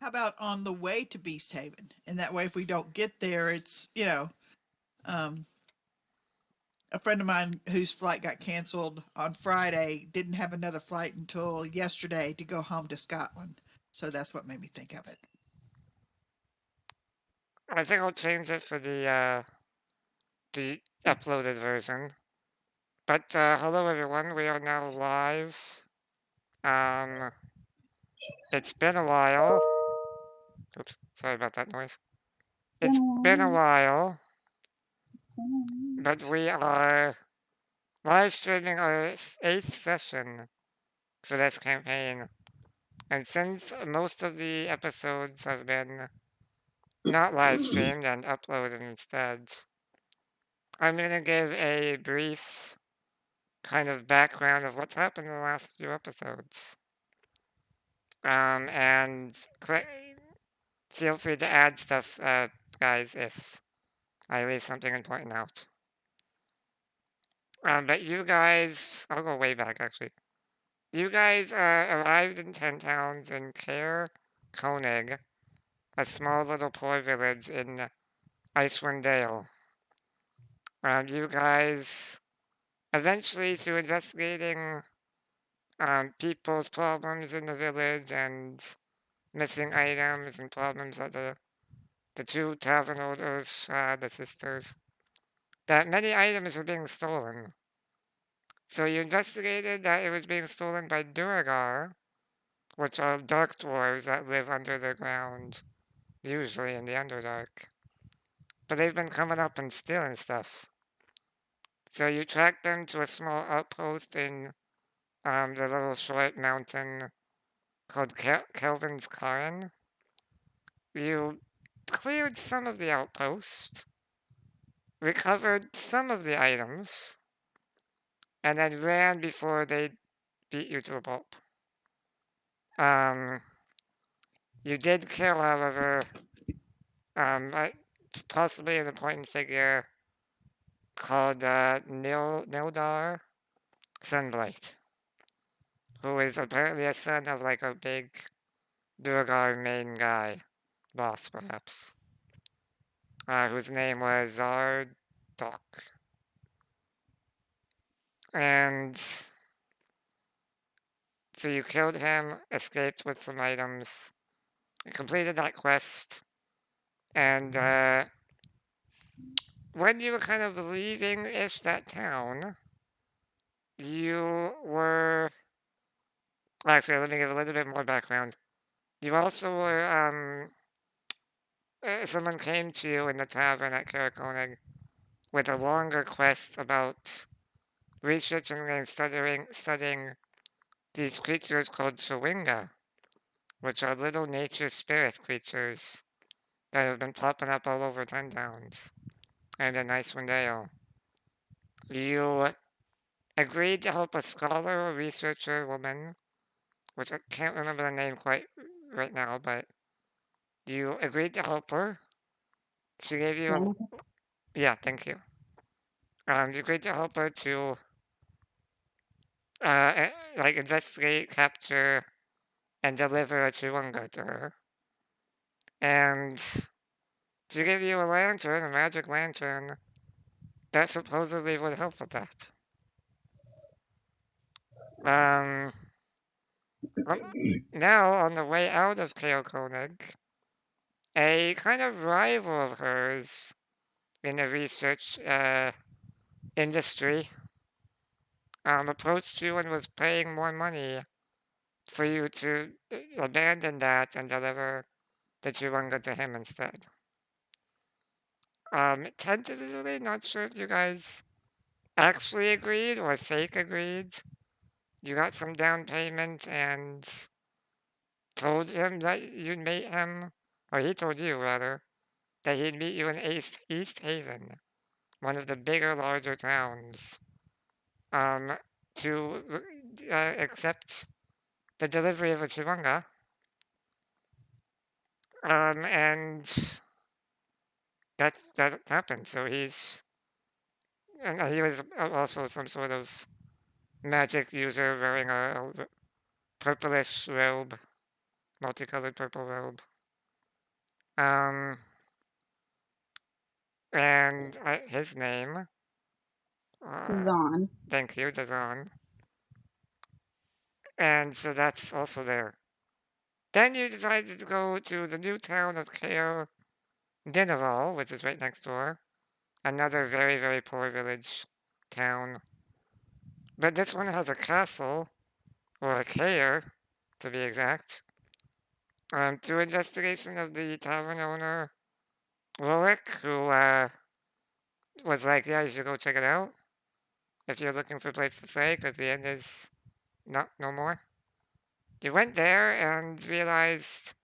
How about on the way to Beasthaven? And that way, if we don't get there, it's, um, a friend of mine whose flight got canceled on Friday didn't have another flight until yesterday to go home to Scotland. So that's what made me think of it. I think I'll change it for the uploaded version. But hello everyone, we are now live. Um, it's been a while. Oops, sorry about that noise. It's been a while, but we are live streaming our eighth session for this campaign. And since most of the episodes have been not live streamed and uploaded instead, I'm going to give a brief kind of background of what's happened in the last few episodes. And feel free to add stuff, guys, if I leave something important out. But you guys, I'll go way back actually. You guys arrived in 10 towns in Caer Konig, a small little poor village in Icewind Dale. You guys, eventually, through investigating people's problems in the village and missing items and problems that the two tavern owners, the sisters, that many items were being stolen. So you investigated that it was being stolen by Duergar, which are dark dwarves that live under the ground, usually in the Underdark. But they've been coming up and stealing stuff. So you tracked them to a small outpost in the little short mountain called Kelvin's Cairn. You cleared some of the outpost, recovered some of the items, and then ran before they beat you to a pulp. Um, you did kill, however, possibly an important figure called Nildar Sunblight, who is apparently a son of like a big Durgar main guy, boss perhaps, whose name was Zardok. And so you killed him, escaped with some items, completed that quest, and when you were kind of leaving-ish that town, you were... Actually, let me give a little bit more background. You also were, someone came to you in the tavern at Karakonig with a longer quest about researching and studying these creatures called Chewinga, which are little nature spirit creatures that have been popping up all over 10 towns and in Icewind Dale. You agreed to help a scholar or researcher woman, which I can't remember the name quite right now, but you agreed to help her. She gave you a... Yeah, thank you. You agreed to help her to, like, investigate, capture, and deliver a Chewinga to her. And she gave you a lantern, a magic lantern, that supposedly would help with that. Um, now, on the way out of Kale Koenig, a kind of rival of hers in the research industry approached you and was paying more money for you to abandon that and deliver the Chewinga to him instead. Tentatively, not sure if you guys actually agreed or fake agreed. You got some down payment and told him that you'd meet him, or he told you rather, that he'd meet you in Easthaven, one of the bigger, larger towns, um, to accept the delivery of a Chewinga. And that happened. So and he was also some sort of magic user wearing a purplish robe multicolored purple robe. And his name, Dazan. thank you, Dazan. And so that's also there. Then you decided to go to the new town of Caer Dinaval, which is right next door. Another very, very poor village town. But this one has a castle, or a Caer, to be exact. Through investigation of the tavern owner, Vonrick, who was like, yeah, you should go check it out if you're looking for a place to stay, because the inn is not no more. You went there and realized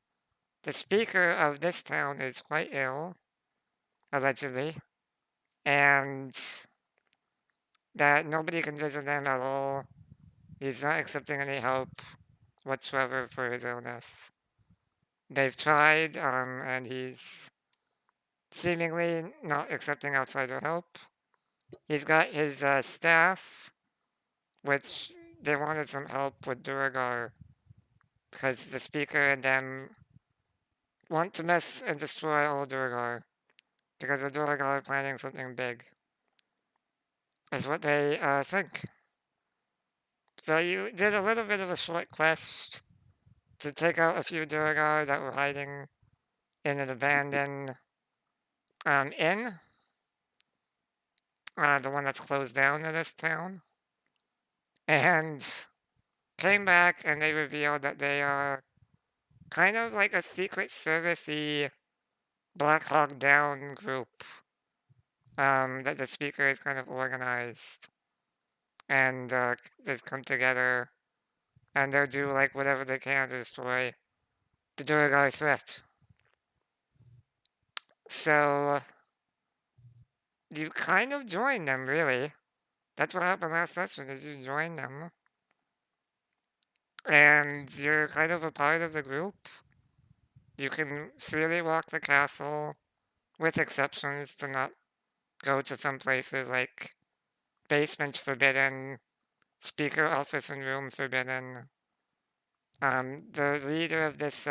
the speaker of this town is quite ill, allegedly, and that nobody can visit him at all. He's not accepting any help whatsoever for his illness. They've tried, and he's seemingly not accepting outsider help. He's got his staff, which they wanted some help with Duragar, because the speaker and them want to mess and destroy all Duragar, because the Duragar are planning something big, is what they think. So you did a little bit of a short quest to take out a few Duragar that were hiding in an abandoned inn, the one that's closed down in this town, and came back and they revealed that they are kind of like a secret service-y Black Hawk Down group that the speaker is kind of organized, and they've come together and they'll do like whatever they can to destroy the Duragar threat. So you kind of join them, really. That's what happened last session, is you join them. And you're kind of a part of the group. You can freely walk the castle, with exceptions to not go to some places like basements forbidden, speaker office and room forbidden. The leader of this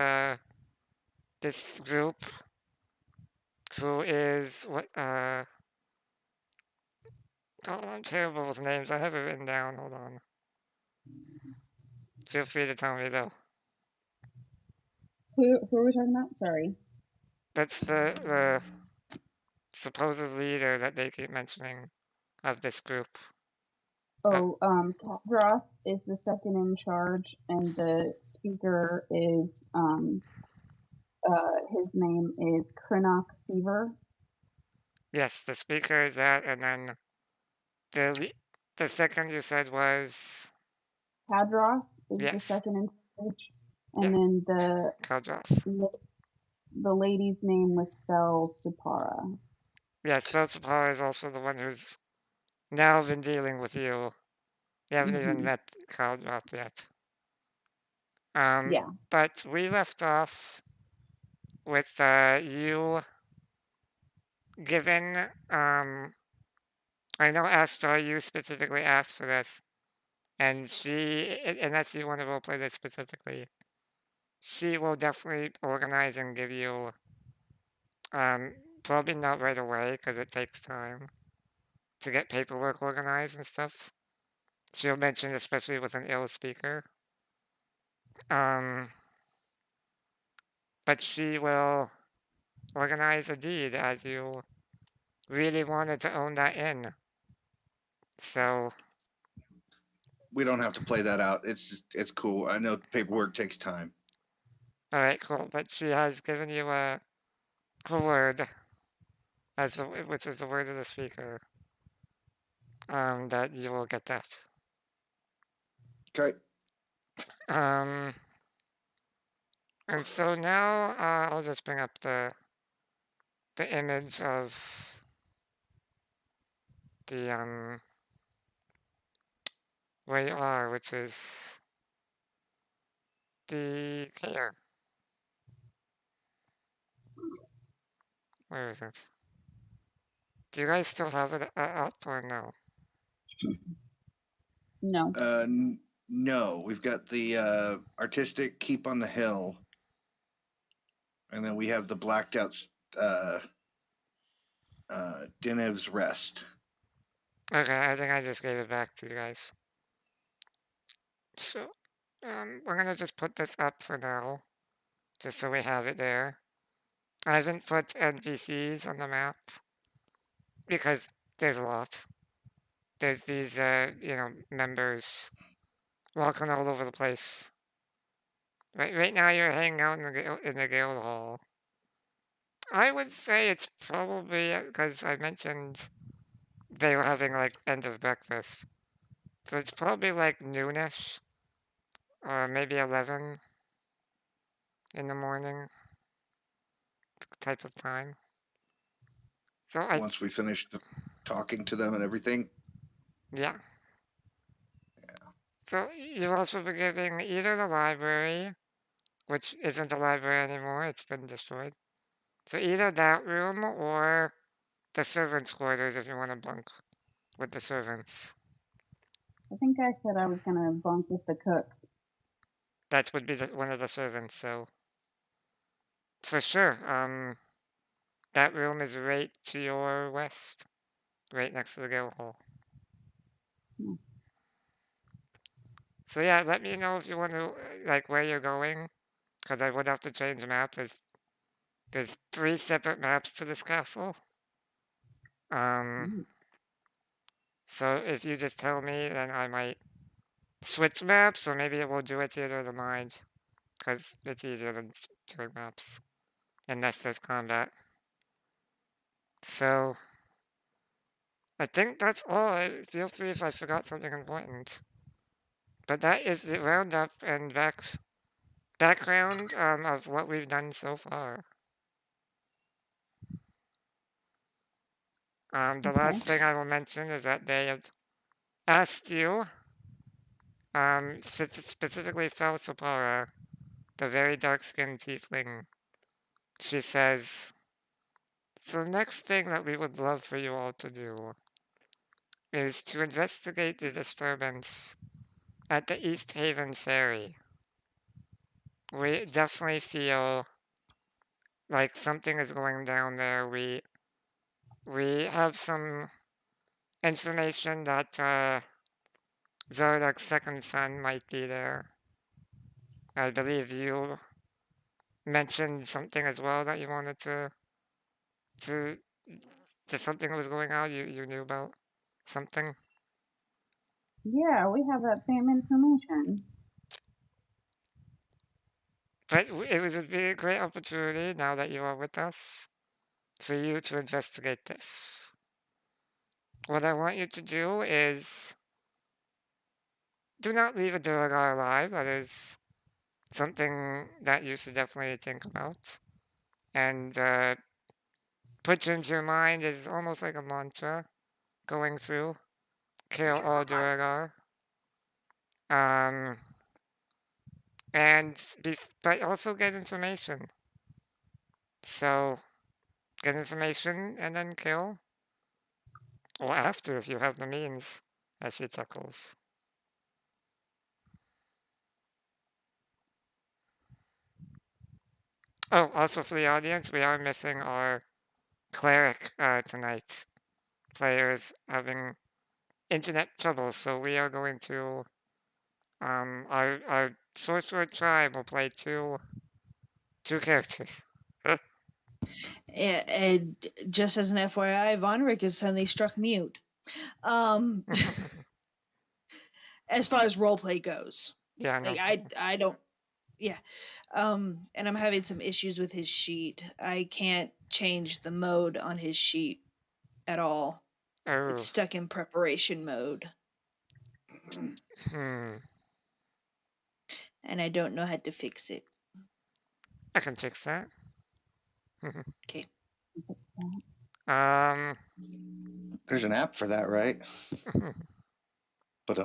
group, who is what oh, I'm terrible with names. I have it written down. Hold on. Feel free to tell me though. Who are we talking about? Sorry. That's the supposed leader that they keep mentioning of this group. Oh, Kadroth is the second in charge, and the speaker is his name is Krenok Seaver. Yes, the speaker is that, and then the second you said was Kadroth is the yes, second in charge, and yeah, then Kaldroth. the lady's name was Fel Supara. Yes, Feltapar is also the one who's now been dealing with you. You haven't even met Kaldroth yet. Yeah. But we left off with you given I know Ashtar, you specifically asked for this, and she, unless you want to roleplay this specifically, she will definitely organize and give you, probably not right away because it takes time to get paperwork organized and stuff. She'll mention, especially with an ill speaker. But she will organize a deed as you really wanted to own that inn. So We don't have to play that out. It's cool. I know paperwork takes time. all right, cool. But she has given you her word, which is the word of the speaker, that you will get that. Okay. And so now I'll just bring up the image of the where you are, which is the Caer. Where is it? Do you guys still have it up or no? No. No, we've got the artistic keep on the hill. And then we have the blacked out Denev's Rest. Okay, I think I just gave it back to you guys. So, we're gonna just put this up for now, just so we have it there. I haven't put NPCs on the map because there's a lot. There's these, members walking all over the place. Right now, you're hanging out in the guild hall. I would say it's probably because I mentioned they were having like end of breakfast, so it's probably like noonish or maybe 11 in the morning type of time. So Once we finish talking to them and everything. Yeah. So you've also been giving either the library, which isn't a library anymore, it's been destroyed. So either that room or the servants' quarters if you want to bunk with the servants. I think I said I was gonna bunk with the cook. That would be one of the servants, so for sure. That room is right to your west, right next to the guild hall. Nice. So yeah, let me know if you want to like where you're going, because I would have to change the map. There's 3 separate maps to this castle. Ooh. So if you just tell me, then I might switch maps, or maybe it will do a Theater of the Mind, because it's easier than doing maps, unless there's combat. So I think that's all. Feel free if I forgot something important. But that is the roundup and background of what we've done so far. The Okay. last thing I will mention is that they have asked you, specifically Felsapara, the very dark-skinned tiefling. She says, so the next thing that we would love for you all to do is to investigate the disturbance at the Easthaven ferry. We definitely feel like something is going down there. We have some information that Zordak's second son might be there. I believe you mentioned something as well that you wanted to something that was going on. You knew about something. Yeah, we have that same information. But it would be a great opportunity now that you are with us for you to investigate this. What I want you to do is do not leave a Duragar alive. That is something that you should definitely think about. And put into your mind is almost like a mantra going through. Kill all Duragar. But also get information. So get information and then kill. Or after if you have the means, as she chuckles. Oh, also for the audience, we are missing our Cleric tonight. Players having internet trouble, so we are going to our Sorcerer tribe will play two characters. And just as an FYI, Vonrick has suddenly struck mute. As far as roleplay goes, Yeah, like no. I don't, yeah. And I'm having some issues with his sheet. I can't change the mode on his sheet at all. Oh. It's stuck in preparation mode. Hmm. And I don't know how to fix it. I can fix that. Okay. There's an app for that, right? But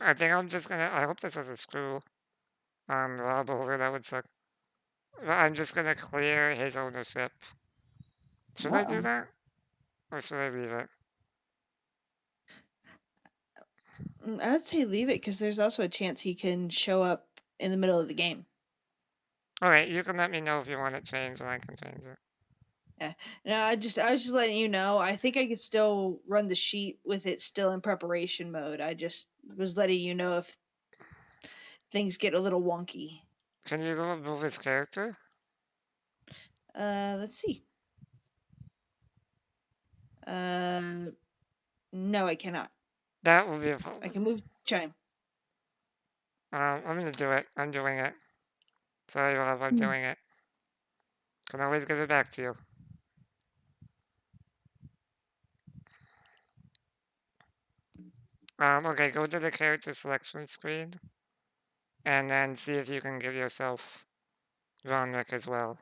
I think I'm just gonna. I hope this doesn't screw Rob over. That would suck. I'm just gonna clear his ownership. Should I do that, or should I leave it? I'd say leave it because there's also a chance he can show up in the middle of the game. Alright, you can let me know if you want it changed and I can change it. No, I was just letting you know. I think I could still run the sheet with it still in preparation mode. I just was letting you know if things get a little wonky. Can you go remove his character? Let's see. No, I cannot. That would be a I problem. can move Chime. I'm gonna do it. I'm doing it. Sorry, Rob, I'm doing it. Can always give it back to you. Okay, go to the character selection screen. And then see if you can give yourself Vonrick as well.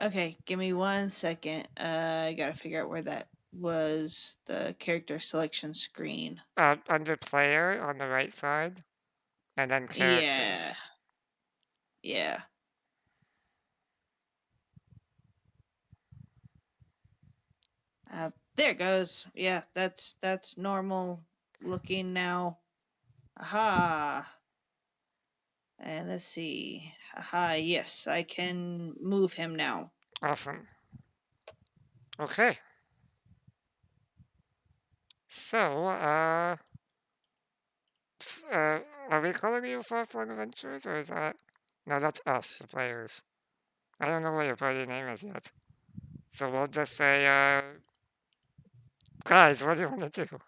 Okay, give me 1 second. I gotta figure out where that was. The character selection screen. Under player on the right side. And then characters. Yeah. There it goes. Yeah, that's normal looking now. Aha. And let's see. Aha, yes, I can move him now. Awesome. Okay. So, are we calling you Far-Flung Adventures, or is that... No, that's us, the players. I don't know what your party name is yet. So we'll just say, guys, what do you want to do?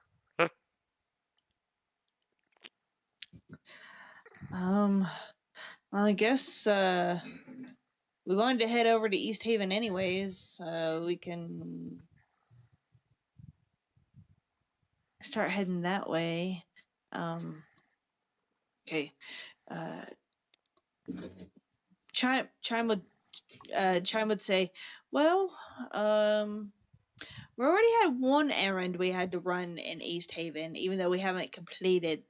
Well, I guess, we wanted to head over to Easthaven anyways. We can start heading that way. Okay. Chime would say, well, we already had one errand we had to run in Easthaven, even though we haven't completed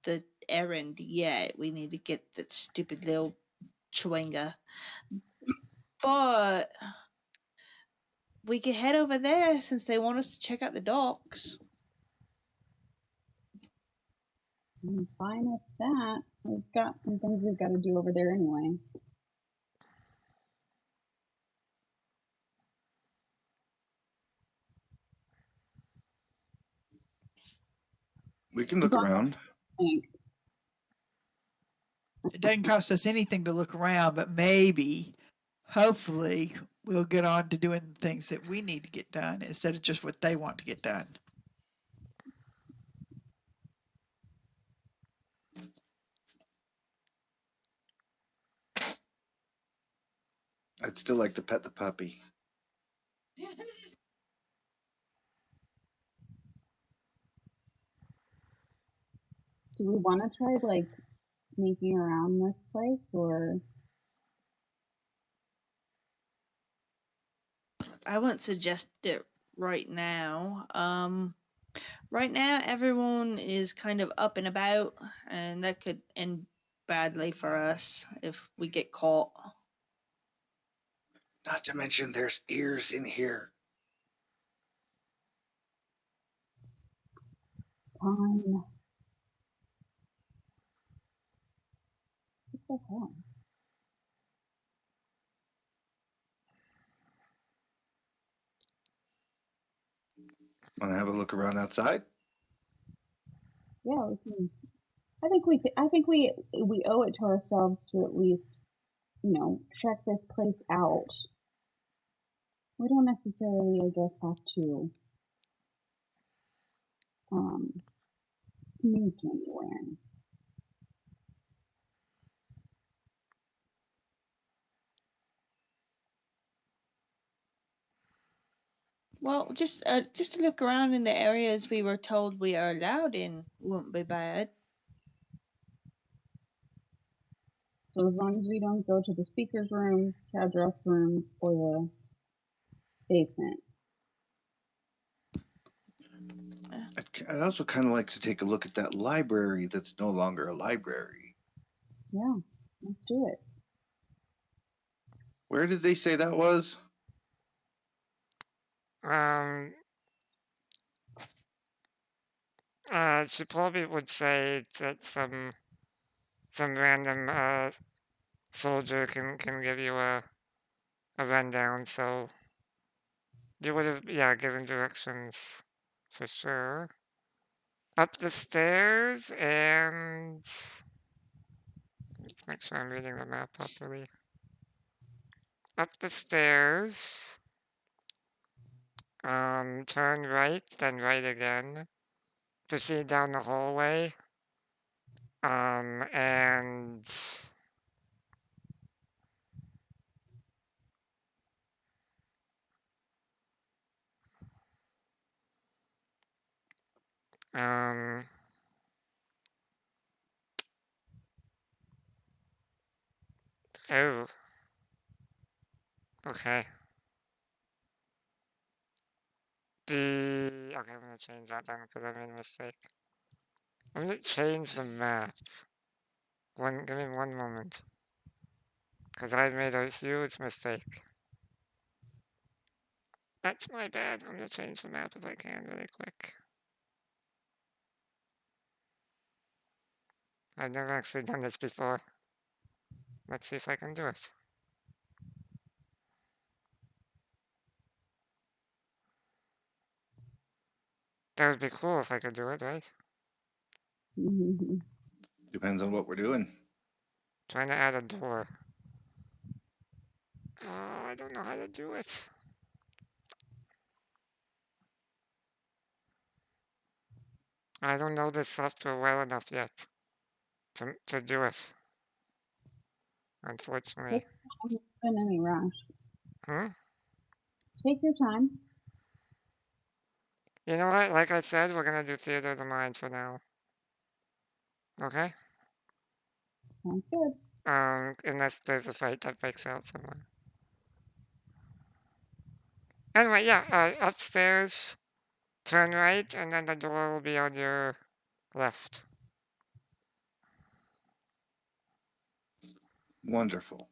the errand yet. We need to get that stupid little chewinga. But we could head over there since they want us to check out the docks. I'm fine with that. We've got some things we've got to do over there anyway. We can look around. Thanks. It doesn't cost us anything to look around, but maybe, hopefully, we'll get on to doing things that we need to get done instead of just what they want to get done. I'd still like to pet the puppy. Do we want to try like sneaking around this place, or I wouldn't suggest it right now. Right now everyone is kind of up and about, and that could end badly for us if we get caught. Not to mention there's ears in here. fine? What the hell? Want to have a look around outside? Yeah, we can. I think we owe it to ourselves to at least, check this place out. We don't necessarily, I guess, have to sneak anywhere. Well, just to look around in the areas we were told we are allowed in wouldn't be bad. So as long as we don't go to the speaker's room, Kadroth's room, or the basement. I'd also kind of like to take a look at that library that's no longer a library. Yeah, let's do it. Where did they say that was? She probably would say it's at some some random soldier can give you a rundown. So you would have given directions for sure. Up the stairs and let's make sure I'm reading the map properly. Up the stairs. Turn right, then right again. Proceed down the hallway. And oh, okay. Okay, I'm gonna change that then because I made a mistake. I'm gonna change the map. Give me one moment. Because I made a huge mistake. That's my bad. I'm gonna change the map if I can really quick. I've never actually done this before. Let's see if I can do it. That would be cool if I could do it, right? Depends on what we're doing. Trying to add a door. Oh, I don't know how to do it. I don't know this software well enough yet to do it. Unfortunately. I'm not in any rush. Hmm? Take your time. You know what? Like I said, we're gonna do Theater of the Mind for now. Okay? Sounds good. Unless there's a fight that breaks out somewhere. Anyway, yeah, upstairs, turn right, and then the door will be on your left. Wonderful.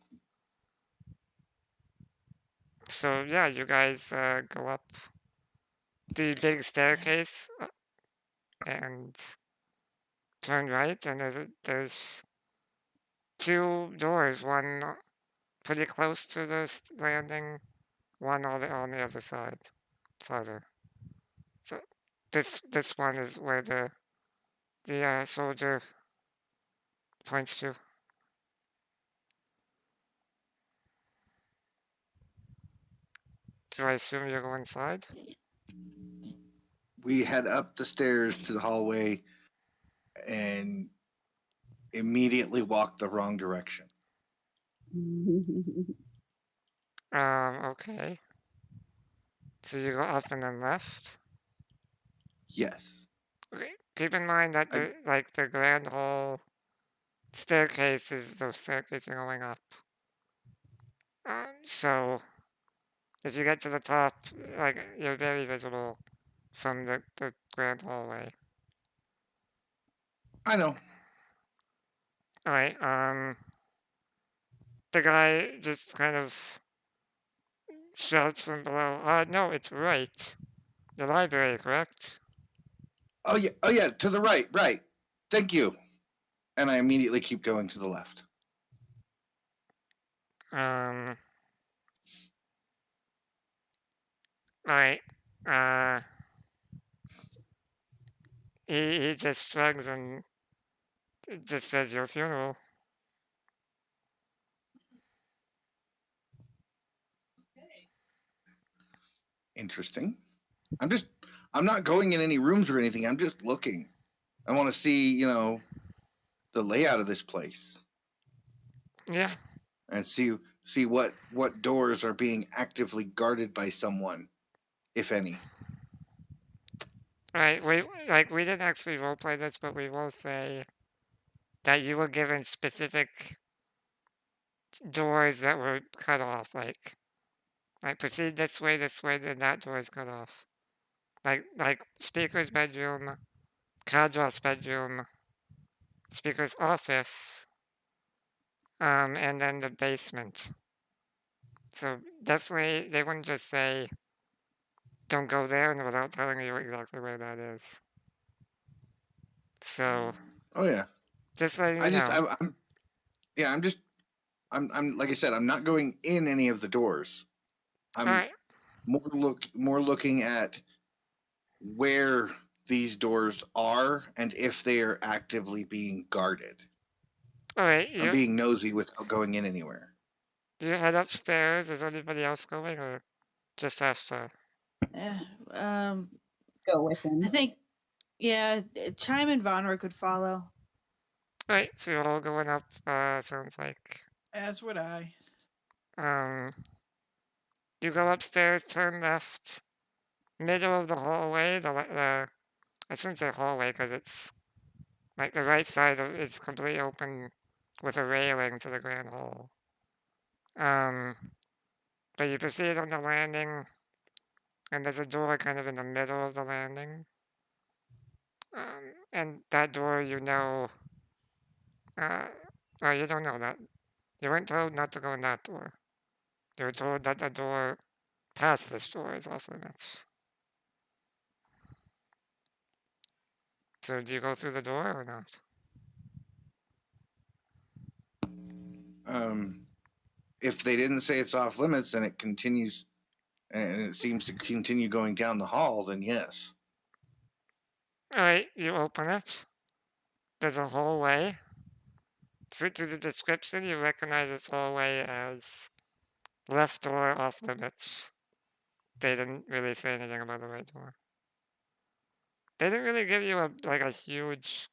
So, yeah, you guys go up the big staircase and turn right, and there's two doors, one pretty close to the landing, one on the other side, farther. So this one is where the soldier points to. Do I assume you go inside? We head up the stairs to the hallway and immediately walk the wrong direction. Okay. So you go up and then left? Yes. Okay. Keep in mind that the grand hall staircase is those staircases going up. So if you get to the top, you're very visible from the grand hallway. I know. Alright, the guy just kind of shouts from below, no, it's right. The library, correct? Oh yeah, to the right, right. Thank you. And I immediately keep going to the left. Alright, he just shrugs and just says your funeral. Interesting. I'm not going in any rooms or anything. I'm just looking. I want to see, the layout of this place Yeah. and see what doors are being actively guarded by someone, if any. Alright, we didn't actually roleplay this, but we will say that you were given specific doors that were cut off, like proceed this way, then that door is cut off. Like speaker's bedroom, Kadraw's bedroom, speaker's office, and then the basement. So definitely they wouldn't just say don't go there and without telling you exactly where that is. So Oh yeah. Just letting I you just, know. I'm like I said, I'm not going in any of the doors. I'm Alright. more looking at where these doors are and if they are actively being guarded. Alright, I'm being nosy without going in anywhere. you head upstairs. Is anybody else going, or just Ashtar? Yeah. Go with him. I think, yeah, Chime and Vonrick could follow. Alright, so you're all going up, sounds like. As would I. You go upstairs, turn left, middle of the hallway, I shouldn't say hallway, because it's, like, the right side is completely open with a railing to the grand hall. But you proceed on the landing, and there's a door kind of in the middle of the landing. And that door, you know, well, you don't know that. You weren't told not to go in that door. You were told that the door past this door is off limits. So do you go through the door or not? If they didn't say it's off limits and it continues, and it seems to continue going down the hall, then yes. Alright, you open it. There's a hallway. Through the description, you recognize this hallway as left door off limits. They didn't really say anything about the right door. They didn't really give you a huge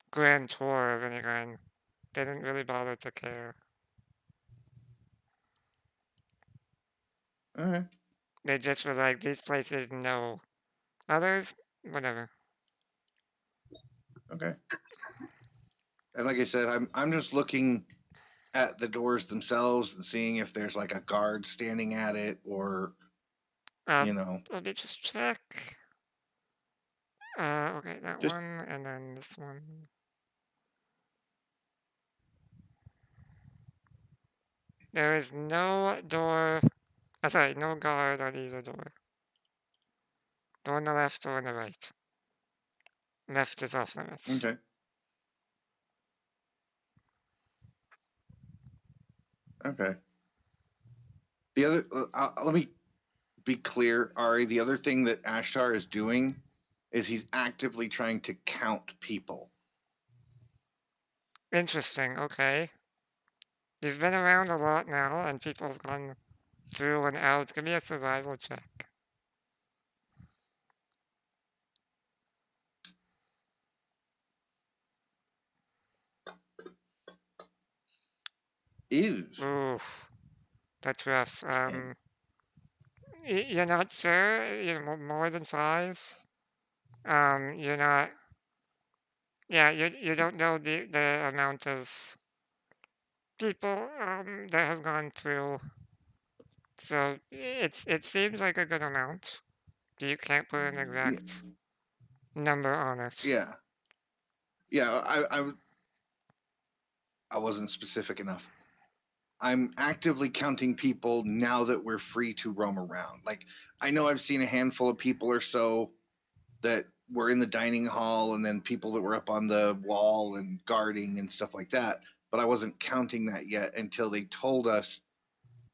grand tour of any kind. They didn't really bother to care. Okay. They just were like, these places, no. Others, whatever. Okay. And like I said, I'm just looking at the doors themselves and seeing if there's like a guard standing at it or you know. Let me just check. Okay, that Just- one, and then this one. There is no door. Sorry, no guard on either door. Door on the left, door on the right. Left is off limits. Okay. Okay. The other, let me be clear, Ari. The other thing that Ashtar is doing is he's actively trying to count people. Interesting, okay. You've been around a lot now, and people have gone through and out. Give me a survival check. Is Oof. That's rough. You're not sure? You're more than 5? You're not... Yeah, you don't know the amount of people that have gone through. So it seems like a good amount. But you can't put an exact number on it. Yeah. I wasn't specific enough. I'm actively counting people now that we're free to roam around. Like I know I've seen a handful of people or so that were in the dining hall and then people that were up on the wall and guarding and stuff like that, but I wasn't counting that yet until they told us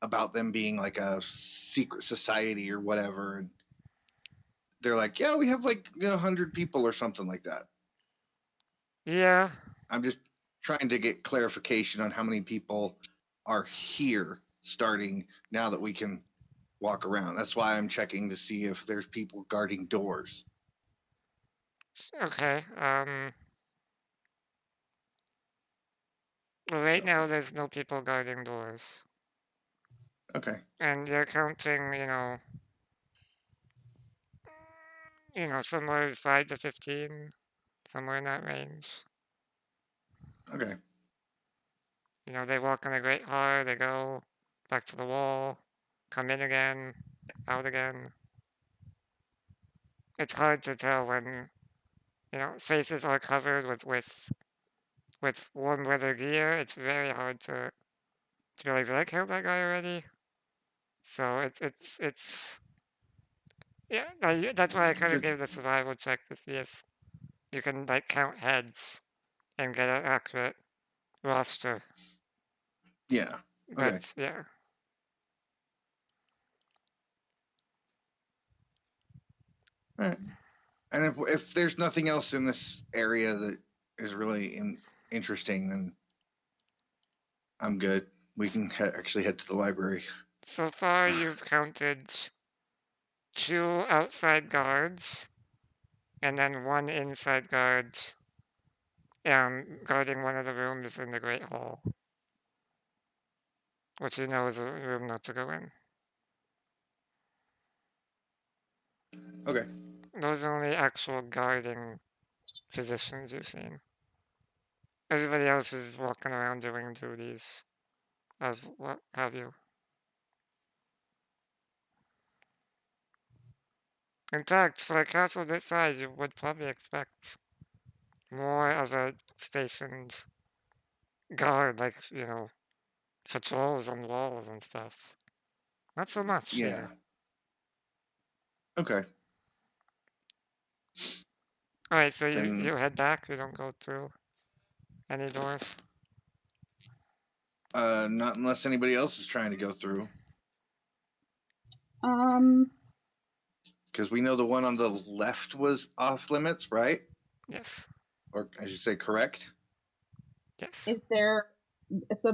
about them being like a secret society or whatever, and they're like, yeah, we have like 100 people or something like that. Yeah. I'm just trying to get clarification on how many people are here starting now that we can walk around. That's why I'm checking to see if there's people guarding doors. Okay. Well, right now there's no people guarding doors. Okay. And you're counting, somewhere 5 to 15, somewhere in that range. Okay. They walk in a great hall, they go back to the wall, come in again, out again. It's hard to tell when, faces are covered with warm weather gear. It's very hard to be like, did I count that guy already? So it's yeah. That's why I kind of gave the survival check to see if you can count heads and get an accurate roster. Yeah. But Okay. yeah, All right. And if there's nothing else in this area that is really interesting, then I'm good. We can actually head to the library. so far you've counted 2 outside guards and then 1 inside guard guarding one of the rooms in the Great Hall, which you know is a room not to go in. Okay. Those are only actual guarding positions you've seen. Everybody else is walking around doing duties of what have you. In fact, for a castle this size, you would probably expect more of a stationed guard, like, patrols on walls and stuff. Not so much Yeah. here. Okay. Alright, so Then you head back, you don't go through any doors? not unless anybody else is trying to go through, Um, because we know the one on the left was off limits, right? Yes. Or I should say correct. Yes. is there, so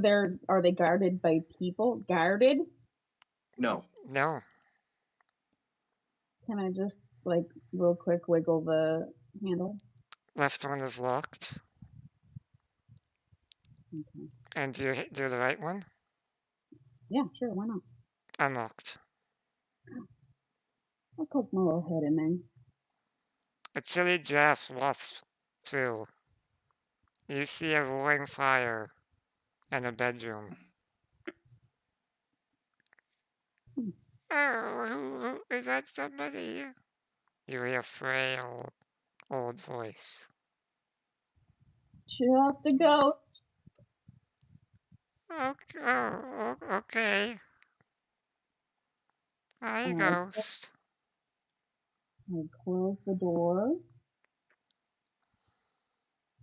are they guarded by people? Guarded? No. No. Can I just, like, real quick wiggle the handle? Left one is locked. Okay. And do the right one? Yeah, sure, why not? Unlocked. I'll poke my little head in there. A chilly draft wafts through. You see a roaring fire in a bedroom. Hmm. Oh, is that somebody? You hear a frail old voice. Just a ghost. Okay. Hi, I ghost. close the door.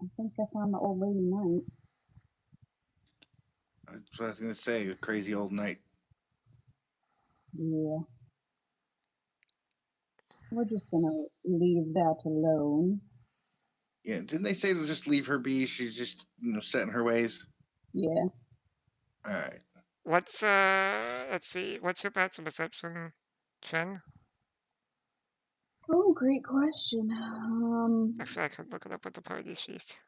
I think I found the old lady knight. That's what I was gonna say. A crazy old knight. Yeah. We're just gonna leave that alone. Yeah. Didn't they say to just leave her be? She's just set in her ways. Yeah. All right. Let's see, what's your passive perception, Trin? Oh, great question. Actually, I could look it up with the party sheet.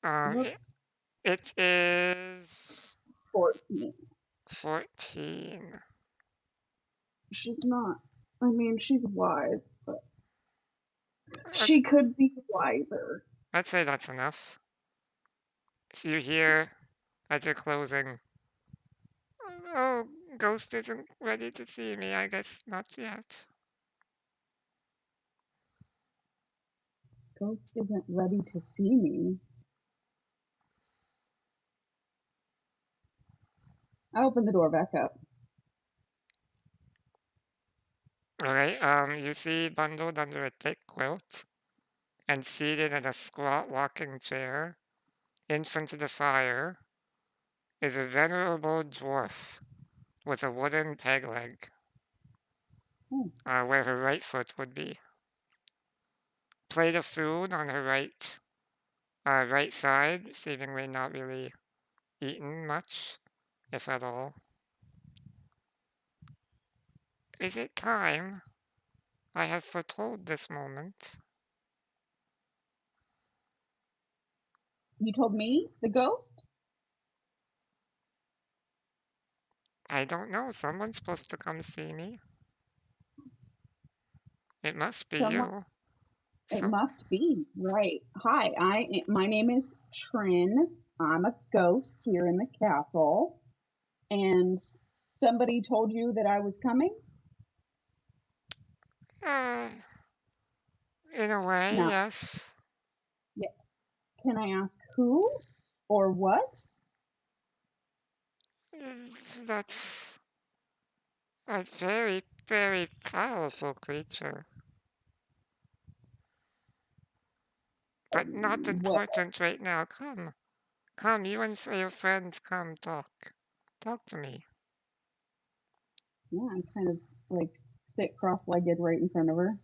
It, Whoops. it is 14. 14. She's not. I mean, she's wise, but Let's, she could be wiser. I'd say that's enough. So you hear, as you're closing, oh, Ghost isn't ready to see me, I guess not yet. Ghost isn't ready to see me. I open the door back up. Alright, you see bundled under a thick quilt and seated in a squat rocking chair in front of the fire is a venerable dwarf with a wooden peg leg, Oh. where her right foot would be. Plate of food on her right side, seemingly not really eaten much, if at all. Is it time? I have foretold this moment. You told me? The ghost? I don't know, someone's supposed to come see me. It must be Someone. you. It must be, right. Hi, my name is Trin. I'm a ghost here in the castle. And somebody told you that I was coming? In a way, No. yes. Yeah. Can I ask who or what? That's a very, very powerful creature. But not What? important right now. Come. Come, you and your friends, come talk. Talk to me. Yeah, I kind of like sit cross-legged right in front of her.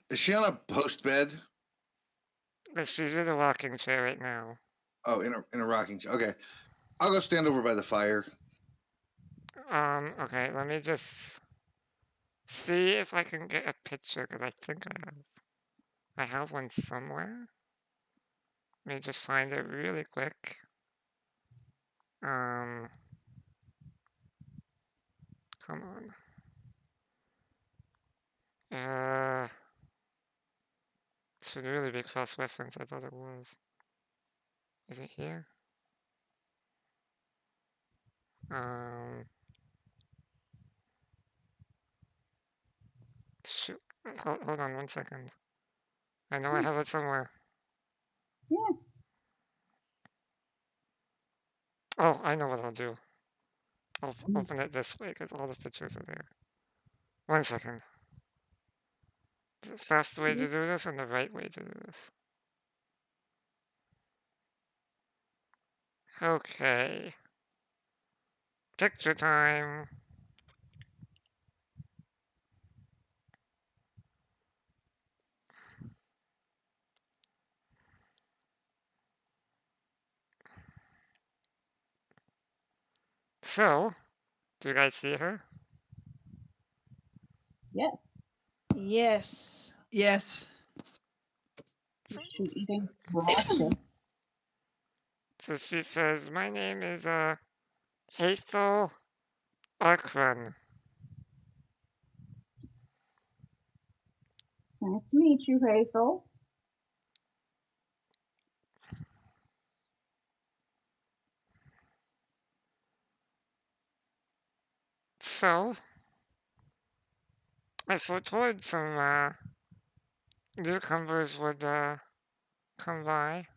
Is she on a post bed? But she's in a rocking chair right now. Oh, in a rocking chair. Okay, I'll go stand over by the fire. Okay, let me just see if I can get a picture, because I think I have one somewhere. Let me just find it really quick. Come on. Should really be cross-reference, I thought it was. Is it here? Shoot. Hold on 1 second. I know I have it somewhere. Yeah. Oh, I know what I'll do. I'll open it this way, because all the pictures are there. 1 second. The fast way to do this and the right way to do this. Okay. Picture time. So, do you guys see her? Yes. Yes. Yes. Is she eating breakfast? So she says, my name is Hathel Arkrun. Nice to meet you, Hazel. So, I foretold some newcomers would come by.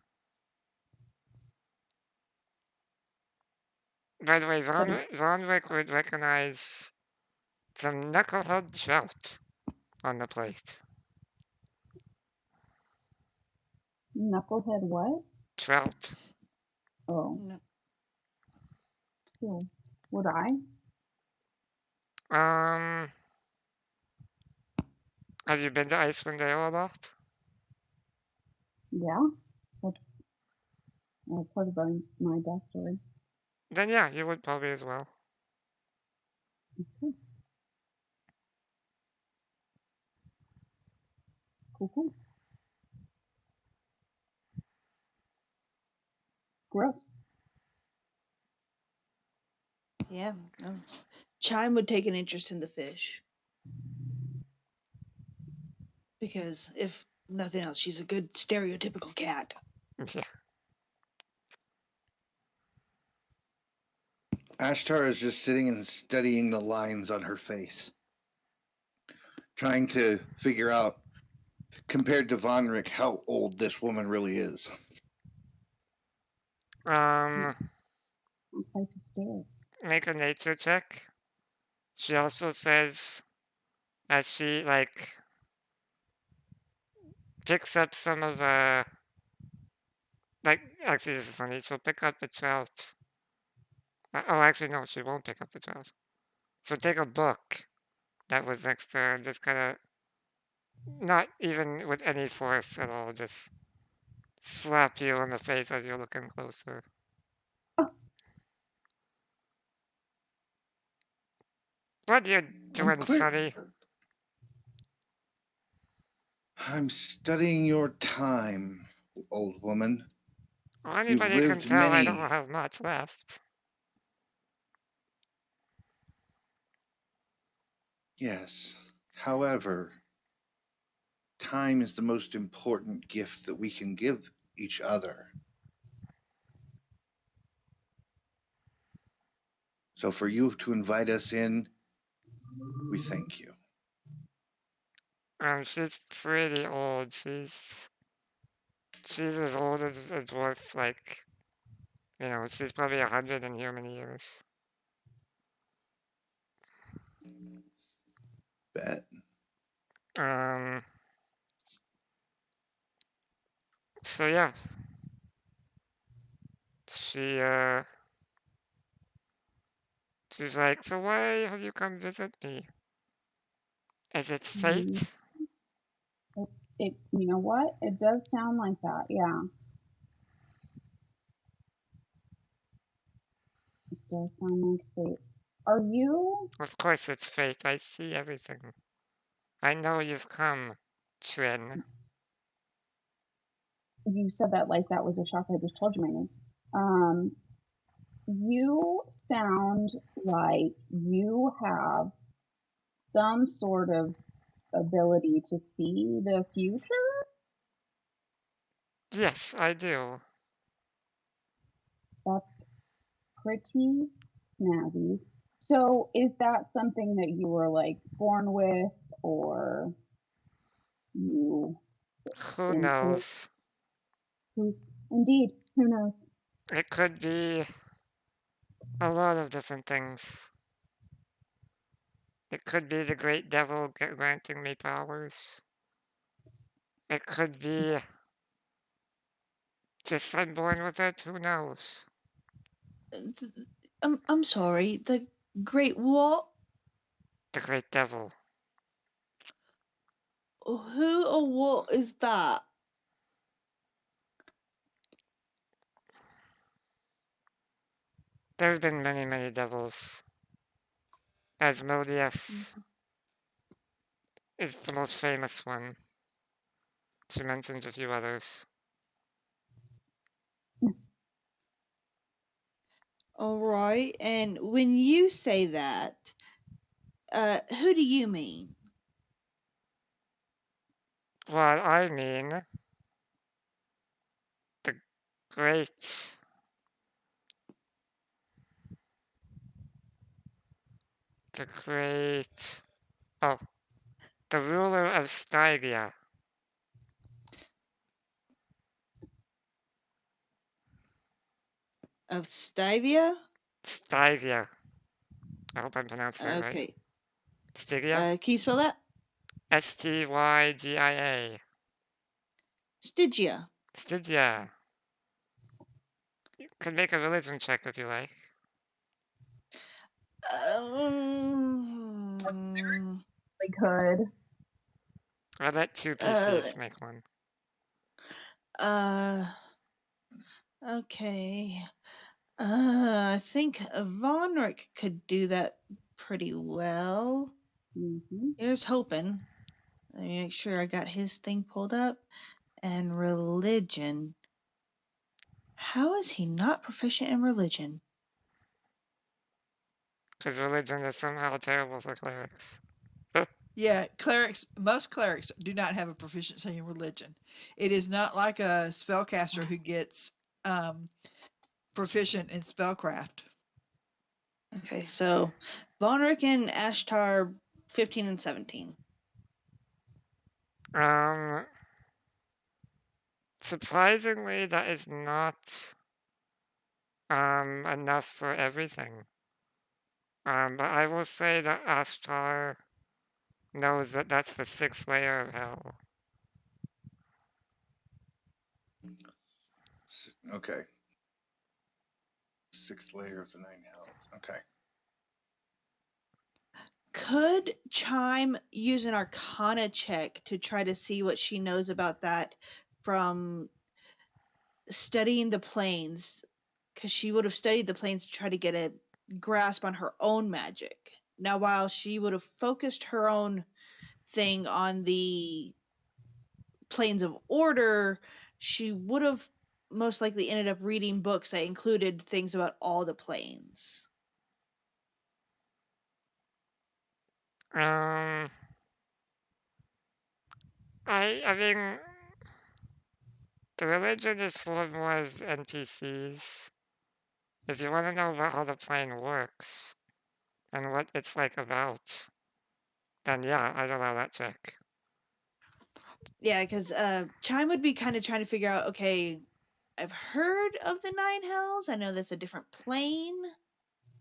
By the way, Vonrick would recognize some knucklehead trout on the plate. Knucklehead what? Trout. Oh, No. cool. Would I? Have you been to Icewind Dale a lot? Yeah. That's part of my backstory. Then yeah, you would probably as well. Okay. Cool. Gross. Yeah. No. Chime would take an interest in the fish. Because if nothing else, she's a good stereotypical cat. Yeah. Ashtar is just sitting and studying the lines on her face, trying to figure out, compared to Vonrick, how old this woman really is. I'd like to stare. Make a nature check. She also says, as she picks up some of actually this is funny. She'll pick up the trout. Oh, actually no, she won't pick up the trout. She'll take a book that was next to her and just kind of, not even with any force at all, just slap you in the face as you're looking closer. What you doing, sonny? I'm studying your time, old woman. Well, anybody can lived tell I many- don't have much left. Yes. However, time is the most important gift that we can give each other. So for you to invite us in, we thank you. She's pretty old. She's as old as a dwarf, she's probably 100 in human years. Bet. So yeah. She's like, so why have you come visit me? Is it Mm, fate? you know what? It does sound like that. Yeah, it does sound like fate. Are you? Of course it's fate. I see everything. I know you've come, Trin. You said that like that was a shock. I just told you my name. Um, you sound like you have some sort of ability to see the future. Yes, I do. That's pretty snazzy. So, is that something that you were like born with, or you Who inherit? knows? Indeed, who knows? It could be a lot of different things. It could be the great devil granting me powers. It could be just I'm born with it. Who knows? I'm sorry. The great what? The great devil. Who or what is that? There have been many, many devils. Asmodeus is the most famous one. She mentions a few others. All right. And when you say that, who do you mean? Well, I mean the great, the great, oh, the ruler of Stygia. Of Stygia? Stygia. I hope I'm pronouncing it right. Okay. Stygia? Can you spell that? Stygia. Stygia. Stygia. You can make a religion check if you like. They could. I'll let two PCs make one. Okay. I think Vonrick could do that pretty well. Mm-hmm. Here's hoping. Let me make sure I got his thing pulled up. And religion. How is he not proficient in religion? Because religion is somehow terrible for clerics. Yeah, most clerics do not have a proficiency in religion. It is not like a spellcaster who gets proficient in spellcraft. Okay, so Vonrick and Ashtar 15 and 17. Surprisingly, that is not enough for everything. But I will say that Ashtar knows that that's the 6th layer of hell. Okay. 6th layer of the 9 hells. Okay. Could Chime use an Arcana check to try to see what she knows about that from studying the planes? Because she would have studied the planes to try to get a grasp on her own magic. Now, while she would have focused her own thing on the planes of order, she would have most likely ended up reading books that included things about all the planes. I mean, the religion is for more as NPCs. If you want to know about how the plane works and what it's like about, then yeah, I'd allow that check. Yeah, because Chime would be kind of trying to figure out, okay, I've heard of the 9 hells. I know that's a different plane,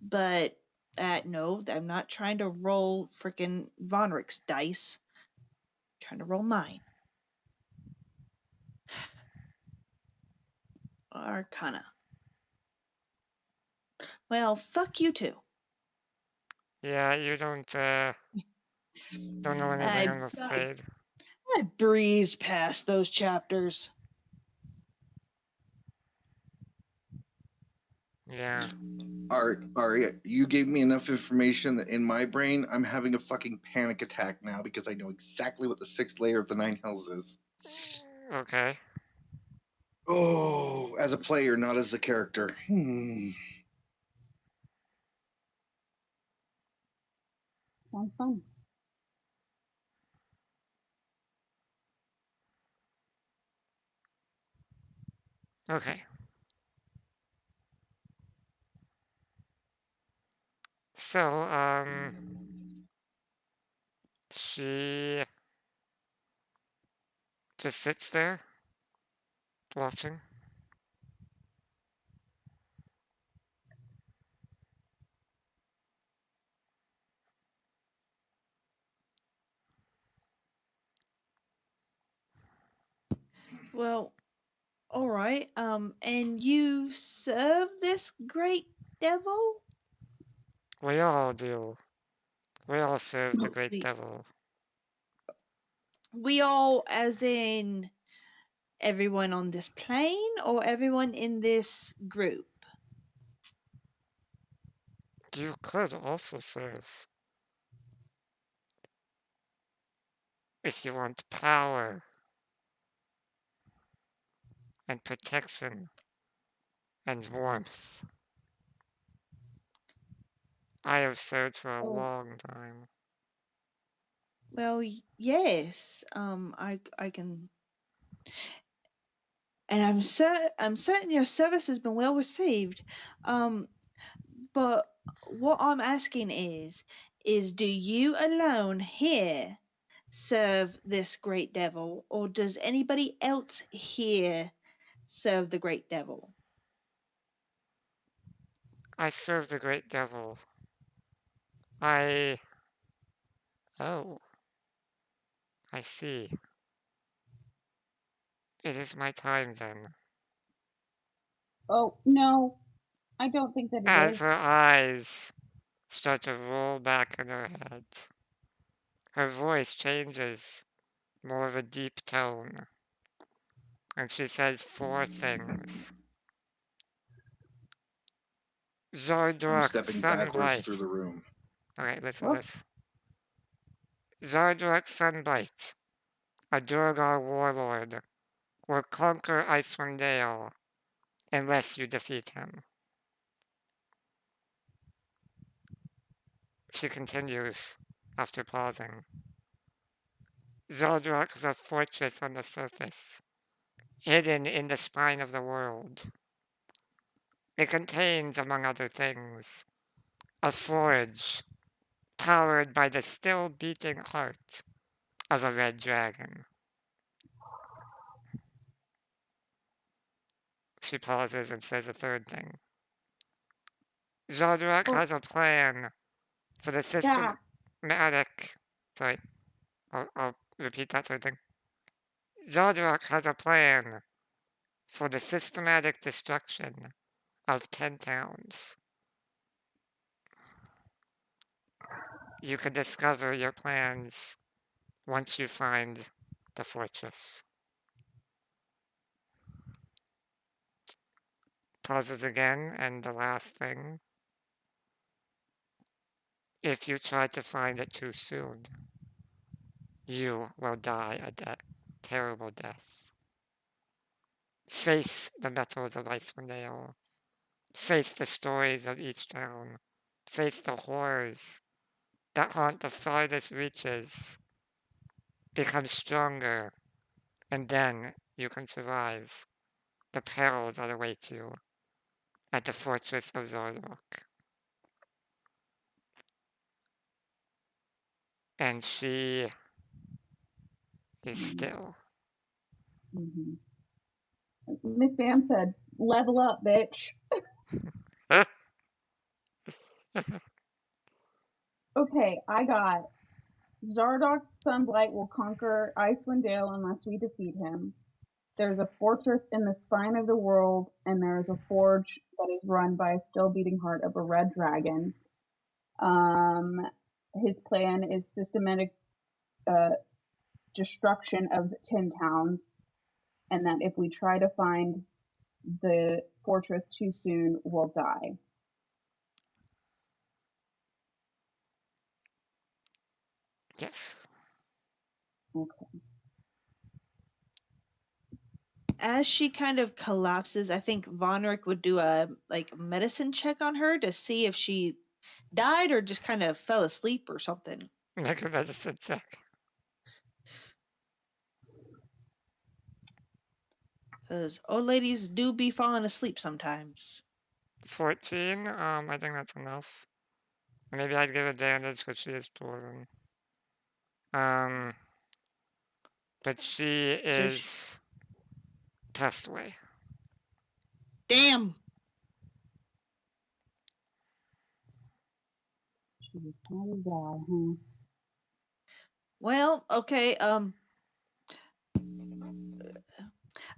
but No, I'm not trying to roll frickin' Vonrick's dice. I'm trying to roll mine. Arcana. Well, fuck you two. Yeah, you don't know anything, I'm afraid. I breezed past those chapters. Yeah. Ari, you gave me enough information that in my brain, I'm having a fucking panic attack now because I know exactly what the 6th layer of the 9 Hells is. Okay. Oh, as a player, not as a character. Sounds fun. Okay. So, she just sits there, watching. Well, all right. And you serve this great devil? We all do. We all serve the great We- devil. We all, as in everyone on this plane, or everyone in this group? You could also serve. If you want power and protection and warmth. I have served for a Oh. long time. Well, yes. I can, and I'm certain your service has been well received. But what I'm asking is do you alone here serve this great devil, or does anybody else here serve the great devil? I serve the great devil. Oh, I see. It is my time then. Oh, no. I don't think that it As is. her eyes start to roll back in her head, her voice changes, more of a deep tone, and she says 4 things. I'm Zardrock stepping backwards through Sunblight. the room. Okay, listen to Oh, this. Zardrock Sunblight, a Durgar warlord, will conquer Icewind Dale unless you defeat him. She continues after pausing. Zardrock is a fortress on the surface, hidden in the spine of the world. It contains, among other things, a forge powered by the still beating heart of a red dragon. She pauses and says a third thing. Zardrock oh, has a plan for the yeah. systematic. Sorry, I'll repeat that third thing. Zardrock has a plan for the systematic destruction of 10 towns. You can discover your plans once you find the fortress. Pauses again, and the last thing. If you try to find it too soon, you will die a terrible death. Face the metals of Icewind Dale. Face the stories of each town. Face the horrors that haunt the farthest reaches. Become stronger, and then you can survive the perils that await you at the fortress of Zardrock. And she is still. Mm-hmm. Miss Van said, level up, bitch. Okay, I got Zardok Sunblight will conquer Icewind Dale unless we defeat him. There's a fortress in the spine of the world, and there is a forge that is run by a still beating heart of a red dragon. His plan is systematic destruction of 10 towns, and that if we try to find the fortress too soon, we'll die. Yes. Okay. As she kind of collapses, I think Vonrick would do a medicine check on her to see if she died or just kind of fell asleep or something. Make a medicine check. Because old ladies do be falling asleep sometimes. 14. I think that's enough. Maybe I'd give advantage because she is poison. But she So is passed away. Damn. She was how to die, huh? Well, okay.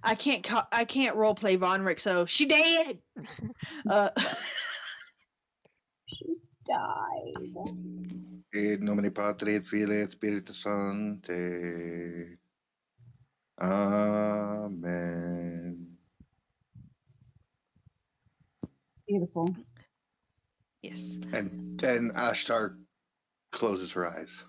I can't role play Vonrick, so she dead. She died. In nomine Patri et Filii et Spiritus Sancti. Amen. Beautiful. Yes. And then Ashtar closes her eyes.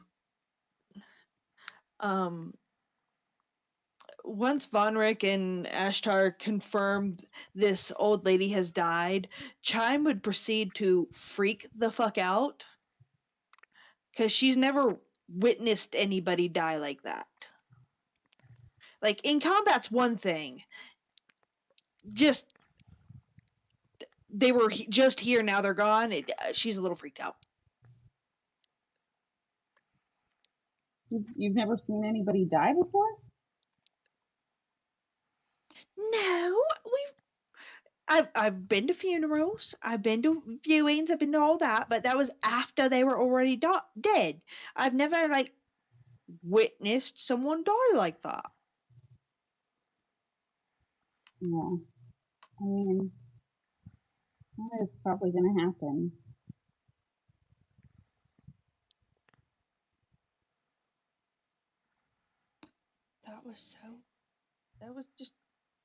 Once Vonrick and Ashtar confirmed this old lady has died, Chime would proceed to freak the fuck out. Because she's never witnessed anybody die like that. Like, in combat's one thing. Just, they were just here, now they're gone. She's a little freaked out. You've never seen anybody die before? No, I've been to funerals, I've been to viewings, I've been to all that, but that was after they were already dead. I've never witnessed someone die like that. Yeah. I mean, it's probably going to happen.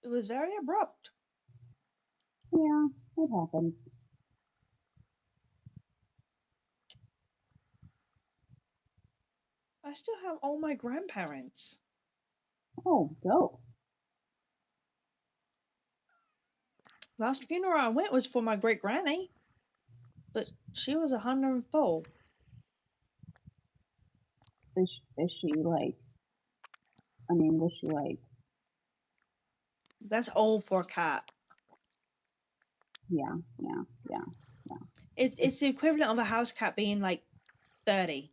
It was very abrupt. Yeah, it happens. I still have all my grandparents. Oh, go. Last funeral I went was for my great granny, but she was 104. Is she like, I mean, was she like, That's old for a cat. yeah. It's the equivalent of a house cat being 30.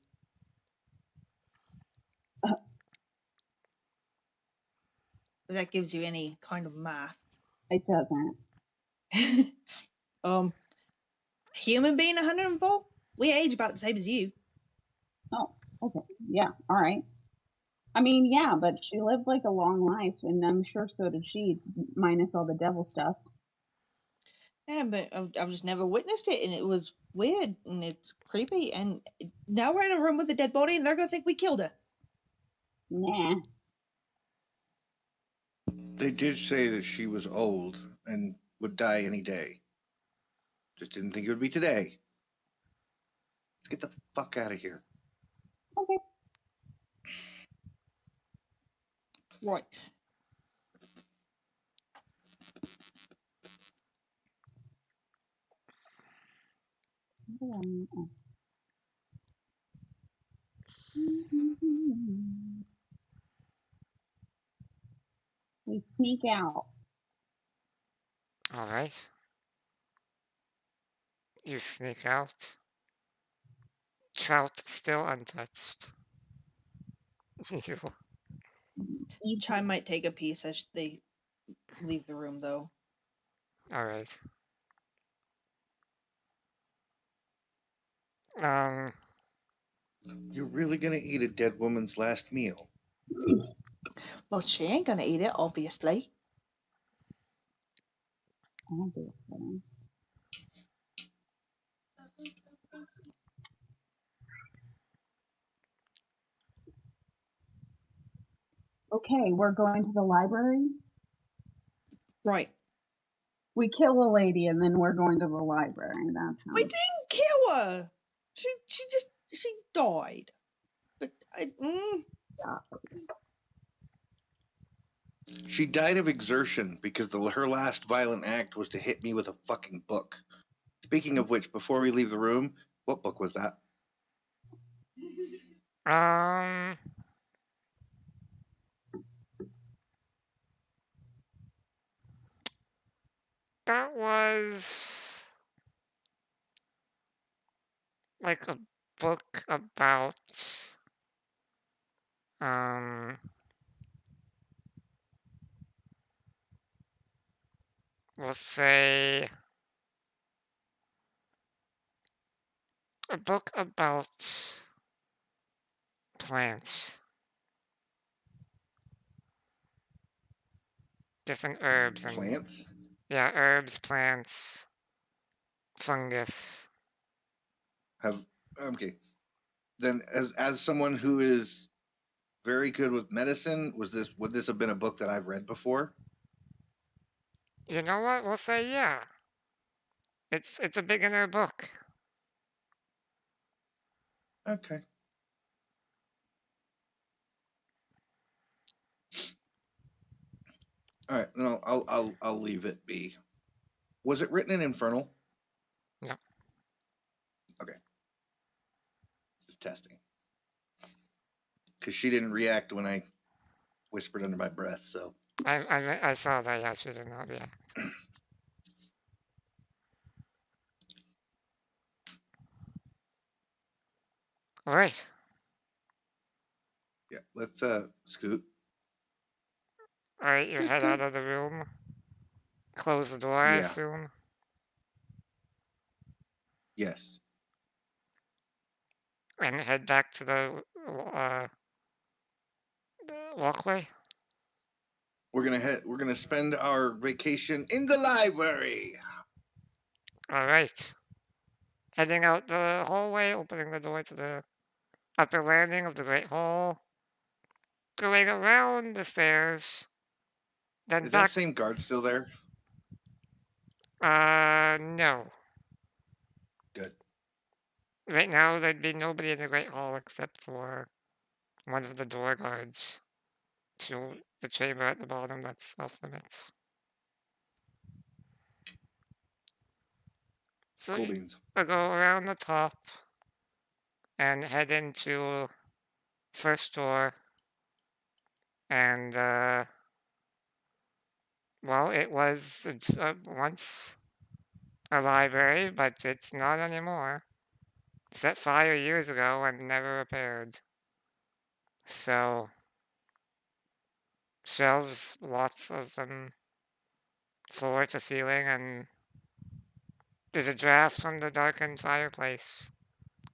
If that gives you any kind of math. It doesn't. Human being 104, we age about the same as you. Oh, okay. Yeah, all right. I mean, yeah, but she lived like a long life, and I'm sure so did she, minus all the devil stuff. Yeah, but I've just never witnessed it, and it was weird, and it's creepy, and now we're in a room with a dead body, and they're gonna think we killed her. Nah. They did say that she was old and would die any day. Just didn't think it would be today. Let's get the fuck out of here. Okay. Right. We sneak out. All right. You sneak out. Trout still untouched. You. Chime might take a piece as they leave the room, though. All right. You're really gonna eat a dead woman's last meal? Well, she ain't gonna eat it, obviously. Obviously. Okay, we're going to the library. Right. We kill a lady and then we're going to the library. That We sounds. didn't kill her. She died. But She died of exertion because her last violent act was to hit me with a fucking book. Speaking of which, before we leave the room, what book was that? That was like a book about we'll say a book about plants. Different herbs and Plants? yeah, herbs, plants, fungus. Okay. Then as someone who is very good with medicine, would this have been a book that I've read before? You know what? We'll say yeah. It's a beginner book. Okay. All right, no, I'll leave it be. Was it written in Infernal? No. Okay. Just testing. Because she didn't react when I whispered under my breath, so. I saw that. Yeah, she did not react. All right. Yeah, let's scoot. All right, you head out of the room. Close the door, I Yeah. assume. Yes. And head back to the walkway. We're gonna spend our vacation in the library. All right. Heading out the hallway, opening the door to the upper landing of the Great Hall. Going around the stairs. Then Is that back. same guard still there? No. Good. Right now, there'd be nobody in the Great Hall except for one of the door guards to the chamber at the bottom that's off limits. So Cool you beans. go around the top and head into first door, and well, it was once a library, but it's not anymore. Set fire years ago and never repaired. So shelves, lots of them, floor to ceiling, and there's a draft from the darkened fireplace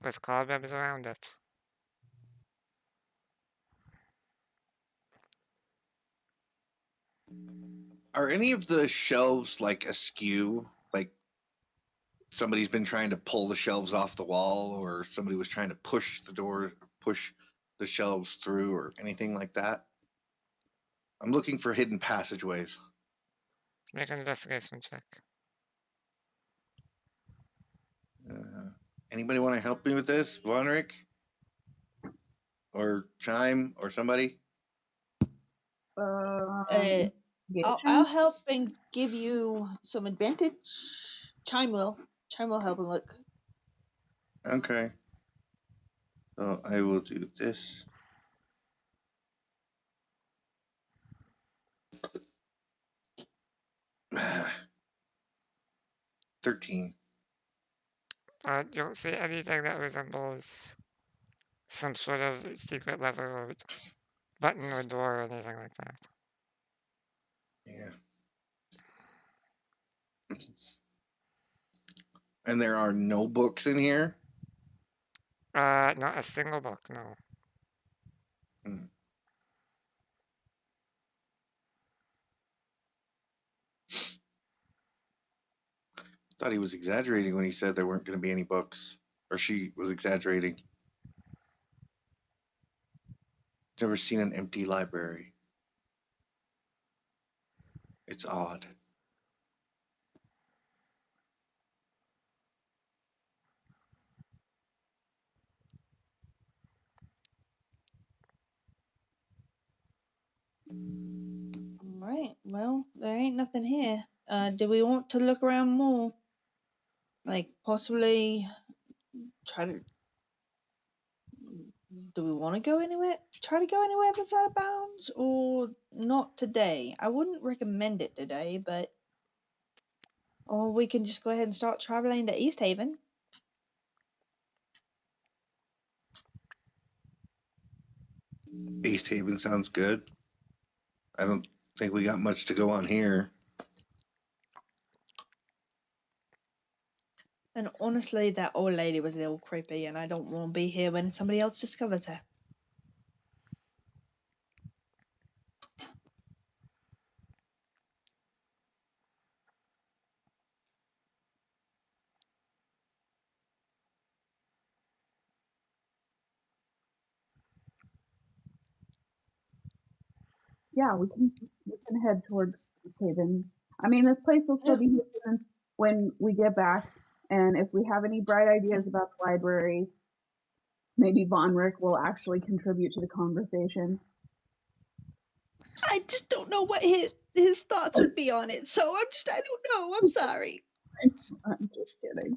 with cobwebs around it. Are any of the shelves like askew? Like somebody's been trying to pull the shelves off the wall, or somebody was trying to push the shelves through, or anything like that? I'm looking for hidden passageways. Make an investigation check. Anybody want to help me with this? Vonrick? Or Chime? Or somebody? I'll help and give you some advantage. Chime will help and look. Okay. So I will do this. $13. You don't see anything that resembles some sort of secret lever or button or door or anything like that. Yeah. And there are no books in here? Not a single book, no. Thought he was exaggerating when he said there weren't going to be any books, or she was exaggerating. Never seen an empty library. It's odd. Alright, well, there ain't nothing here. Do we want to look around more? Like, possibly try to. Do we want to go anywhere? Try to go anywhere that's out of bounds? Or not today? I wouldn't recommend it today, but. Or we can just go ahead and start traveling to Easthaven. Easthaven sounds good. I don't think we got much to go on here. And honestly, that old lady was a little creepy, and I don't want to be here when somebody else discovers her. Yeah, we can head towards Easthaven. I mean, this place will still be here when we get back, and if we have any bright ideas about the library, maybe Vonrick will actually contribute to the conversation. I just don't know what his thoughts would be on it, so I don't know. I'm sorry. I'm just kidding.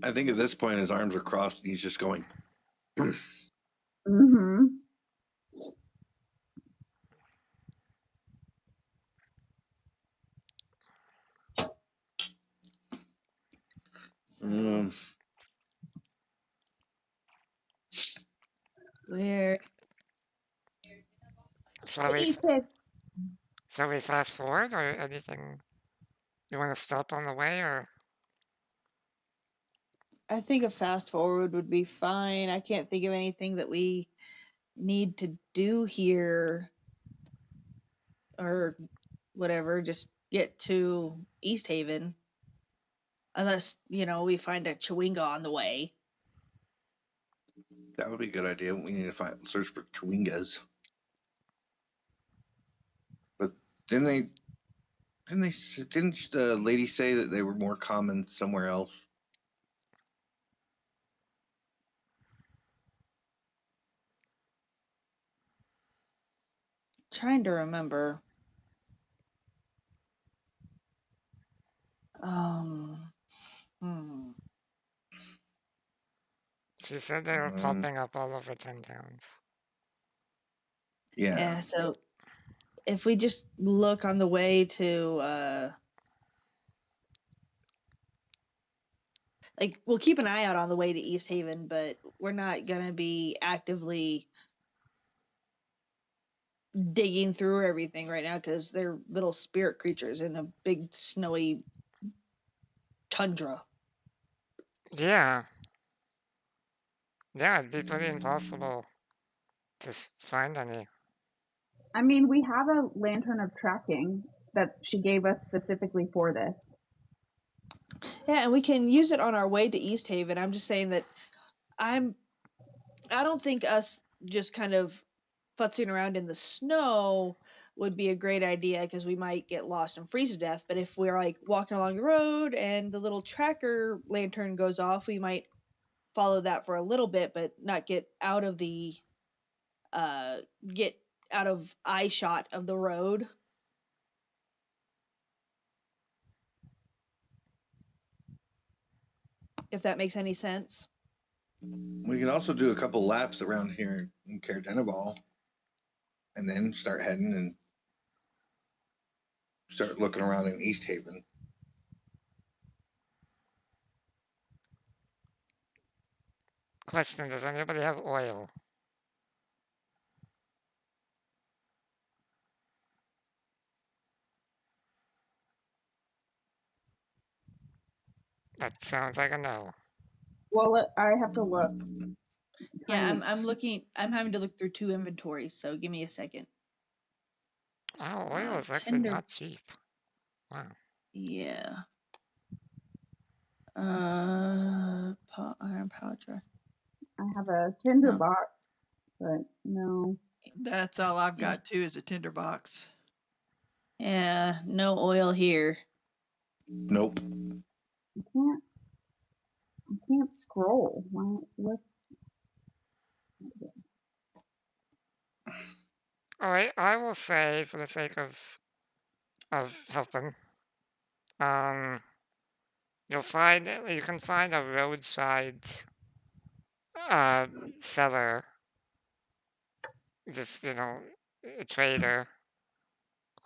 I think at this point his arms are crossed and he's just going. Mm-hmm. Where? So we fast forward, or anything? You want to stop on the way, or? I think a fast forward would be fine. I can't think of anything that we need to do here or whatever. Just get to Easthaven. Unless, we find a chewinga on the way. That would be a good idea. We need to search for chewingas. But didn't the lady say that they were more common somewhere else? Trying to remember. She said they were popping up all over 10 towns. Yeah, so if we just look on the way to we'll keep an eye out on the way to Easthaven, but we're not gonna be actively digging through everything right now because they're little spirit creatures in a big snowy tundra. Yeah. Yeah, it'd be pretty impossible to find any. I mean, we have a lantern of tracking that she gave us specifically for this. Yeah, and we can use it on our way to Easthaven. I'm just saying that I don't think us just kind of futzing around in the snow would be a great idea because we might get lost and freeze to death. But if we're walking along the road and the little tracker lantern goes off, we might follow that for a little bit, but not get out of the eye shot of the road. If that makes any sense. We could also do a couple laps around here in Caer-Dineval and then start heading and start looking around in Easthaven. Question, does anybody have oil? That sounds like a no. Well, I have to look. Yeah, Time is- I'm looking. I'm having to look through 2 inventories, so give me a second. Wow, oil is actually Tender. not cheap. Wow. Yeah. Iron powder. I have a tinder No. box, but no. That's all I've Yeah. got too is a tinderbox. Yeah, no oil here. Nope. I can't scroll. What? All right, I will say, for the sake of helping, you can find a roadside seller, just a trader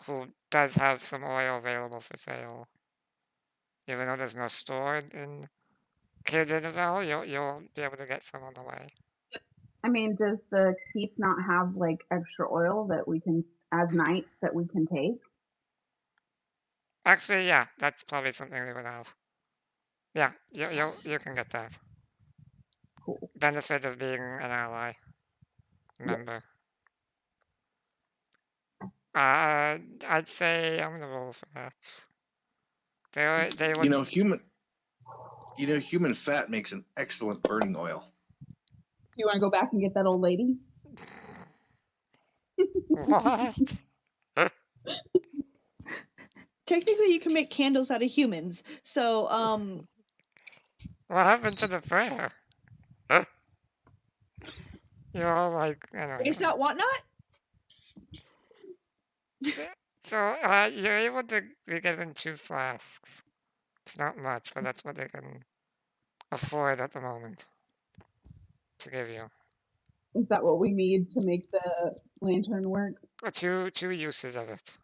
who does have some oil available for sale. Even though there's no store in Kirdinevel, you'll be able to get some on the way. I mean, does the keep not have like extra oil that we can, as knights, that we can take? Actually, yeah, that's probably something we would have. Yeah, you can get that. Cool. Benefit of being an ally member. I'd say I'm gonna roll for that. They would. Human fat makes an excellent burning oil. You want to go back and get that old lady? What? Technically, you can make candles out of humans. So, What happened to the prayer? You're all like, anyway. it's not what not. So, you're able to be given 2 flasks. It's not much, but that's what they can afford at the moment to give you. Is that what we need to make the lantern work? Two uses of it.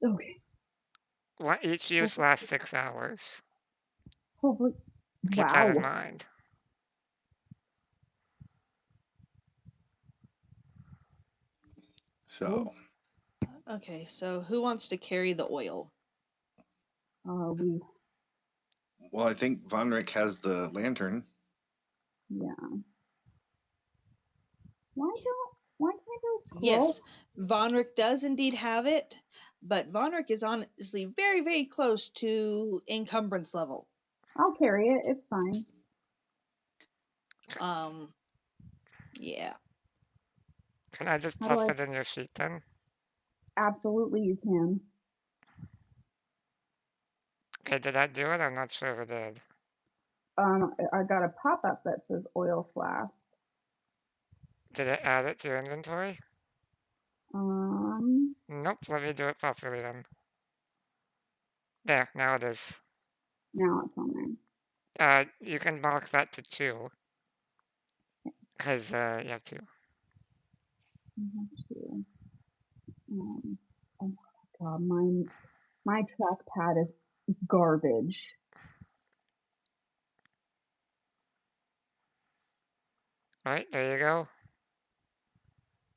Okay. Each use lasts 6 hours. Hopefully. Keep that in Wow. mind. So Okay, so who wants to carry the oil? well, I think Vonrick has the lantern. Yeah. Why can't I scroll? Yes, Vonrick does indeed have it, but Vonrick is honestly very, very close to encumbrance level. I'll carry it. It's fine. Yeah. Can I just How do puff I- it in your sheet then? Absolutely, you can. Okay, did that do it? I'm not sure if it did. I got a pop-up that says oil flask. Did it add it to your inventory? Nope, let me do it properly then. There, now it is. Now it's on there. You can mark that to 2. Because, you have 2. I have to. Oh my god, my trackpad is garbage. Alright, there you go.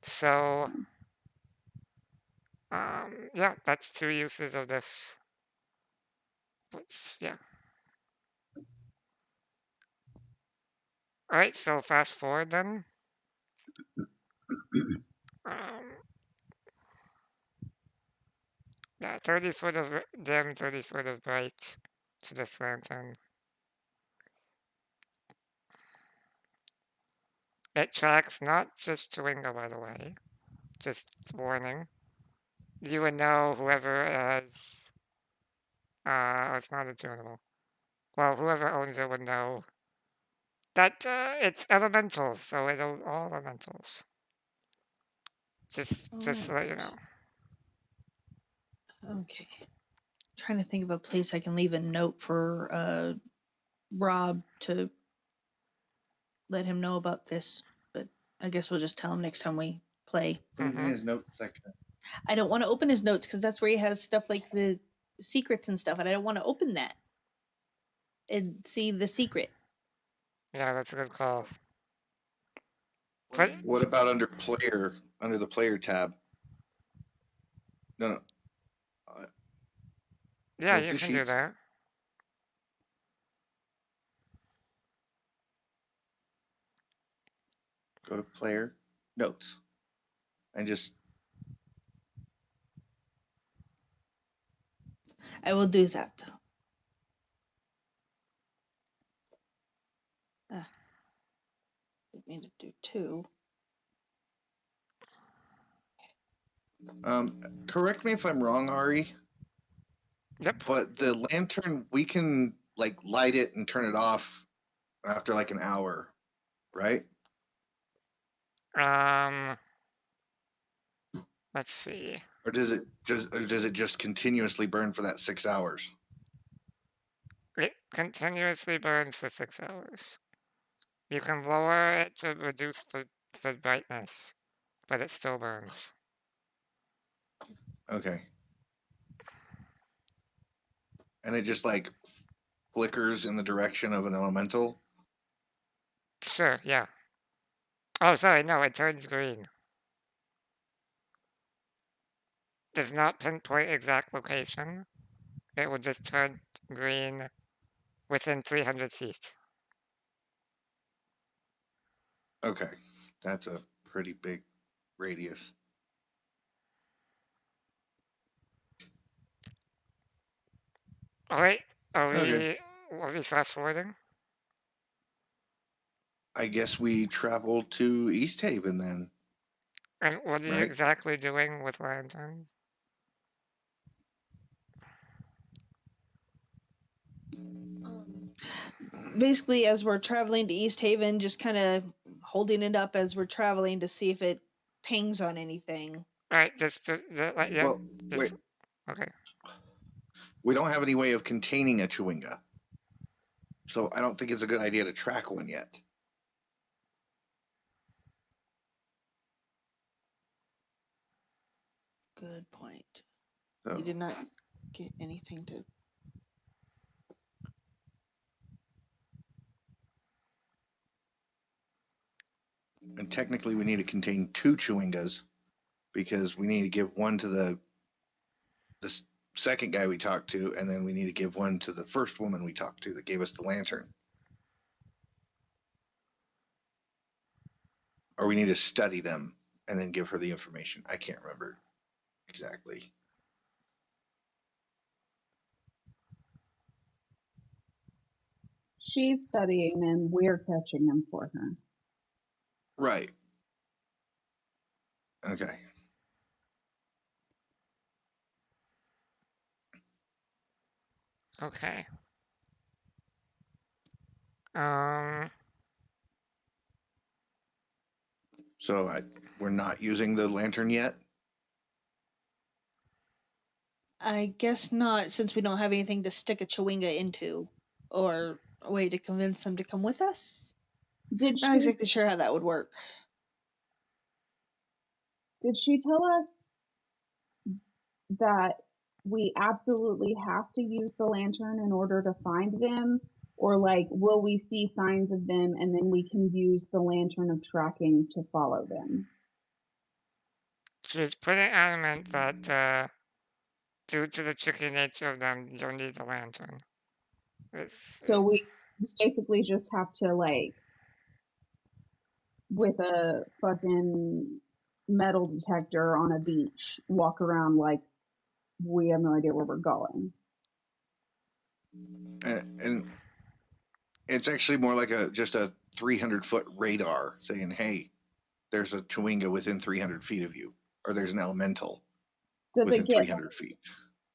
So, yeah, that's 2 uses of this. Yeah. Alright, so fast forward then. Yeah, 30 foot of dim, 30 foot of bright to this lantern. It tracks not just Chewingo, by the way. Just warning. You would know whoever has. It's not a tunable. Well, whoever owns it would know that it's elementals, so it'll all elementals. Just to let you know. Okay. Trying to think of a place I can leave a note for Rob to let him know about this, but I guess we'll just tell him next time we play. Put it in his notes section. I don't want to open his notes because that's where he has stuff like the secrets and stuff, and I don't want to open that and see the secret. Yeah, that's a good call. What about under the player tab? No. Yeah, Both you the can do sheets? that. go to player notes and just I will do that. Didn't mean to do 2. correct me if I'm wrong, Ari, Yep. but the lantern, we can like light it and turn it off after like an hour, right? Let's see. Or does it just continuously burn for that 6 hours? It continuously burns for 6 hours. You can lower it to reduce the brightness, but it still burns. Okay. And it just like flickers in the direction of an elemental? Sure, yeah. Oh, sorry, no, it turns green. Does not pinpoint exact location. It will just turn green within 300 feet. Okay. That's a pretty big radius. All right, are Okay. we fast forwarding? I guess we travel to Easthaven then. And what are you Right. exactly doing with lanterns? Basically, as we're traveling to Easthaven, just kind of holding it up as we're traveling to see if it pings on anything. All right, just like, yeah. Well, wait. Okay. We don't have any way of containing a chewinga. So I don't think it's a good idea to track one yet. Good point. So, We did not get anything to. and technically we need to contain 2 chewingas because we need to give one to the second guy we talked to, and then we need to give one to the first woman we talked to that gave us the lantern. Or we need to study them and then give her the information. I can't remember exactly. She's studying them. We're catching them for her. Right. Okay. Okay. So we're not using the lantern yet? I guess not, since we don't have anything to stick a chewinga into, or a way to convince them to come with us. Did Not exactly sure how that would work. Did she tell us that we absolutely have to use the lantern in order to find them? Or like, will we see signs of them and then we can use the lantern of tracking to follow them? She's pretty adamant that due to the tricky nature of them, you don't need the lantern. So we basically just have to, like, with a fucking metal detector on a beach, walk around like we have no idea where we're going. And it's actually more like just a 300-foot radar saying, hey, there's a chewinga within 300 feet of you, or there's an elemental Does within it get 300 feet.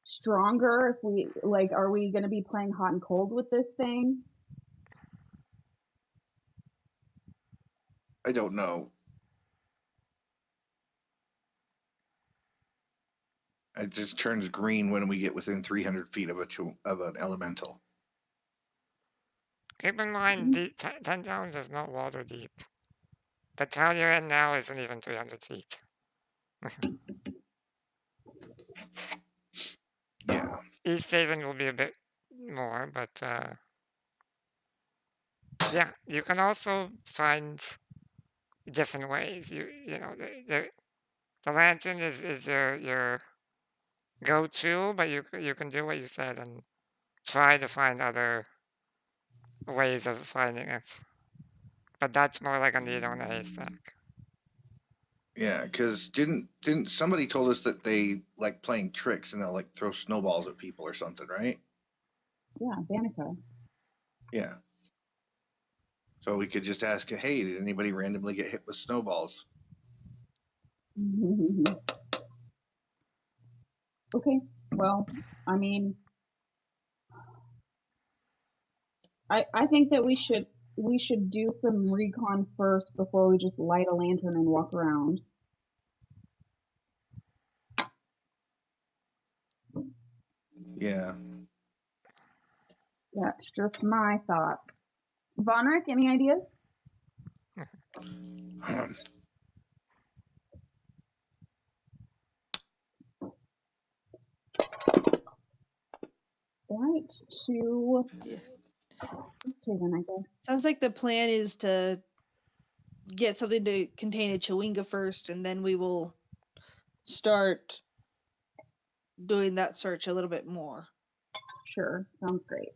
stronger if we, like, are we going to be playing hot and cold with this thing? I don't know. It just turns green when we get within 300 feet of an elemental. Keep in mind, 10 towns is not water deep. The town you're in now isn't even 300 feet. Yeah. Easthaven will be a bit more, but yeah, you can also find different ways. You know the lantern is your go-to, but you can do what you said and try to find other ways of finding it. But that's more like a needle in a haystack. Yeah, because didn't somebody told us that they like playing tricks and they'll like throw snowballs at people or something, right? Yeah, Danica. Yeah. So we could just ask, hey, did anybody randomly get hit with snowballs? Okay, well, I mean, I think that we should do some recon first before we just light a lantern and walk around. Yeah. That's just my thoughts. Vonrick, any ideas? Right to Yeah. Easthaven, I guess. Sounds like the plan is to get something to contain a Chewinga first, and then we will start doing that search a little bit more. Sure, sounds great.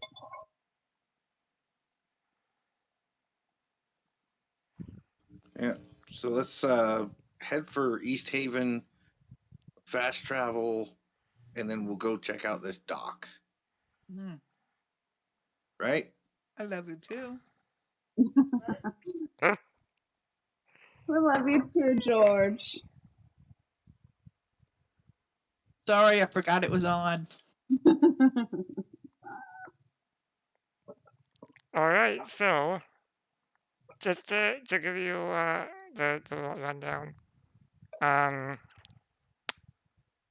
Yeah. So let's head for Easthaven, fast travel, and then we'll go check out this dock. Mm, Right? I love you too. We love you too, George. Sorry, I forgot it was on. All right, so just to give you the rundown,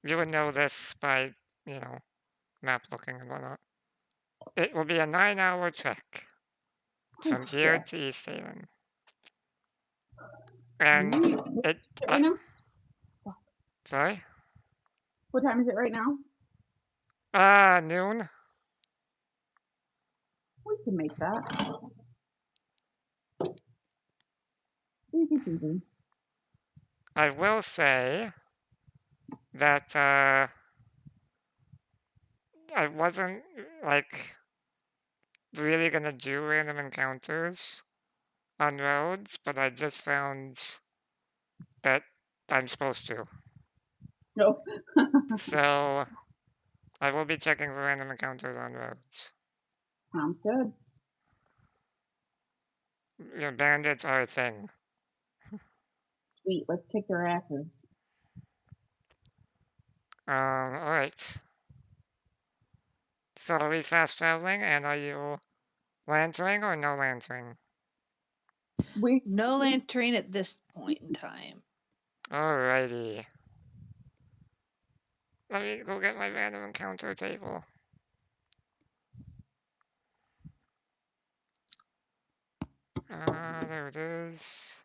you would know this by, you know, map looking and whatnot. It will be a 9-hour trek from here to Easthaven. And it, Right now? sorry? What time is it right now? Noon. We can make that. Easy peasy. I will say that I wasn't like really gonna do random encounters on roads, but I just found that I'm supposed to. No. So I will be checking for random encounters on roads. Sounds good. You know, bandits are a thing. Sweet, let's kick their asses. Alright. So are we fast traveling, and are you lantering or no lantering? No lantern at this point in time. Alrighty. Let me go get my random encounter table. There it is.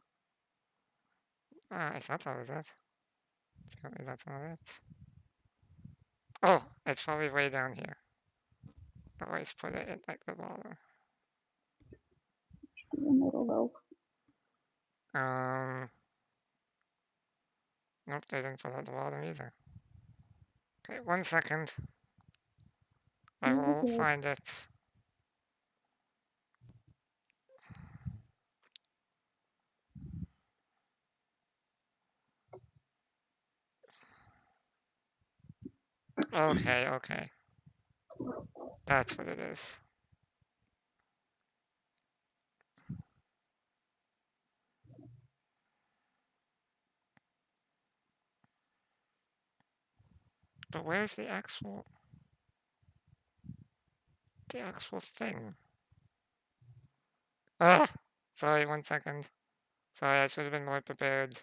I thought that was it. Apparently that's not it. Oh, it's probably way down here. Always put it at like the bottom. In the middle, though. Nope, they didn't put it at the bottom either. Okay, 1 second. I will find it. Okay, okay. That's what it is. But where's the actual thing? Ah! Sorry, 1 second. Sorry, I should have been more prepared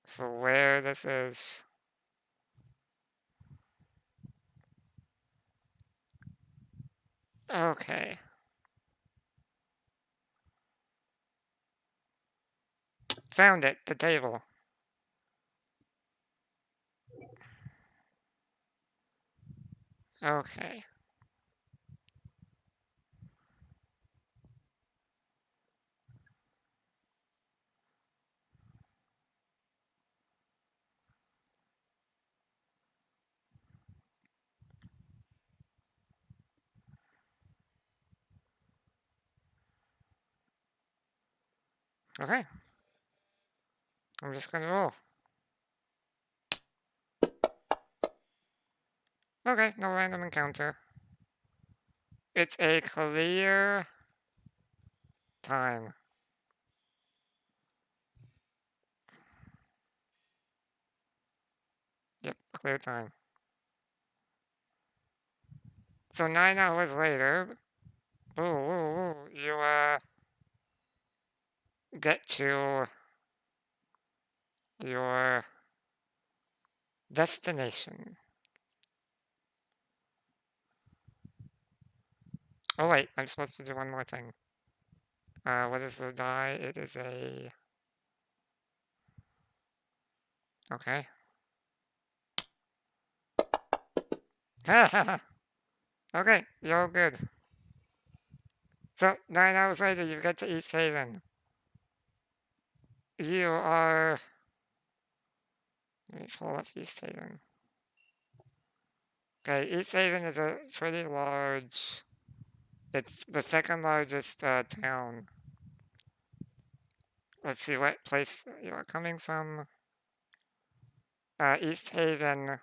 for where this is. Okay. Found it, the table. Okay. Okay. I'm just gonna roll. Okay, no random encounter. It's a clear time. Yep, clear time. So 9 hours later, you get to your destination. Oh wait, I'm supposed to do one more thing. What is the die? It is a... Okay. Okay, you're good. So, 9 hours later, you get to Easthaven. You are... Let me pull up Easthaven. Okay, Easthaven is a pretty large... It's the second largest town. Let's see what place you are coming from. Easthaven.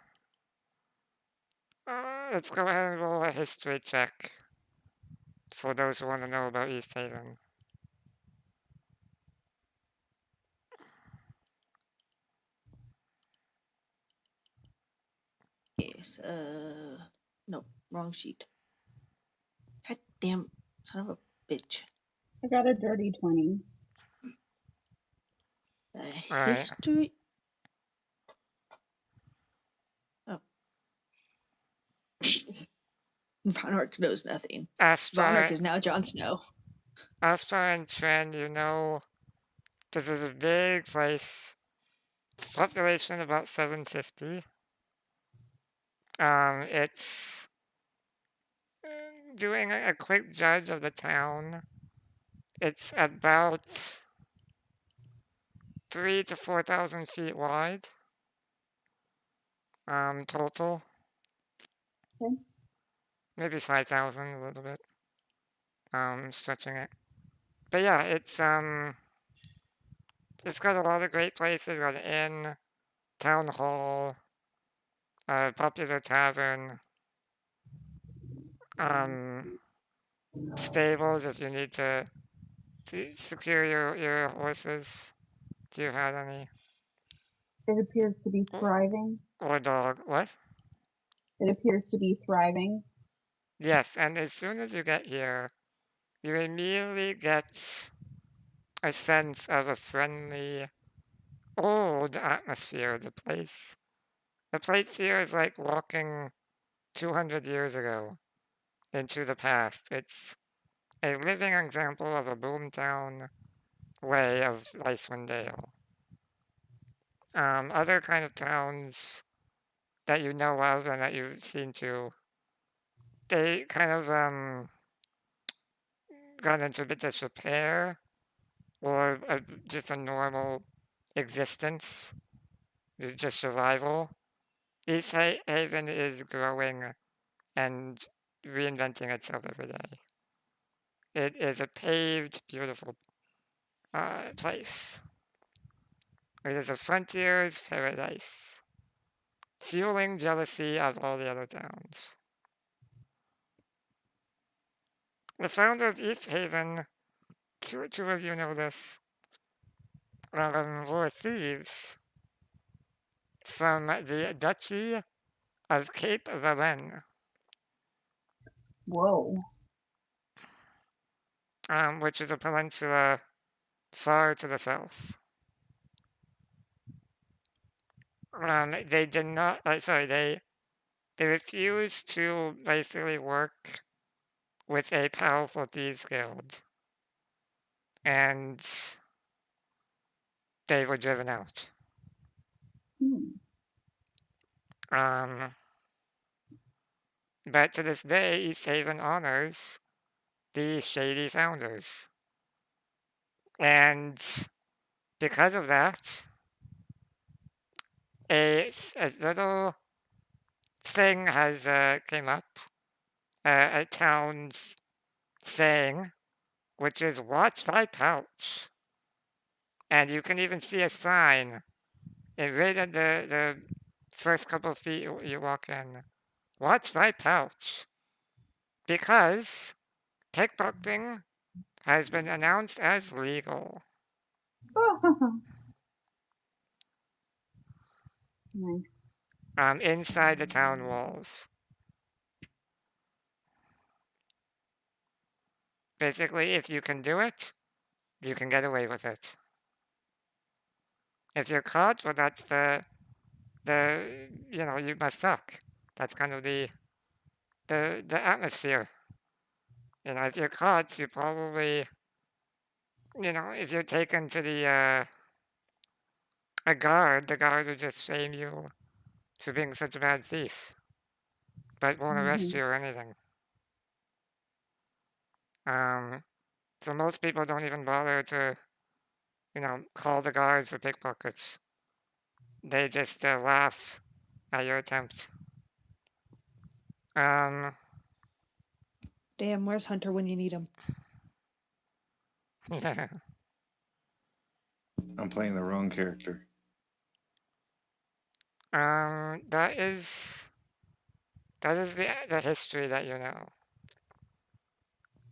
Let's go ahead and roll a history check for those who want to know about Easthaven. Yes. No, wrong sheet. God damn son of a bitch. I got a dirty 20. Alright. History. Oh. Vonrick knows nothing. Vonrick Ashtar, is now Jon Snow. Ashtar and Trin, you know, this is a big place. It's population about 750. It's doing a quick judge of the town. It's about 3,000 to 4,000 feet wide. Total. Okay. Maybe 5,000, a little bit. Stretching it. But yeah, it's got a lot of great places. Got an inn, town hall, a popular tavern, stables if you need to secure your horses, if you had any. It appears to be thriving. Or dog. What? It appears to be thriving. Yes, and as soon as you get here, you immediately get a sense of a friendly, old atmosphere of the place. The place here is like walking 200 years ago into the past. It's a living example of a boomtown way of Icewind Dale. Other kind of towns that you know of and that you've seen too, they kind of got into a bit of disrepair or just a normal existence, just survival. Easthaven is growing and reinventing itself every day. It is a paved, beautiful place. It is a frontier's paradise, fueling jealousy of all the other towns. The founder of Easthaven, two of you know this, were thieves from the Duchy of Cape Velen, Whoa. which is a peninsula far to the south. They did not, they refused to basically work with a powerful thieves guild, and they were driven out. But to this day, Easthaven honors the shady founders. And because of that, a little thing has came up, a town's saying, which is "Watch thy pouch." And you can even see a sign right at the first couple of feet you walk in. Watch thy pouch. Because pickpocketing has been announced as legal. Nice. Inside the town walls. Basically, if you can do it, you can get away with it. If you're caught, well, that's you must suck. That's kind of the atmosphere. If you're caught, you probably, if you're taken to the the guard would just shame you for being such a bad thief, but won't arrest you or anything. So most people don't even bother to, call the guard for pickpockets. They just laugh at your attempt. Damn, where's Hunter when you need him? I'm playing the wrong character. That is the history that you know.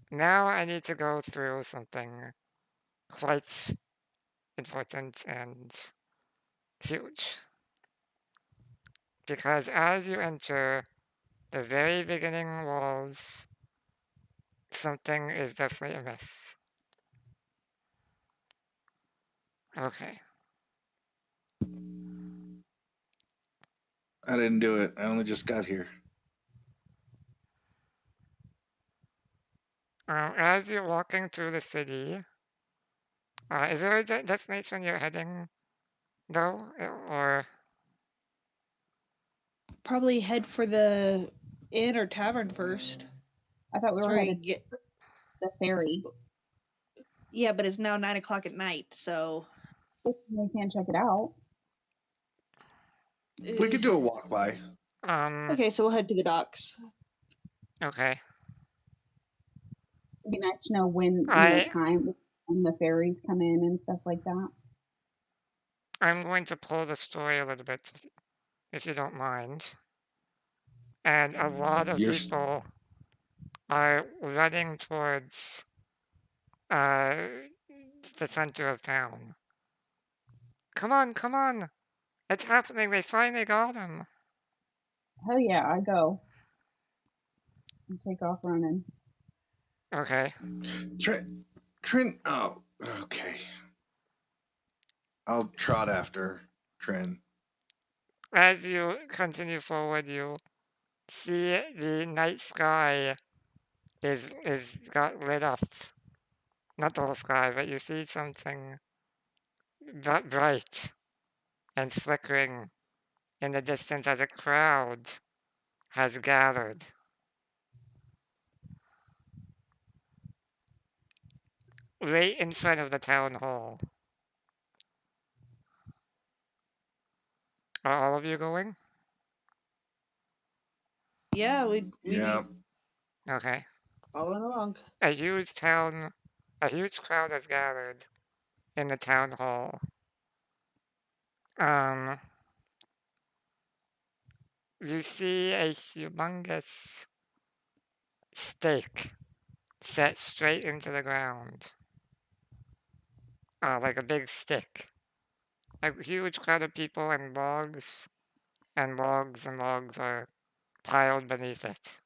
Now I need to go through something quite important and huge. Because as you enter the very beginning walls, something is definitely amiss. Okay. I didn't do it. I only just got here. As you're walking through the city, is there a destination you're heading, though? Or Probably head for the inn or tavern first. I thought we were Sorry, headed to the ferry. yeah, but it's now 9 o'clock at night, so We can't check it out. We could do a walk by. Okay, so we'll head to the docks. Okay. It'd be nice to know when time when the ferries come in and stuff like that. I'm going to pull the story a little bit, if you don't mind. And a lot of people are running towards the center of town. Come on, come on! It's happening, they finally got him! Hell yeah, I go. And take off running. Okay. Trin, oh, okay. I'll trot after Trin. As you continue forward, you see the night sky is got lit up. Not the whole sky, but you see something bright and flickering in the distance as a crowd has gathered. Right in front of the town hall. Are all of you going? Yeah, we Yeah. Okay. following along. A huge crowd has gathered in the town hall. You see a humongous stake set straight into the ground. Like a big stick. A huge crowd of people and logs and logs and logs are piled beneath it.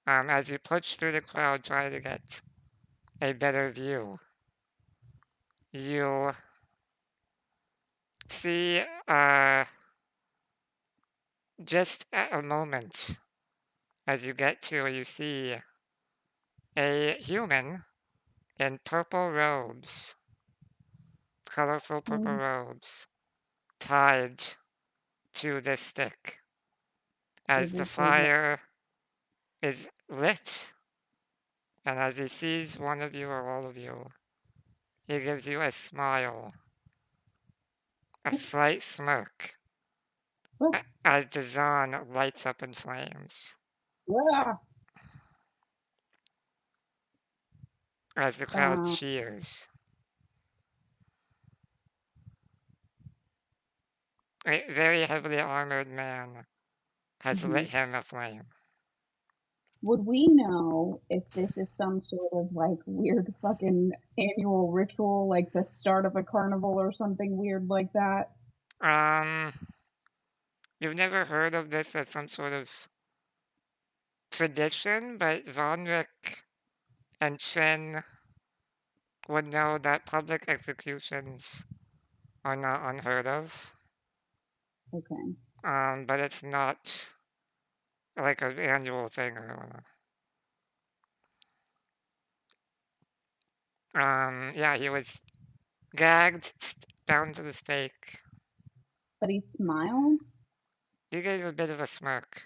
As you push through the crowd trying to get a better view, you see just at a moment as you get to, you see a human in purple robes, colorful purple robes, tied to this stick. As the fire is lit, and as he sees one of you or all of you, he gives you a smile, a slight smirk, as the Zon lights up in flames. Yeah. As the crowd cheers. A very heavily armored man has lit him aflame. Would we know if this is some sort of like weird fucking annual ritual, like the start of a carnival or something weird like that? You've never heard of this as some sort of tradition, but Vonrick and Trin would know that public executions are not unheard of. Okay. But it's not like an annual thing or whatever. Yeah, he was gagged, bound to the stake. But he smiled? He gave a bit of a smirk.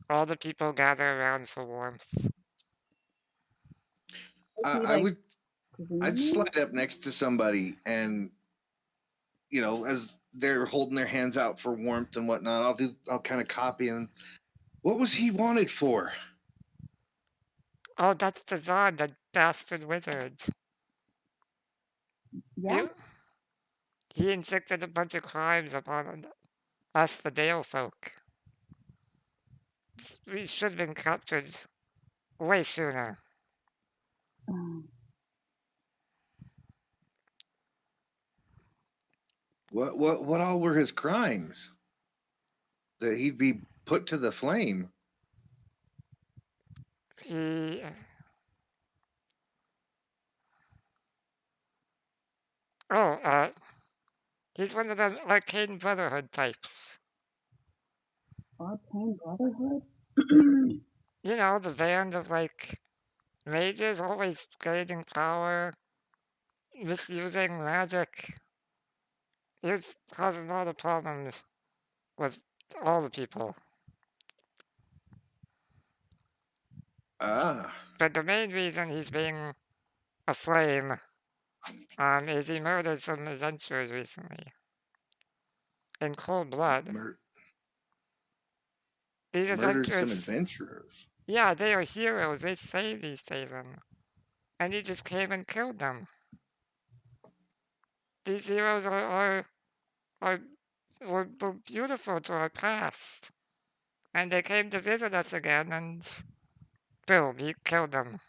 All the people gather around for warmth. Is he I like would. I'd gloomy? slide up next to somebody, and as they're holding their hands out for warmth and whatnot, I'll kind of copy and. What was he wanted for? Oh, that's the Zod, that bastard wizard. Yeah. He inflicted a bunch of crimes upon us, the Dale folk. We should have been captured way sooner. What all were his crimes? That he'd be put to the flame. He. He's one of the Arcane Brotherhood types. Arcane Brotherhood? You know, the band of mages always gaining power, misusing magic. He was causing a lot of problems with all the people. Ah. But the main reason he's being aflame is he murdered some adventurers recently. In cold blood. These Murdered adventurers. some adventurers. Yeah, they are heroes. They saved Easthaven. And he just came and killed them. These heroes were beautiful to our past. And they came to visit us again, and boom, he killed them.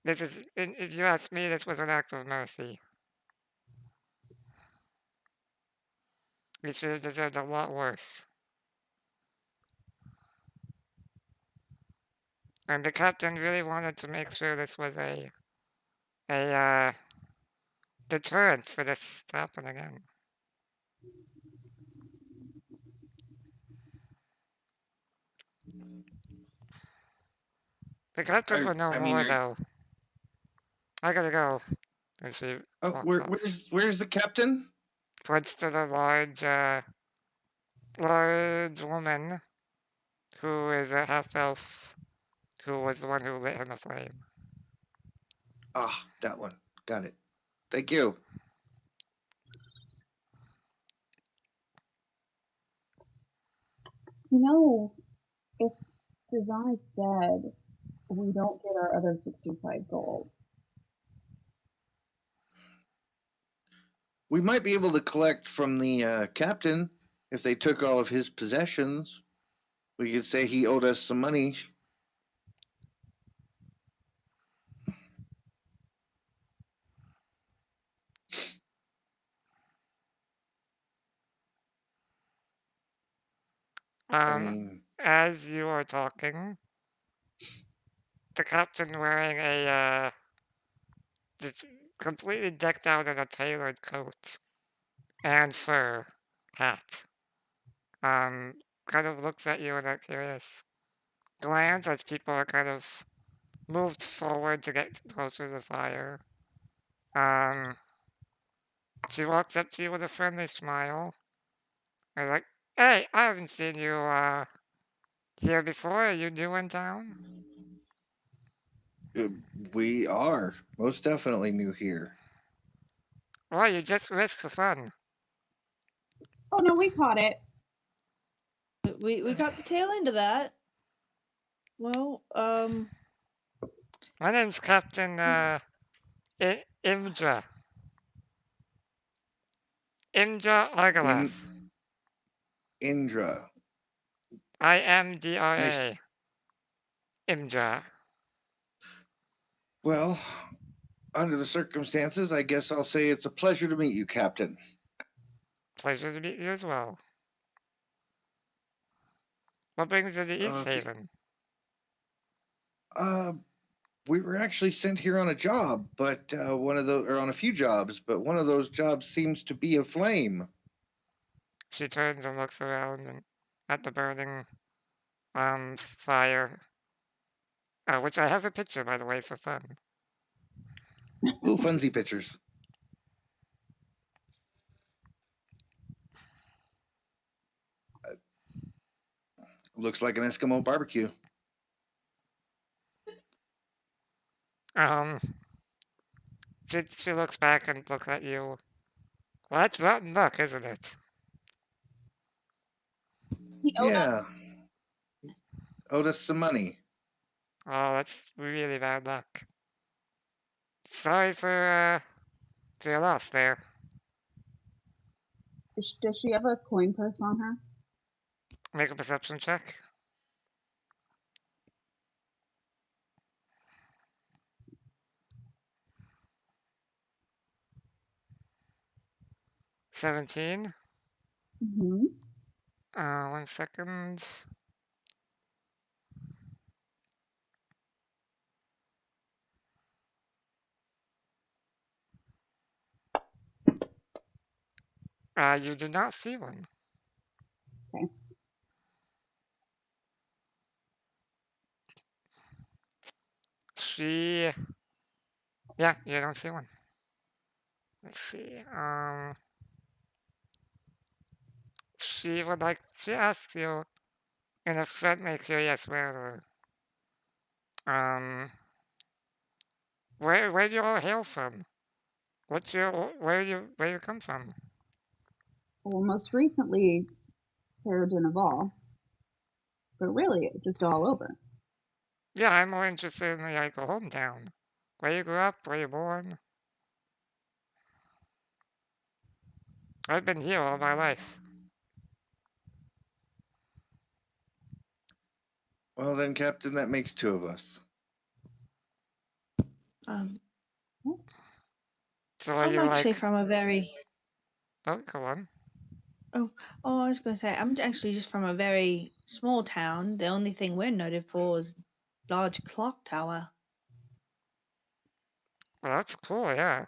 This is, if you ask me, this was an act of mercy. He should have deserved a lot worse. And the captain really wanted to make sure this was a deterrent for this to happen again. The captain would know more, though. I gotta go. And she where's the captain? Points to the large woman who is a half-elf who was the one who lit him aflame. Ah, that one. Got it. Thank you. If Design's dead, we don't get our other 65 gold. We might be able to collect from the captain if they took all of his possessions. We could say he owed us some money. As you are talking, the captain wearing just completely decked out in a tailored coat and fur hat, kind of looks at you with a curious glance as people are kind of moved forward to get closer to the fire. She walks up to you with a friendly smile. And like, hey, I haven't seen you here before. Are you new in town? We are most definitely new here. Well, you just missed the fun. Oh no, we caught it. We got the tail end of that. Well, My name's Captain Imdra. Imdra Argalath. Indra. IMDRA. Nice. Imdra. Well, under the circumstances, I guess I'll say it's a pleasure to meet you, Captain. Pleasure to meet you as well. What brings you to Easthaven? We were actually sent here on a job, but on a few jobs, but one of those jobs seems to be aflame. She turns and looks around and at the burning fire. Which I have a picture, by the way, for fun. Ooh, funsy pictures. Looks like an Eskimo barbecue. She looks back and looks at you. Well, that's rotten luck, isn't it? He owed us. Yeah. Owed us some money. Oh, that's really bad luck. Sorry for your loss there. Does she have a coin purse on her? Make a perception check. $17. Mm-hmm. 1 second. You do not see one. Okay. Yeah, you don't see one. Let's see. She asks you in a friendly, curious manner, where do you all hail from? Where you come from? Well, most recently, Terra de Naval. But really, just all over. Yeah, I'm more interested in your hometown. Where you grew up, where you born. I've been here all my life. Well then, Captain, that makes two of us. So are I'm you actually like... from a very. Oh, go on. Oh, I was going to say, I'm actually just from a very small town. The only thing we're noted for is large clock tower. Well, that's cool, yeah.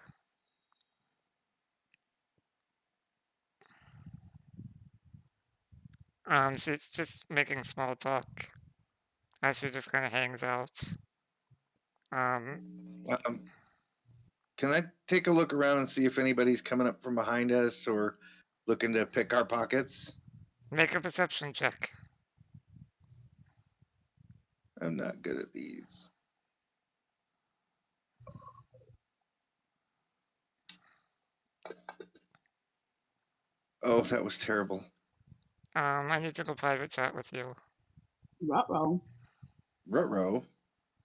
She's just making small talk. As she just kind of hangs out. Can I take a look around and see if anybody's coming up from behind us or looking to pick our pockets? Make a perception check. I'm not good at these. Oh, that was terrible. I need to go private chat with you. Ruh-roh. Ruh-roh.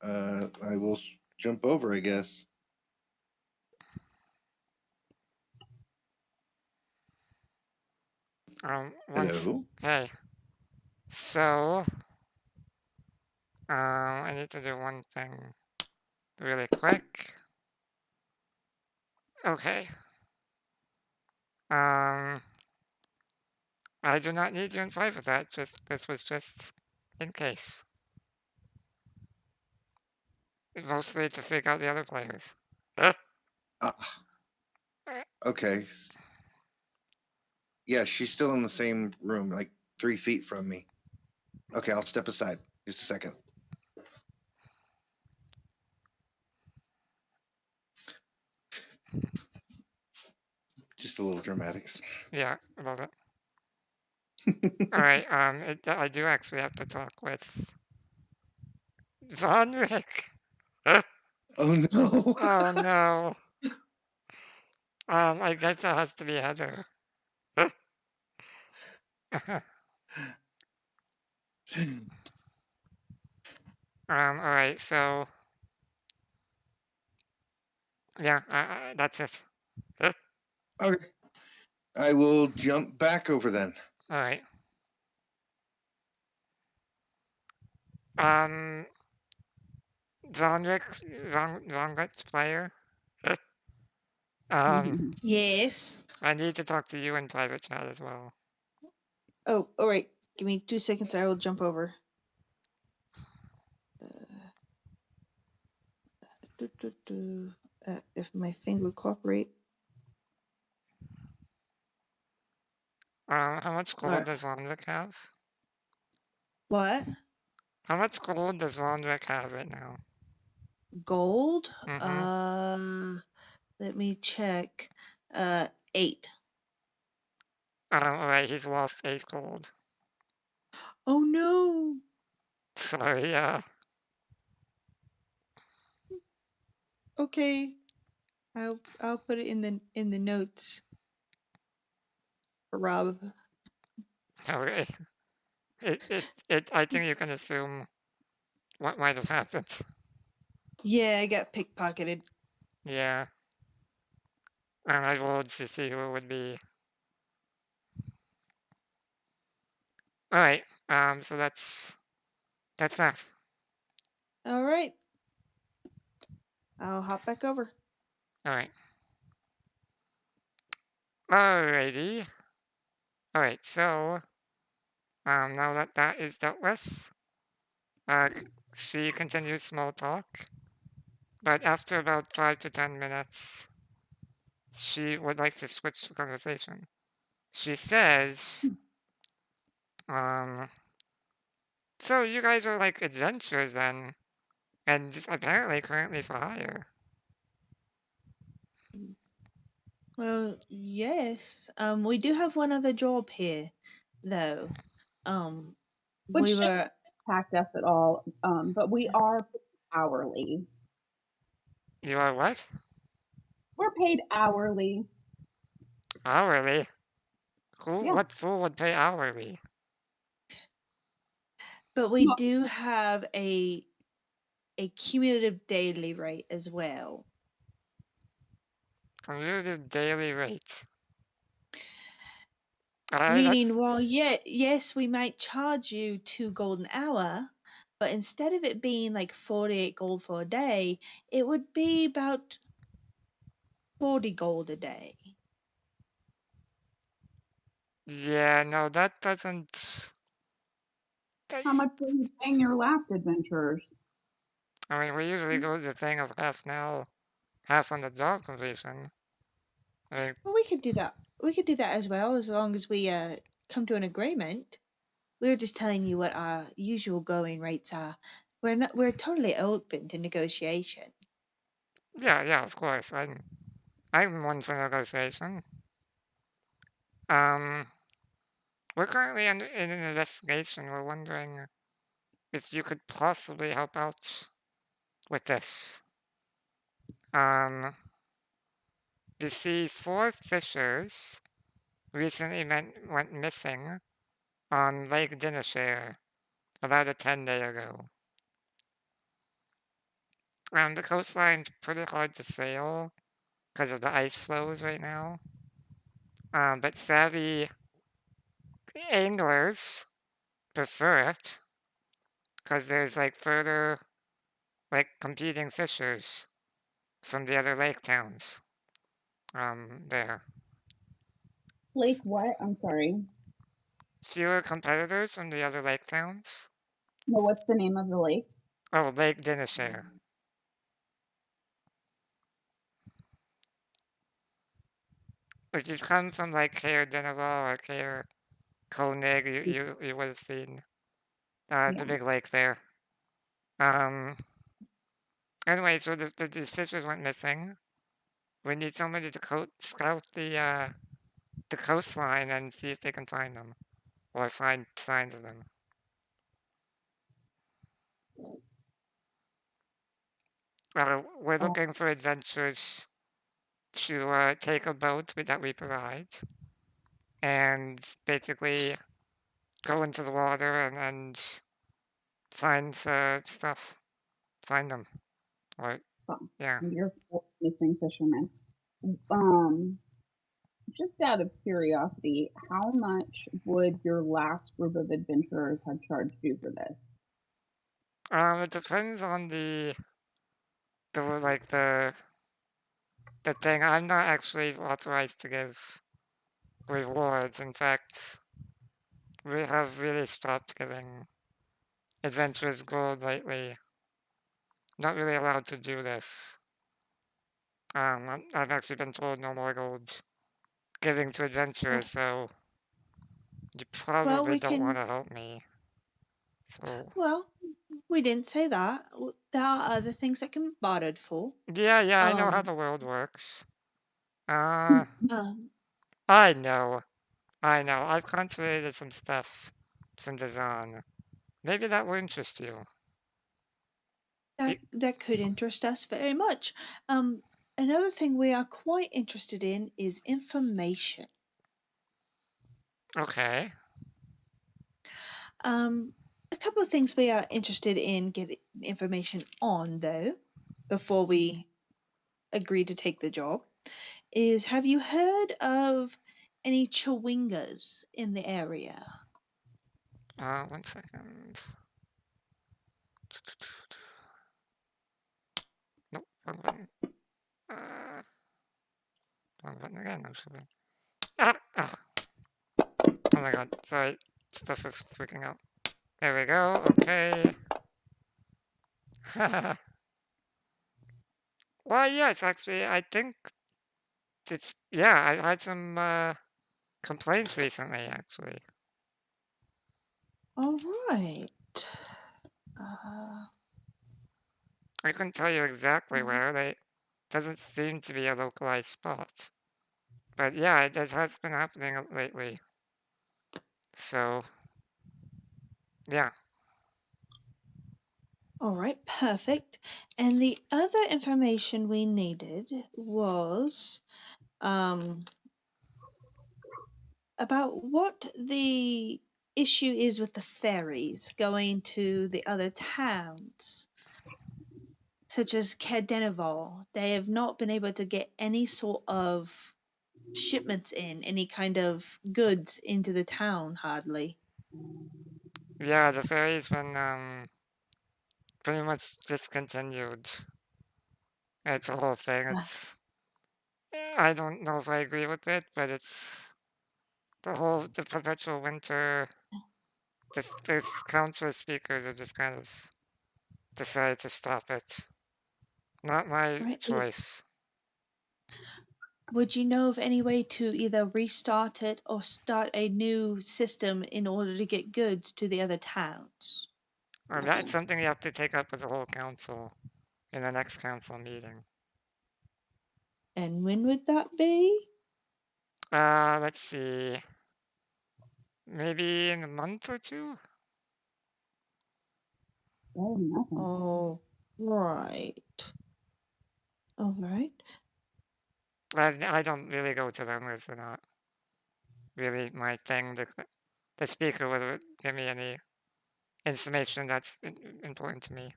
I will jump over, I guess. Hello? Hey. So, I need to do one thing really quick. Okay. I do not need you in fight for that. This was just in case. Mostly to figure out the other players. Okay. Yeah, she's still in the same room, like 3 feet from me. Okay, I'll step aside. Just a second. Just a little dramatics. Yeah, a little bit. Alright, I do actually have to talk with Vonrick. Oh no. Oh no. I guess that has to be Heather. Alright, so... Yeah, that's it. Okay. I will jump back over then. Alright. Vonrick's player? Yes. I need to talk to you in private chat as well. Oh, all right. Give me 2 seconds. I will jump over. If my thing would cooperate. How much gold Alright. does Vonrick have? What? How much gold does Vonrick have right now? Gold? Mm-hmm. Let me check. 8. Alright, he's lost 8 gold. Oh no. Sorry, Okay. I'll put it in the notes for Rob. Alright. I think you can assume what might have happened. Yeah, I got pickpocketed. Yeah. And I rolled to see who it would be. Alright, so that's that. All right. I'll hop back over. Alright. Alrighty. Alright, so now that that is dealt with, she continues small talk, but after about 5 to 10 minutes, she would like to switch the conversation. She says, so you guys are like adventurers then, and apparently currently for hire. Well, yes. We do have one other job here, though. Which We shouldn't were. impact us at all, but we are hourly. You are what? We're paid hourly. Hourly? Who? Yeah. What fool would pay hourly? But we No. do have a cumulative daily rate as well. Cumulative daily rate. Meaning, well, yes, we might charge you 2 gold an hour, but instead of it being like 48 gold for a day, it would be about 40 gold a day. Yeah, no, that doesn't. How much were you paying your last adventurers? I mean, we usually go to the thing of half now, half on the job completion. I mean, Well, we could do that. We could do that as well, as long as we come to an agreement. We were just telling you what our usual going rates are. We're totally open to negotiation. yeah, of course. I'm one for negotiation. Um, we're currently in an investigation. We're wondering if you could possibly help out with this. You see, 4 fishers recently went missing on Lake Dinnershare about a 10-day ago. The coastline's pretty hard to sail because of the ice flows right now. But savvy anglers prefer it because there's like further like competing fishers from the other lake towns. There. Lake what? I'm sorry. Fewer competitors from the other lake towns. No, what's the name of the lake? Oh, Lake Dinnershare. If you've come from like Cair Dineval or Cair Koenig, you would have seen Yeah. the big lake there. Anyway, so these fishers went missing. We need somebody to scout the coastline and see if they can find them or find signs of them. We're looking for adventurers to take a boat that we provide and basically go into the water and find stuff. find them. Or, Fine. yeah. You're missing fisherman. Just out of curiosity, how much would your last group of adventurers have charged you for this? It depends on the thing. I'm not actually authorized to give rewards. In fact, we have really stopped giving adventurers gold lately. Not really allowed to do this. I've actually been told no more gold giving to adventurers, so you Well, probably we don't want can. to help me. So Well, we didn't say that. There are other things that can be bartered for. yeah, I know how Um, the world works. Uh, um, I know. I've contemplated some stuff from Dazan. Maybe that will interest you. that could interest us very much. Another thing we are quite interested in is information. Okay. A couple of things we are interested in getting information on, though, before we agree to take the job, is have you heard of any Chawingas in the area? 1 second. Nope, wrong button. Wrong button again, I'm sure. Ah! Oh my god, sorry. Stuff is freaking out. There we go, okay. Well, yes, actually, I think it's... Yeah, I had some complaints recently, actually. All right. Uh, I couldn't tell you exactly where. They doesn't seem to be a localized spot. But yeah, it has been happening lately. So, yeah. all right, perfect. And the other information we needed was about what the issue is with the ferries going to the other towns, such as Cadeneval. They have not been able to get any sort of shipments in, any kind of goods into the town, hardly. Yeah, the ferry's been pretty much discontinued. It's a whole thing. It's... I don't know if I agree with it, but it's the perpetual winter. This council speakers have just kind of decided to stop it. Not my Right? choice. Would you know of any way to either restart it or start a new system in order to get goods to the other towns? That's something you have to take up with the whole council in the next council meeting. And when would that be? Let's see. Maybe in a month or two? Oh, nothing. Oh, right. All right. I don't really go to them because they're not really my thing. The speaker would give me any information that's important to me.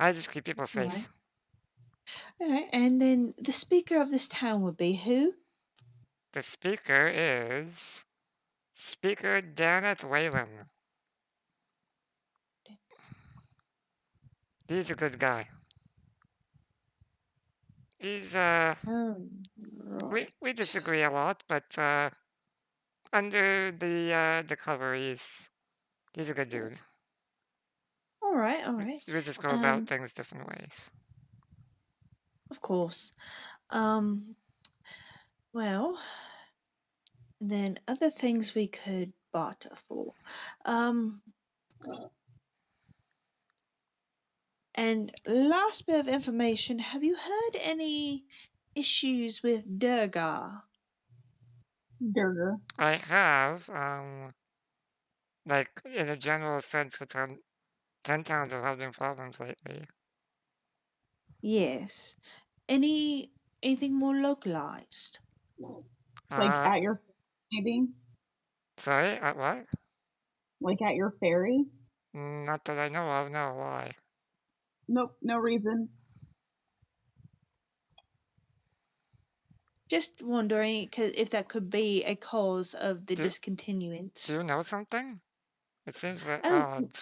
I just keep people Right. safe. All right. And then the speaker of this town would be who? The speaker is Speaker Daneth Whalen. He's a good guy. He's Right. we disagree a lot, but under the cover he's a good dude. All right. All right. We just go about things different ways. Of course. Well, then other things we could barter for. And last bit of information, have you heard any issues with Durgar? Durger. I have like in a general sense, 10 towns are having problems lately. Yes. Anything more localized? Like at your maybe? Sorry, at what? Like at your ferry? Not that I know of. No, why? Nope, no reason. Just wondering if that could be a cause of the Do discontinuance. you know something? It seems a bit Oh, odd.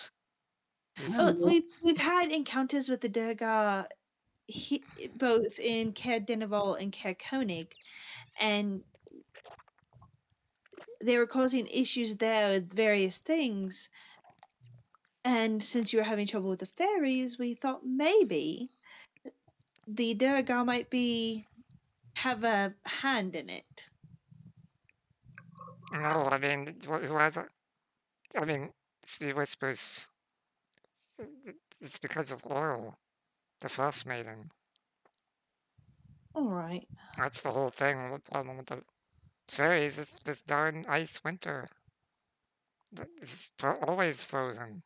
I He's, don't know. we've had encounters with the Durgar, both in Caer Dineval and Caer Koenig, and they were causing issues there with various things. And since you were having trouble with the fairies, we thought maybe the Durgar might have a hand in it. no, I mean, who has it? I mean, she whispers. It's because of Oral, the Frostmaiden. All right. That's the whole thing. The problem with the fairies is this darn ice winter. It's always frozen.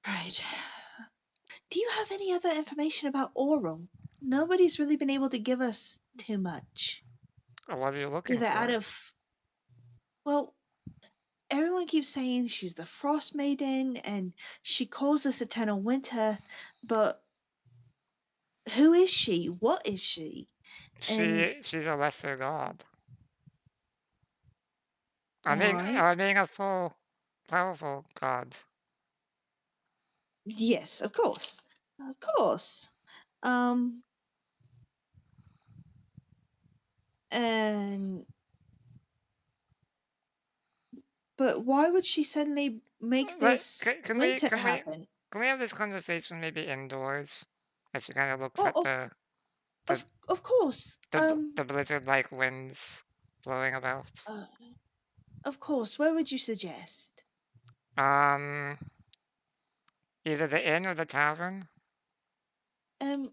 Right. Do you have any other information about Oral? Nobody's really been able to give us too much. What are you looking Either out for? of, well, everyone keeps saying she's the Frostmaiden and she calls this eternal winter, but who is she? What is she? And She's a lesser god. I all mean, right, I mean a full, powerful god. yes, of course, of course. And but why would she suddenly make this Can we winter happen? can we have this conversation maybe indoors? As she kind of looks Oh, at the of course. the blizzard-like winds blowing about. Uh, of course. Where would you suggest? Um, either the inn or the tavern. Um,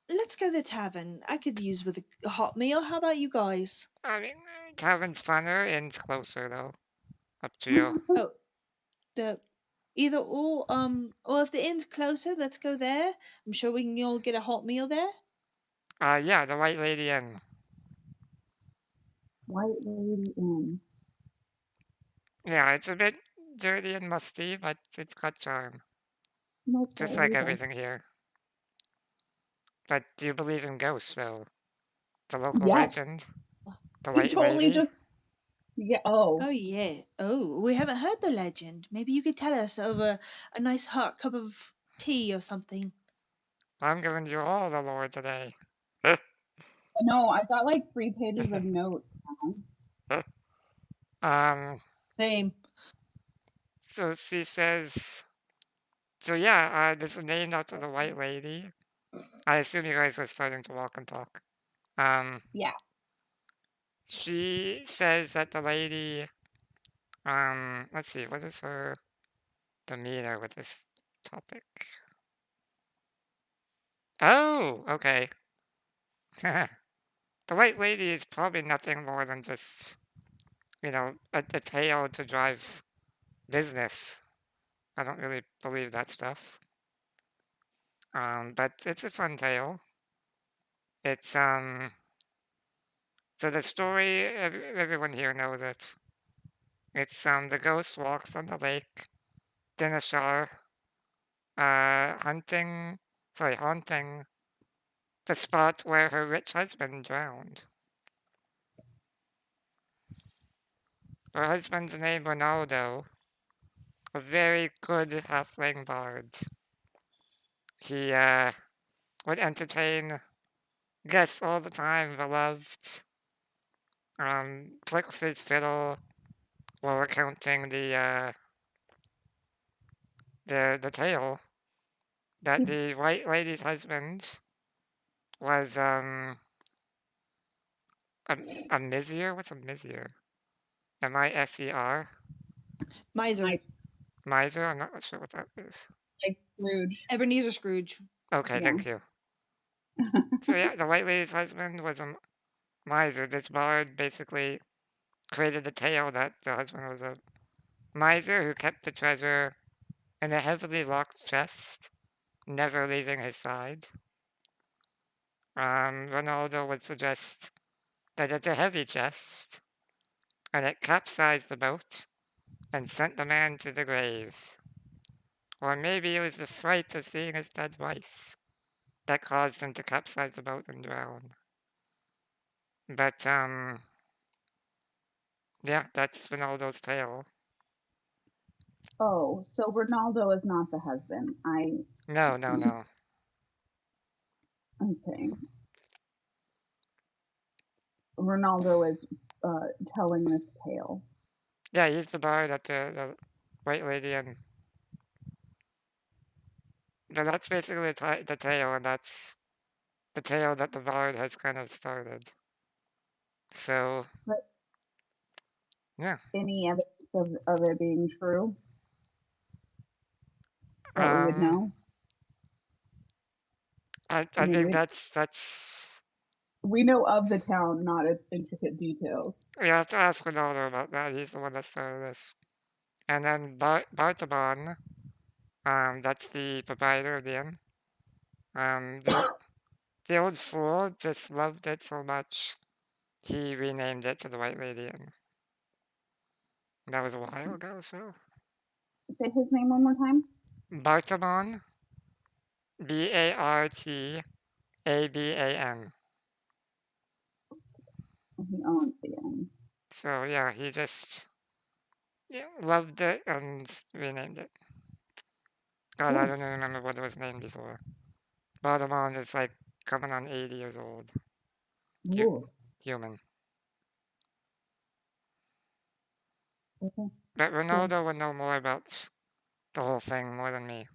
let's go to the tavern. I could use with a hot meal. How about you guys? I mean, tavern's funner, inn's closer though. Up to you. Oh, the either or if the inn's closer, let's go there. I'm sure we can all get a hot meal there. Yeah, the White Lady Inn. White Lady Inn. Yeah, it's a bit dirty and musty, but it's got charm. Most Just likely, like yeah. everything here. But do you believe in ghosts, though? The local Yes. legend? The He White totally Lady? just. Yeah. Oh. Oh yeah. Oh, we haven't heard the legend. Maybe you could tell us over a nice hot cup of tea or something. I'm giving you all the lore today. No, I've got like 3 pages of notes now. Same. So she says, so yeah, this is named after the White Lady. I assume you guys are starting to walk and talk. Yeah. She says that the lady, let's see, what is her demeanor with this topic? Oh, okay. The White Lady is probably nothing more than just, a tale to drive business. I don't really believe that stuff. But it's a fun tale. It's, so the story, everyone here knows it. It's, the ghost walks on the lake, Dinashar, haunting the spot where her rich husband drowned. Her husband's name Ronaldo, a very good halfling bard. He would entertain guests all the time, beloved. Clicks his fiddle while recounting the tale that the White Lady's husband was a miser. What's a miser? M-I-S-E-R. Miser. Like, Miser. I'm not sure what that is. like Scrooge. Ebenezer Scrooge. Okay, Yeah. thank you. So yeah, the White Lady's husband was a miser. This bard basically created the tale that the husband was a miser who kept the treasure in a heavily locked chest, never leaving his side. Ronaldo would suggest that it's a heavy chest, and it capsized the boat and sent the man to the grave. Or maybe it was the fright of seeing his dead wife that caused him to capsize the boat and drown. But, yeah, that's Ronaldo's tale. Oh, so Ronaldo is not the husband. No. Okay. Ronaldo is telling this tale. Yeah, he's the bard at the White Lady Inn. But that's basically the tale, and that's the tale that the bard has kind of started. So, But yeah. any evidence of it being true that we would know? I mean, think that's. We know of the town, not its intricate details. We have to ask Ronaldo about that. He's the one that started this. And then Bartabon, that's the proprietor of the inn. The old fool just loved it so much, he renamed it to the White Lady Inn. That was a while ago, so. Say his name one more time. Bartabon, Bartaban. He owns the inn. So yeah, he just loved it and renamed it. God, I Cool. don't even remember what it was named before. Bartabon is like coming on 80 years old. Ooh. Human. Okay. But Ronaldo would know more about the whole thing more than me.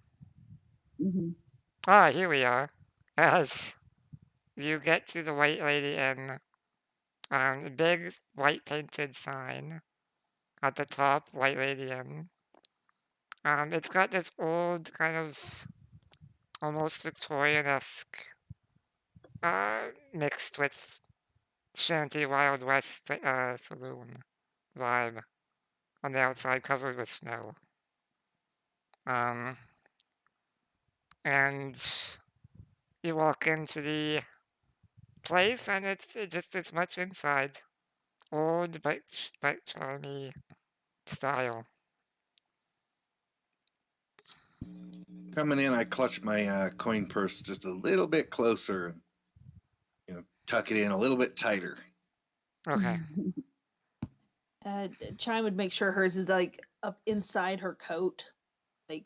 Mm-hmm. Ah, here we are. As you get to the White Lady Inn, a big white painted sign at the top, White Lady Inn. It's got this old kind of almost Victorian-esque mixed with shanty Wild West saloon vibe on the outside, covered with snow. And you walk into the place, and it's much inside, old but charmy style. Coming in, I clutch my coin purse just a little bit closer, and tuck it in a little bit tighter. Okay. Chime would make sure hers is like up inside her coat. Like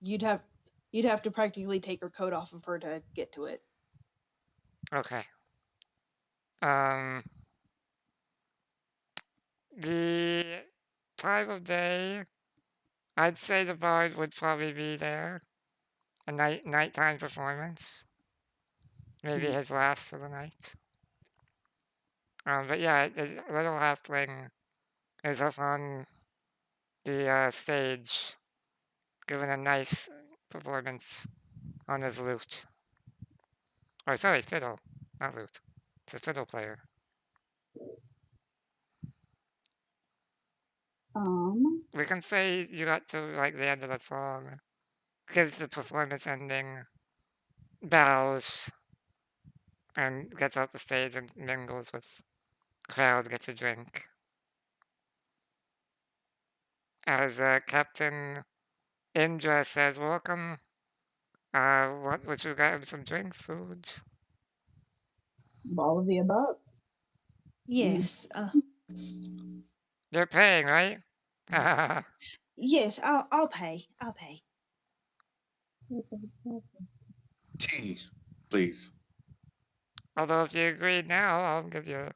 you'd have to practically take her coat off of her to get to it. Okay. The time of day, I'd say the bard would probably be there. A nighttime performance. Maybe his last for the night. But yeah, the little halfling is up on the stage, giving a nice performance on his lute. Or sorry, fiddle, not lute. It's a fiddle player. We can say you got to like the end of the song. Gives the performance ending, bows, and gets off the stage and mingles with crowd, gets a drink. As Captain Indra says, welcome. What would you grab? Some drinks, food? All of the above. Yes. You're paying, right? Yes, I'll pay. I'll pay. Tea, please. Although if you agree now, I'll give you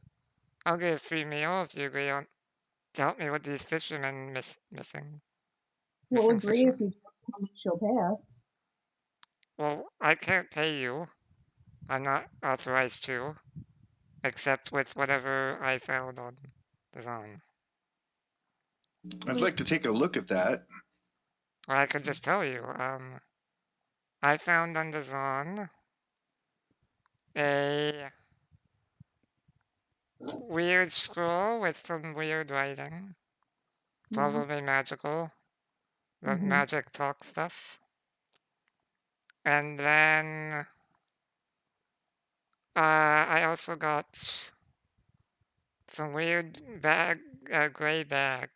a free meal if you agree on to help me with these fishermen missing. We'll Missing agree if fishermen. you tell how much she'll pay us. Well, I can't pay you. I'm not authorized to, except with whatever I found on the zone. I'd like to take a look at that. Or I could just tell you. I found on the zone a weird scroll with some weird writing. Probably magical. The magic talk stuff. And then I also got some weird bag, gray bag.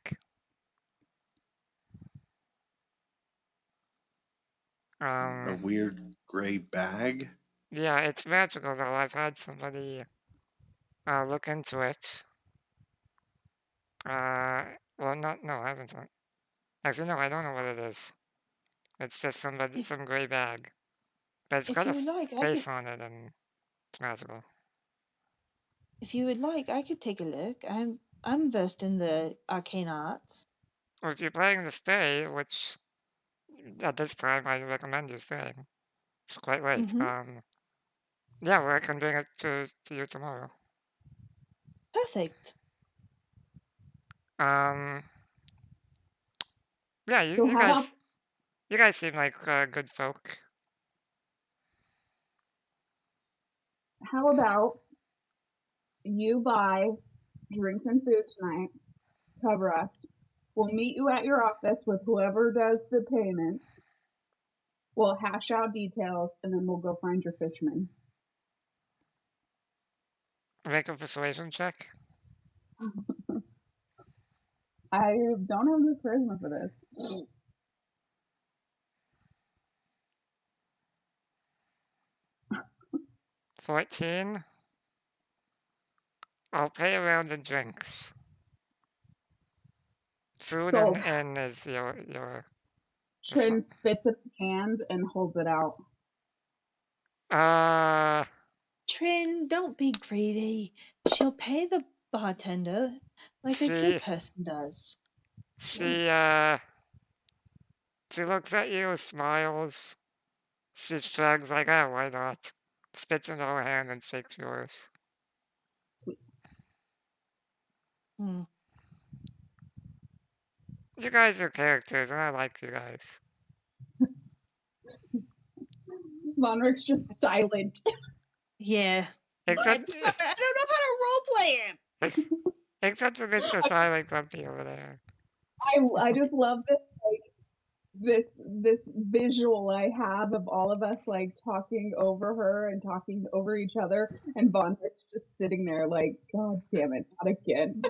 A weird gray bag. Yeah, it's magical though. I've had somebody look into it. Well, no, I haven't. Actually, no, I don't know what it is. It's just some gray bag, but it's If got you a would like, I face could. on it and it's magical. If you would like, I could take a look. I'm versed in the arcane arts. Or if you're planning to stay, which at this time I recommend you staying. It's quite late. Mm-hmm. Yeah, well, I can bring it to you tomorrow. Perfect. Um, yeah, So you guys seem like good folk. how about you buy drinks and food tonight, cover us. We'll meet you at your office with whoever does the payments. We'll hash out details and then we'll go find your fisherman. Make a persuasion check. I don't have the charisma for this. 14. I'll pay around in drinks. Food Sold. and is your. Trin spits a hand and holds it out. Trin, don't be greedy. She'll pay the bartender like a good person does. She looks at you, smiles. She shrugs like, oh, why not? Spits into her hand and shakes yours. Sweet. Hmm. You guys are characters, and I like you guys. Vonrick's just silent. Yeah. Except, I don't know how to roleplay him. except for Mr. Silent Grumpy over there. I just love this, like this visual I have of all of us like talking over her and talking over each other, and Vonrick's just sitting there like, God damn it, not again.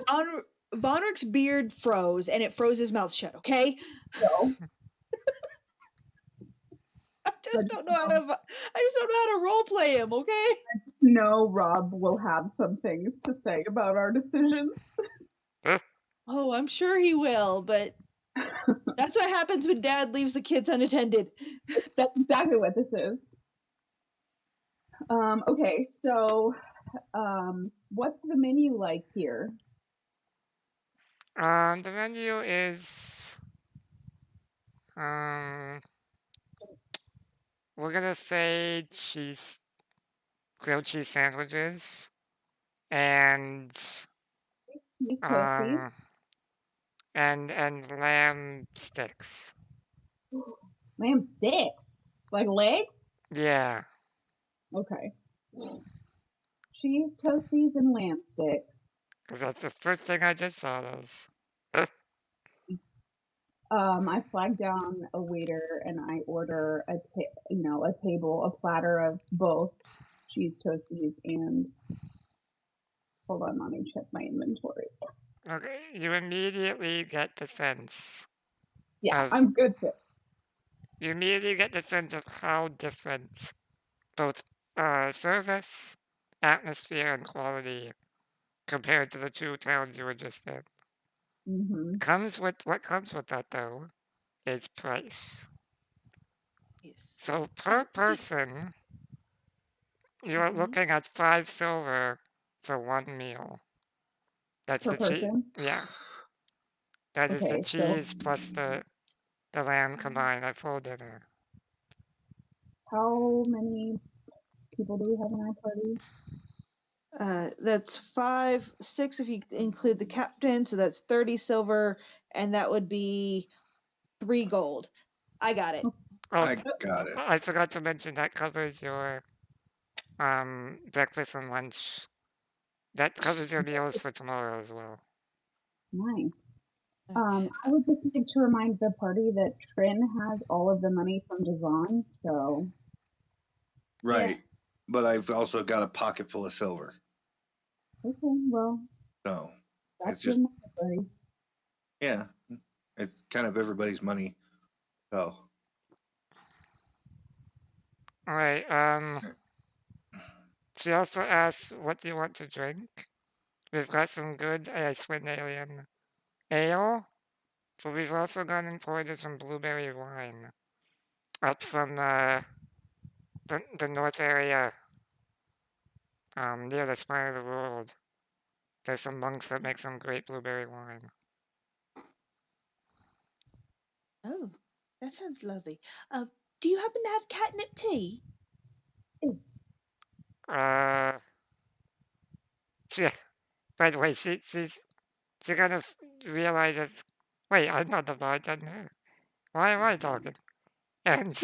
Vonrick's beard froze, and it froze his mouth shut. Okay. So, I just don't know how to roleplay him. Okay. I just know Rob will have some things to say about our decisions. Oh, I'm sure he will, but that's what happens when Dad leaves the kids unattended. That's exactly what this is. Okay, so what's the menu like here? The menu is we're gonna say grilled cheese sandwiches, and These toasties. and lamb sticks. Lamb sticks? Like legs? Yeah. Okay. Cheese toasties and lamb sticks. Because that's the first thing I just thought of. I flag down a waiter and I order a table, a platter of both cheese toasties and hold on, let me check my inventory. Okay, you immediately get the sense. Yeah, I'm good for it. You immediately get the sense of how different both service, atmosphere, and quality compared to the two towns you were just in. Mm-hmm. What comes with that though is price. Yes. So per person, you're looking at 5 silver for one meal. That's Per the cheese. person? Yeah. That is the Okay, cheese plus the lamb combined at full dinner. How many people do we have in our party? That's 6 if you include the captain, so that's 30 silver, and that would be 3 gold. I got it. Oh, I got it. I forgot to mention that covers your breakfast and lunch. That covers your meals for tomorrow as well. Nice. I would just like to remind the party that Trin has all of the money from Dazan, so. Right. Yeah. But I've also got a pocket full of silver. Okay, well. So That's it's just, your money, buddy. yeah, it's kind of everybody's money. So. Alright, she also asks, what do you want to drink? We've got some good Swindalian ale, but we've also got imported some blueberry wine up from the north area, near the spine of the world. There's some monks that make some great blueberry wine. Oh, that sounds lovely. Do you happen to have catnip tea? She, by the way, she kind of realizes, wait, I'm not the bartender. Why am I talking? And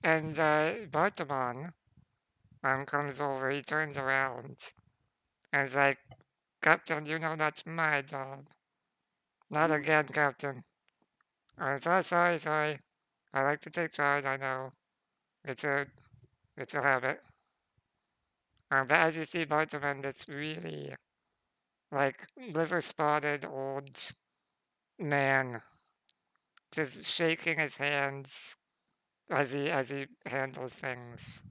and Bartamon comes over. He turns around and is like, Captain, you know that's my job. Not again, Captain. I'm sorry. I like to take charge. I know it's a habit. But as you see, Bartamon, this really like liver spotted old man, just shaking his hands as he handles things.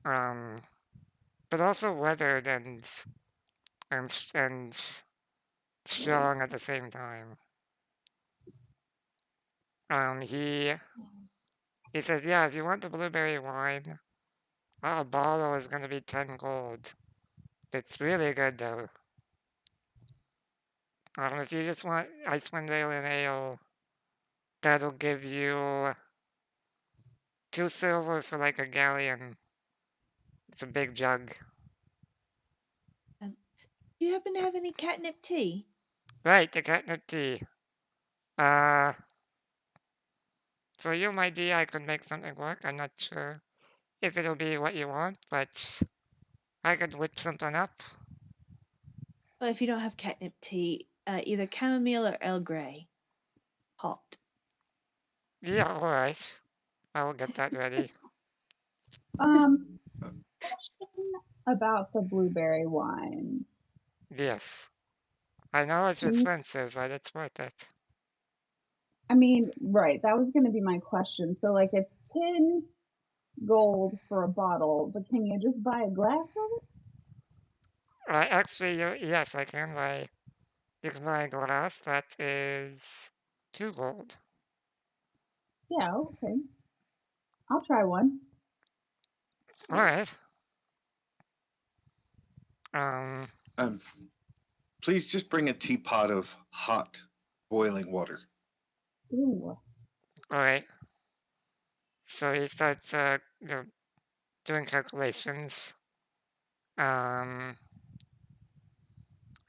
Um, but also weathered and strong at the same time. He says, yeah, if you want the blueberry wine, a bottle is going to be 10 gold. It's really good though. If you just want Icewind Ale and Ale, that'll give you 2 silver for like a galleon. It's a big jug. Do you happen to have any catnip tea? Right, the catnip tea. For you, my dear, I could make something work. I'm not sure if it'll be what you want, but I could whip something up. Well, if you don't have catnip tea, either chamomile or Earl Grey. Hot. Yeah, alright. I will get that ready. Question about the blueberry wine. Yes. I know it's expensive, but it's worth it. I mean, right, that was going to be my question. So, like, it's 10 gold for a bottle, but can you just buy a glass of it? Actually, yes, I can buy. You can buy a glass that is 2 gold. Yeah, okay. I'll try one. Alright. Please just bring a teapot of hot boiling water. Ooh. Alright. So he starts doing calculations. So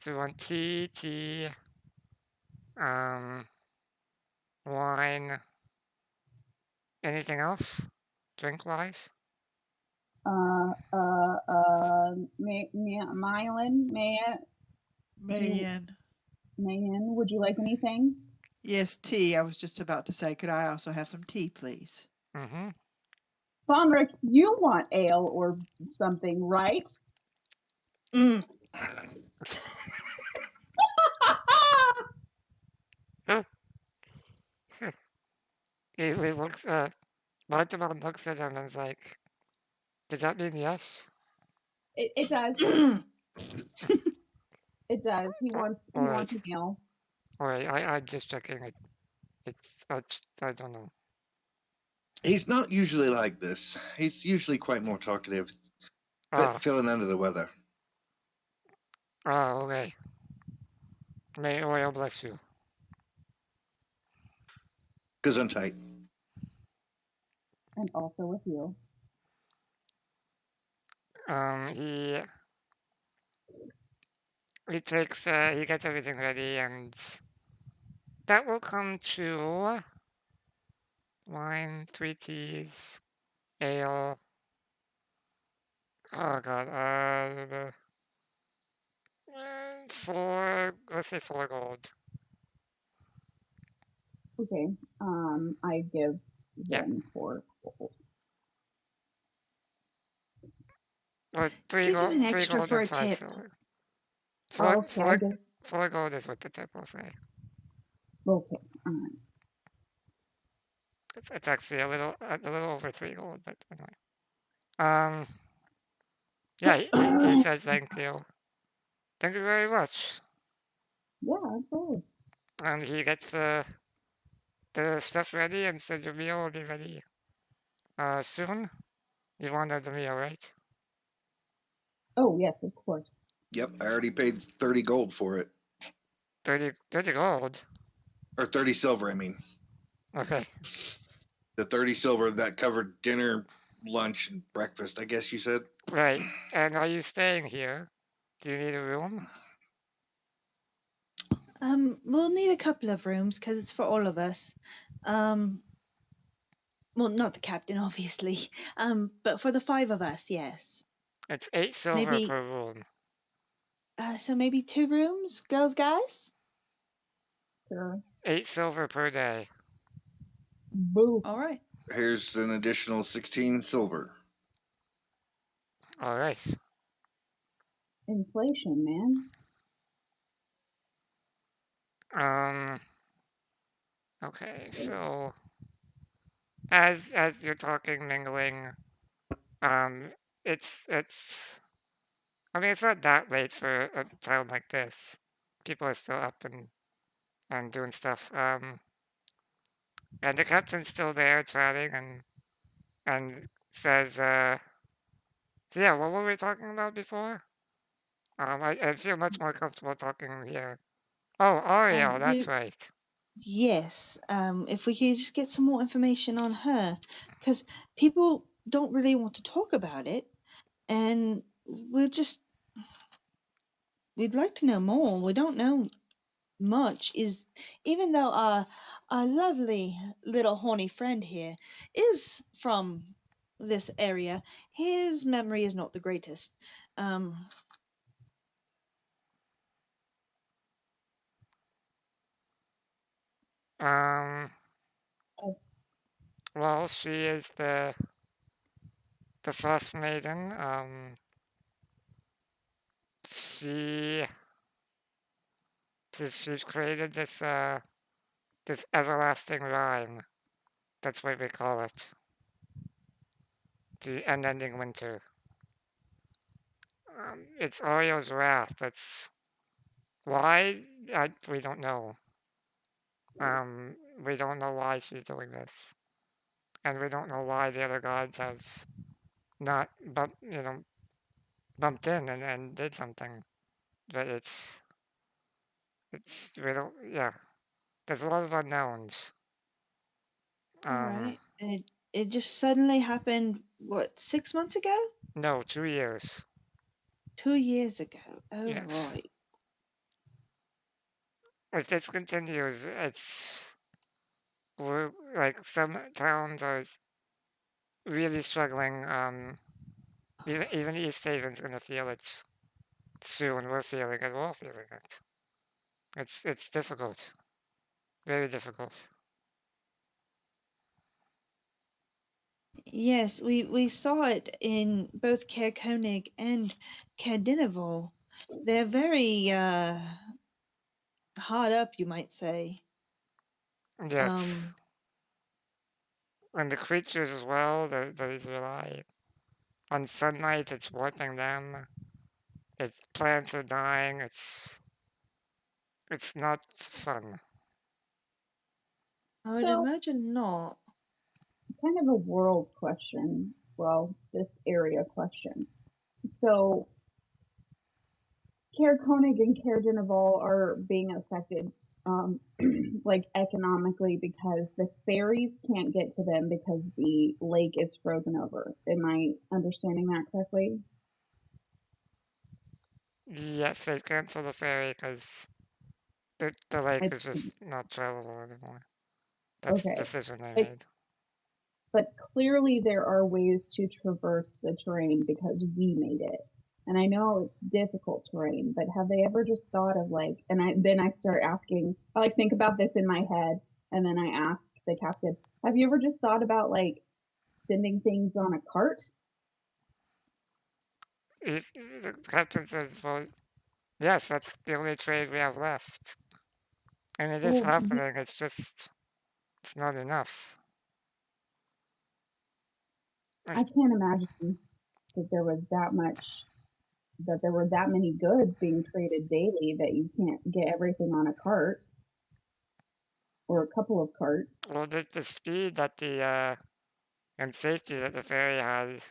we want tea, wine. Anything else? Drink wise? Mialin, Man. would you like anything? Yes, tea. I was just about to say, could I also have some tea, please? Mm-hmm. Vonrick, you want ale or something, right? Mm. He looks, Baltimore looks at him and is like, does that mean yes? It does. It does. He wants an ale. Alright, I'm just checking it. It's, I don't know. He's not usually like this. He's usually quite more talkative, but feeling under the weather. Okay. May oil bless you. Gesundheit. And also with you. He takes, he gets everything ready, and that will come to wine, 3 teas, ale. Oh god, let's say 4 gold. Okay. I give Yeah. them 4 gold. Or 3 Give him gold, an 3 extra gold for and a 5 tip. silver. Okay, 4 gold is what the tip will say. okay. All right. It's actually a little over 3 gold, but anyway. Yeah, he says thank you. Thank you very much. Yeah, absolutely. And he gets the stuff ready and says your meal will be ready soon. You wanted the meal, right? Oh, yes, of course. Yep, I already paid 30 gold for it. 30 gold? Or 30 silver, I mean. Okay. The 30 silver that covered dinner, lunch, and breakfast, I guess you said? Right. And are you staying here? Do you need a room? We'll need a couple of rooms because it's for all of us. Well, not the captain, obviously. But for the 5 of us, yes. It's 8 silver Maybe, per room. so maybe 2 rooms, girls, guys. Sure. 8 silver per day. Boo. All right. Here's an additional 16 silver. All right. Inflation, man. Okay, so as you're talking, mingling, it's I mean, it's not that late for a town like this. People are still up and doing stuff. And the captain's still there chatting and says, so yeah, what were we talking about before? I feel much more comfortable talking here. Oh, Ariel, that's You right. Yes. If we could just get some more information on her, because people don't really want to talk about it, and we'd like to know more. We don't know much. Even though our lovely little horny friend here is from this area, his memory is not the greatest. Um, Um, Oh. well, she is the Frostmaiden. She she's created this everlasting rhyme. That's what we call it. The unending winter. It's Orio's wrath. That's why we don't know. We don't know why she's doing this, and we don't know why the other gods have not bumped in and did something. But we don't, yeah. There's a lot of unknowns. all right. It just suddenly happened. What, 6 months ago? No, 2 years. 2 years ago. Oh Yes. right. If this continues, we're like some towns are really struggling. Even Easthaven's gonna feel it soon. We're feeling it. We're all feeling it. It's difficult, very difficult. Yes, we saw it in both Caer Konig and Caer Dineval. They're very hard up, you might say. Yes, and the creatures as well. They rely on sunlight. It's warping them. Its plants are dying. It's not fun. I would So, imagine not. kind of a world question. Well, this area question. So, Caer Konig and Caer Dineval are being affected, like economically, because the ferries can't get to them because the lake is frozen over. Am I understanding that correctly? Yes, they've canceled the ferry because the lake is It's just not travelable anymore. That's the okay. decision they Like, made. but clearly there are ways to traverse the terrain because we made it. And I know it's difficult terrain, but have they ever just thought of like, then I start asking, I like think about this in my head, and then I ask the captain, have you ever just thought about like sending things on a cart? The captain says, well, yes, that's the only trade we have left. And it is Well, happening, it's not enough. I can't imagine that there was that there were that many goods being traded daily that you can't get everything on a cart or a couple of carts. Well, the speed that and safety that the ferry has,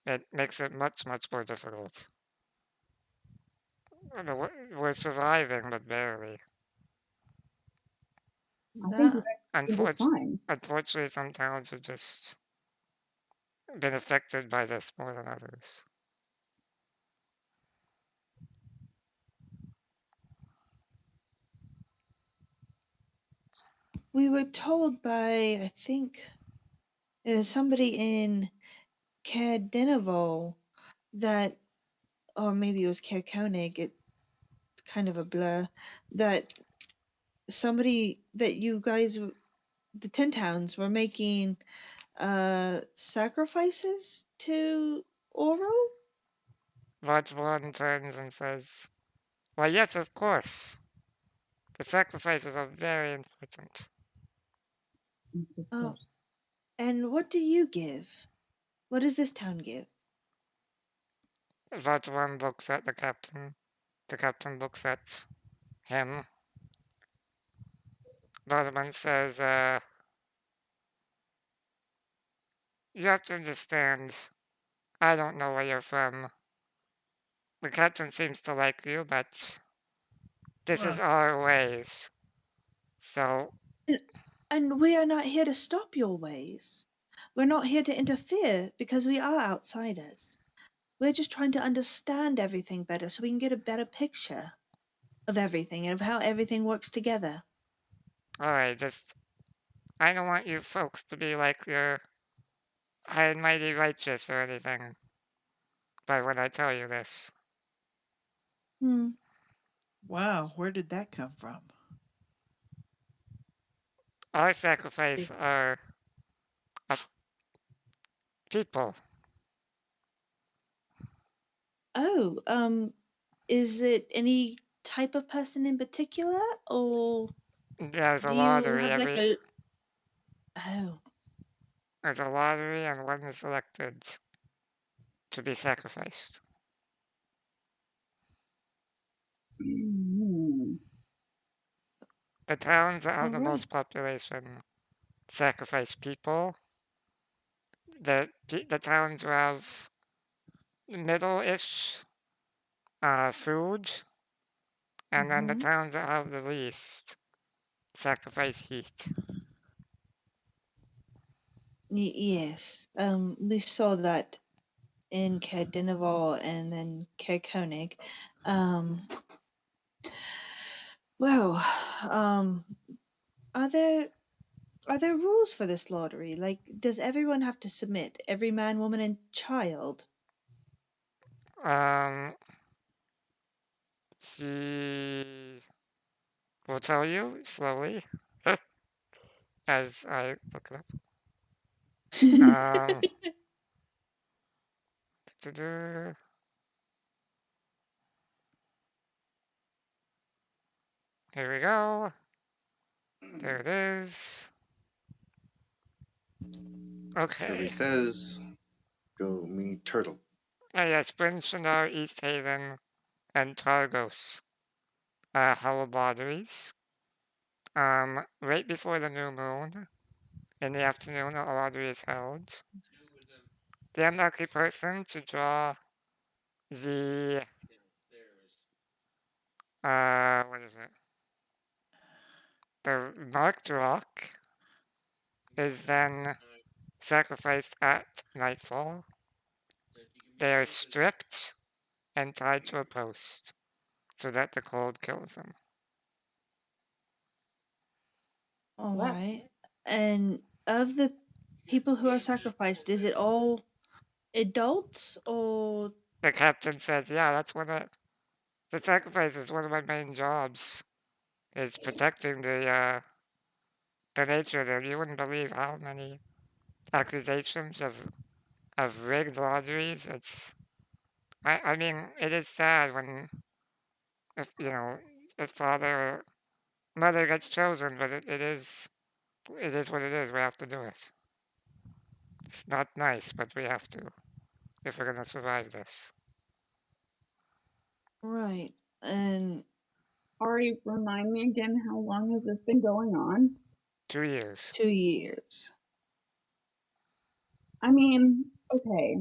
it makes it much, much more difficult. I mean, we're surviving, but barely. I think you That guys are just fine. Unfortunately, some towns have just been affected by this more than others. we were told by, I think, somebody in Cadenival that, or maybe it was Koenig, it's kind of a blur, that you guys, the Tin Towns, were making sacrifices to Oro? But one turns and says, "Why, yes, of course. The sacrifices are very important." Yes, of Oh, course. and what do you give? What does this town give? But one looks at the captain. The captain looks at him. Bartman says, "You have to understand, I don't know where you're from. The captain seems to like you, but this is our ways. So, And we are not here to stop your ways. We're not here to interfere because we are outsiders. We're just trying to understand everything better so we can get a better picture of everything and of how everything works together." alright, I don't want you folks to be like you're high and mighty righteous or anything by when I tell you this. Hmm. Wow, where did that come from? Our sacrifice are people. Oh, is it any type of person in particular, or There's a do you lottery have like every. a? Oh, There's a lottery, and one is selected to be sacrificed. Mm. The towns that have all the right. most population sacrifice people. The towns who have middle-ish food, and then the Mhm. towns that have the least sacrifice heat. Yes. We saw that in Cadenival and then Koenig. Um, well, are there rules for this lottery? Like, does everyone have to submit? Every man, woman, and child? Um, he will tell you slowly as I look it up. Um, here we go. There it is. Kirby Okay. says, "Go me turtle." Yes, Bryn, Shinar, Easthaven, and Targos hold lotteries. Right before the new moon, in the afternoon, a lottery is held. The unlucky person to draw the what is it? The marked rock is then sacrificed at nightfall. They are stripped and tied to a post so that the cold kills them. All Well, right. And of the people who are sacrificed, is it all adults or? The captain says, "Yeah, that's the sacrifice is one of my main jobs. Is protecting the nature there. You wouldn't believe how many accusations of rigged lotteries. I mean, it is sad when if if father or mother gets chosen, but it is what it is. We have to do it. It's not nice, but we have to if we're gonna survive this. Right. And Ari, remind me again, how long has this been going on? 2 years. 2 years. I mean, okay.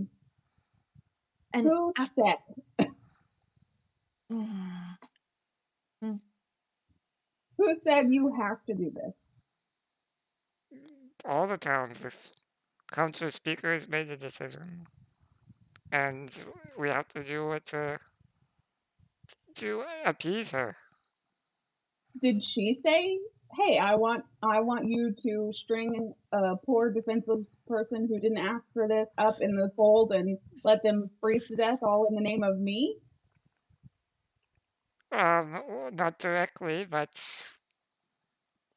And Who said? Mm, Who said you have to do this? All the towns, the council speakers made the decision, and we have to do it to appease her. Did she say, "Hey, I want you to string a poor defenseless person who didn't ask for this up in the fold and let them freeze to death all in the name of me"? Not directly, but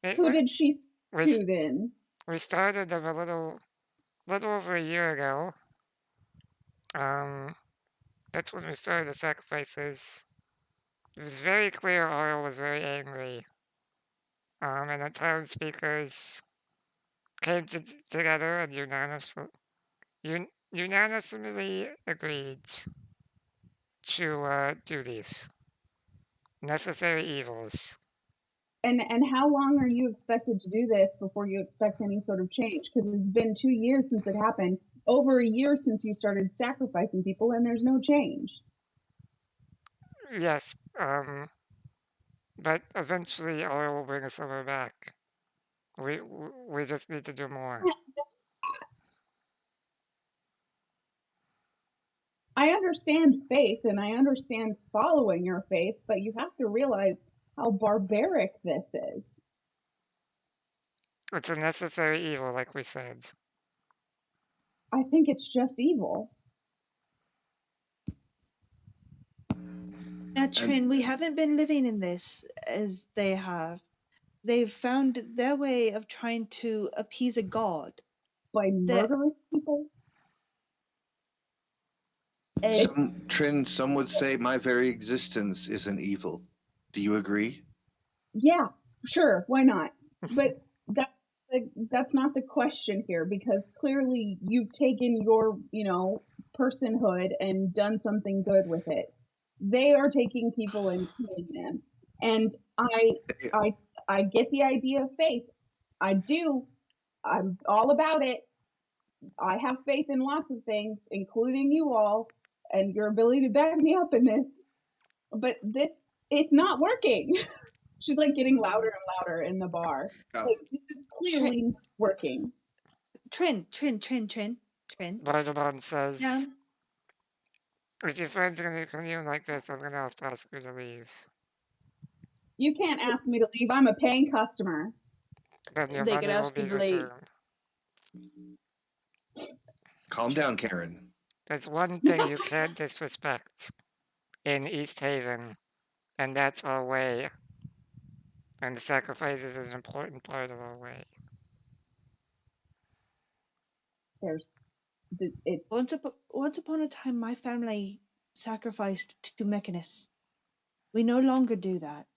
Who did she speak we to then? we started them a little over a year ago. That's when we started the sacrifices. It was very clear Oil was very angry. And the town speakers came together and unanimously agreed to do these necessary evils. And how long are you expected to do this before you expect any sort of change? Because it's been 2 years since it happened, over a year since you started sacrificing people, and there's no change. Yes, but eventually Oil will bring us somewhere back. We just need to do more. I understand faith and I understand following your faith, but you have to realize how barbaric this is. It's a necessary evil, like we said. I think it's just evil. now, Trin, we haven't been living in this as they have. They've found their way of trying to appease a god. By murdering people? It's, Trin, some would say my very existence is an evil. Do you agree? Yeah, sure, why not? But that's not the question here, because clearly you've taken your, personhood and done something good with it. They are taking people and killing them. And I get the idea of faith. I do. I'm all about it. I have faith in lots of things, including you all, and your ability to back me up in this. But it's not working. She's like getting louder and louder in the bar. Oh. Like, this is clearly not working. Trin. Bardamon says, Yeah. if your friends are gonna continue like this, I'm gonna have to ask you to leave. You can't ask me to leave. I'm a paying customer. Then your They money could will ask be you to leave. returned. Calm down, Karen. There's one thing you can't disrespect in Easthaven, and that's our way. And the sacrifices is an important part of our way. It's Once upon a time, my family sacrificed to Mechanus. We no longer do that.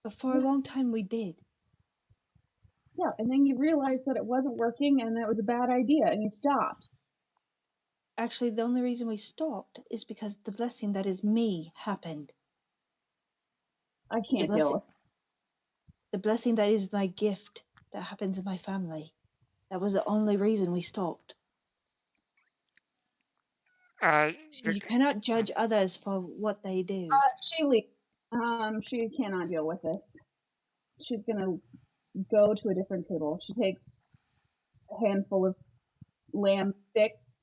But for a long time, we did. yeah, and then you realized that it wasn't working and that was a bad idea, and you stopped. Actually, the only reason we stopped is because the blessing that is me happened. I can't deal with it. The blessing that is my gift that happens in my family. That was the only reason we stopped. You cannot judge others for what they do. She leaves. She cannot deal with this. She's gonna go to a different table. She takes a handful of lamb sticks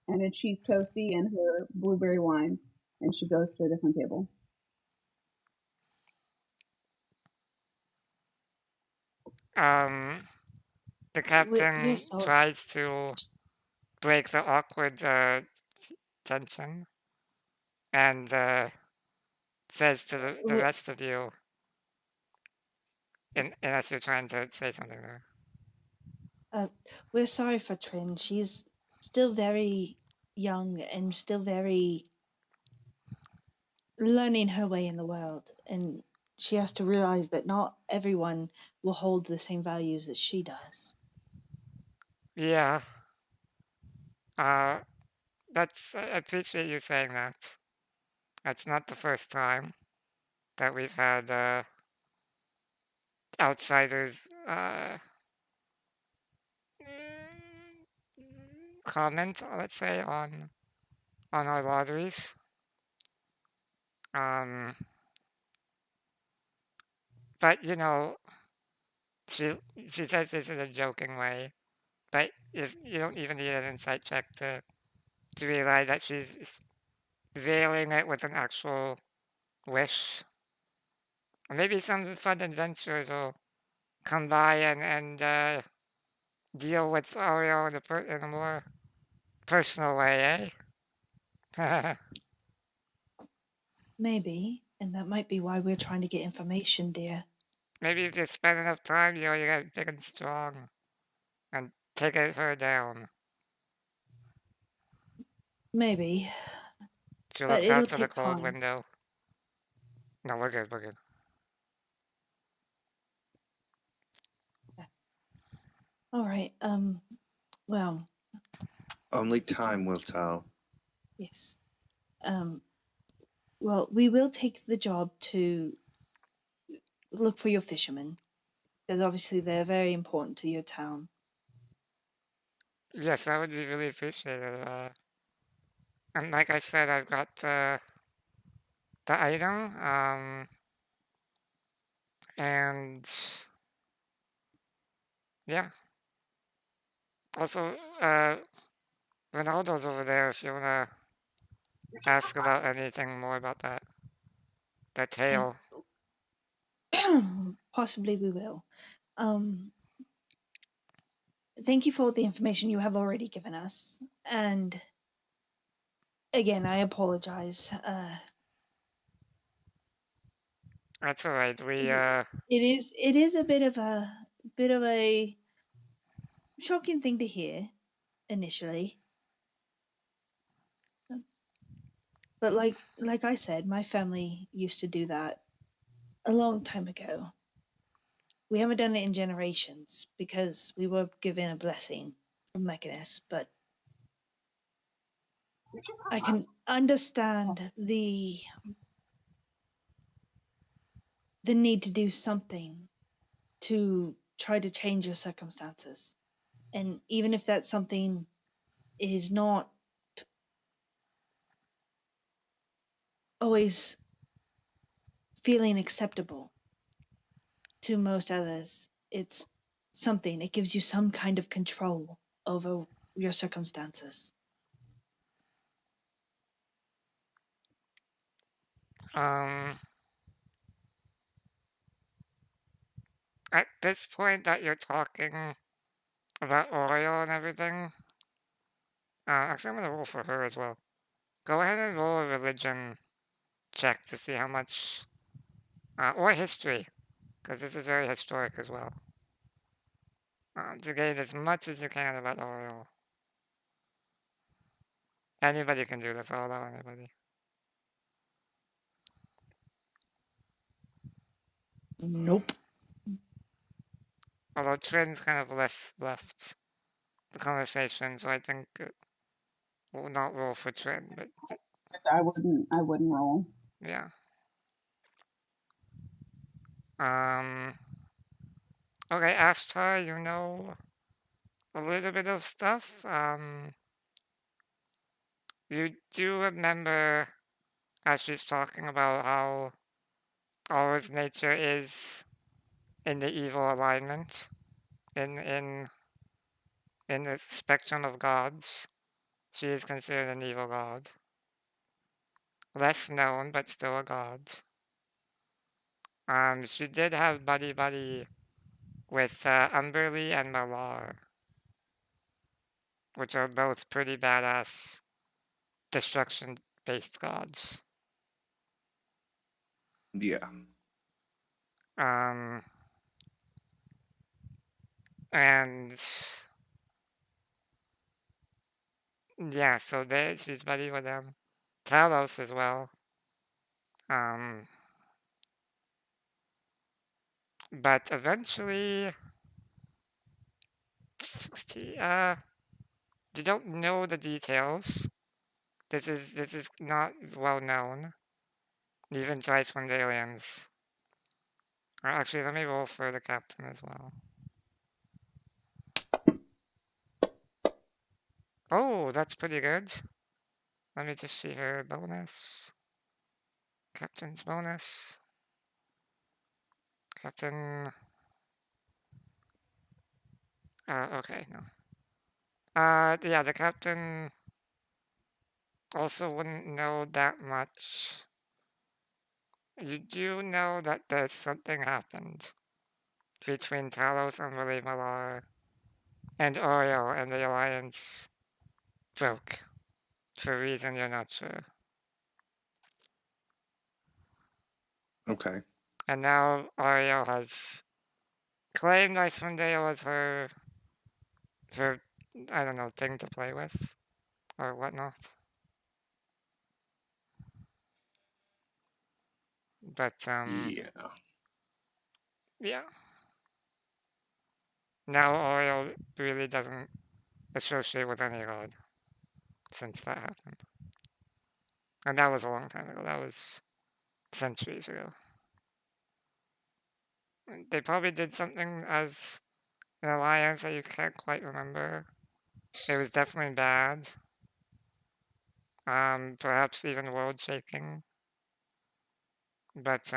and a cheese toasty and her blueberry wine, and she goes to a different table. The captain tries to break the awkward tension and says to the rest of you, unless you're trying to say something there. We're sorry for Trin. She's still very young and still very learning her way in the world, and she has to realize that not everyone will hold the same values that she does. Yeah. I appreciate you saying that. That's not the first time that we've had outsiders comment, let's say, on our lotteries. Um, but you know, she she says this in a joking way, but you don't even need an insight check to realize that she's veiling it with an actual wish. Or maybe some fun adventures will come by and deal with Oreo in a more personal way, eh? Maybe, and that might be why we're trying to get information, dear. Maybe if you spend enough time, you get big and strong and take her down. Maybe, She but looks it'll out to the take cold time. window. No, we're good, we're good. All right. Well, Only time will tell. yes. Well, we will take the job to look for your fishermen, because obviously they're very important to your town. Yes, that would be really appreciated. And like I said, I've got the item, and yeah. Also, Ronaldo's over there if you wanna ask about anything more about that tale. Possibly we will. Thank you for the information you have already given us. And again, I apologize. That's alright. It is a bit of a shocking thing to hear initially. But like I said, my family used to do that a long time ago. We haven't done it in generations because we were given a blessing from Mechanist, but I can understand the need to do something to try to change your circumstances. And even if that something is not always feeling acceptable to most others, it's something. It gives you some kind of control over your circumstances. um at this point that you're talking about Oreo and everything, actually I'm gonna roll for her as well. Go ahead and roll a religion check to see how much, or history, because this is very historic as well. To gain as much as you can about Oreo. Anybody can do this, I'll allow anybody. Nope. Although Trin's kind of less left the conversation, so I think we'll not roll for Trin, but I wouldn't roll. yeah. Um. Okay, Ashtar, you know a little bit of stuff. You do remember as she's talking about how Aura's nature is in the evil alignment, in in in the spectrum of gods. She is considered an evil god. Less known, but still a god. She did have buddy with Umberly and Malar, which are both pretty badass destruction-based gods. Yeah. And yeah, so she's buddy with them. Talos as well. Um, but eventually, 60, You don't know the details. This is not well known, even to Icewind aliens. Or actually, let me roll for the captain as well. Oh, that's pretty good. Let me just see her bonus. Captain's bonus. Captain. Okay, no. Yeah, the captain also wouldn't know that much. You do know that there's something happened between Talos and Willie Malar and Oriel, and the alliance broke for a reason you're not sure. Okay. And now Oriel has claimed Icewind Dale as her, I don't know, thing to play with or whatnot. But Yeah. yeah. Now Oriel really doesn't associate with any god since that happened. And that was a long time ago. That was centuries ago. They probably did something as an alliance that you can't quite remember. It was definitely bad. Perhaps even world shaking. But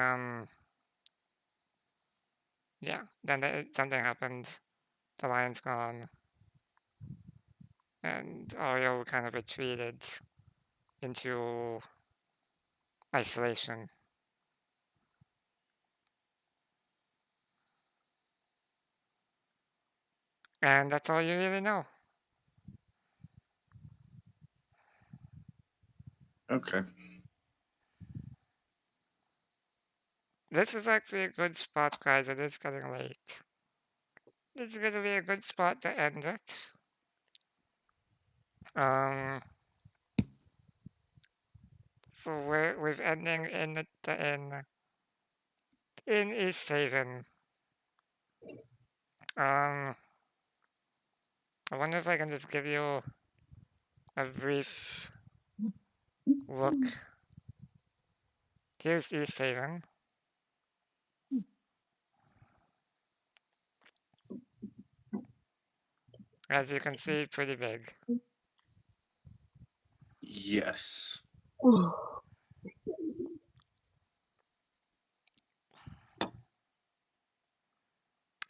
yeah. Then something happened. The lion's gone, and Oriel kind of retreated into isolation. And that's all you really know. Okay. This is actually a good spot, guys. It is getting late. This is going to be a good spot to end it. So we're ending in the in Easthaven. I wonder if I can just give you a brief look. Here's Easthaven. As you can see, pretty big. Yes.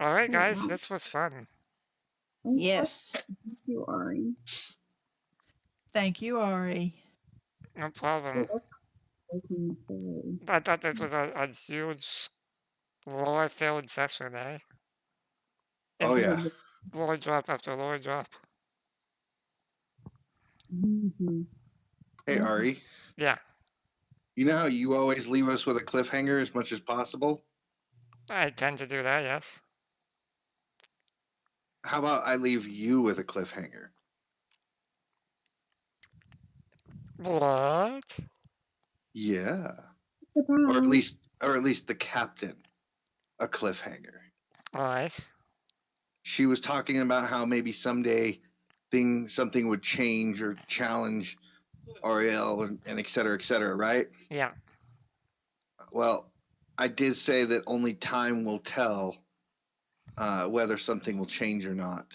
All right, Oh, guys, wow. this was fun. Yes. Thank you, Ari. Thank you, Ari. No problem. Taking the story. I thought this was a huge lore-filled session, eh? Oh And yeah. lore drop after lore drop. Mhm. Hey Yeah. Ari, Yeah, you know how you always leave us with a cliffhanger as much as possible? I tend to do that, yes. How about I leave you with a cliffhanger? What? Yeah. Surprise. Or at least the captain a cliffhanger. Alright. She was talking about how maybe someday something would change or challenge Ariel and et cetera, right? Yeah. Well, I did say that only time will tell whether something will change or not.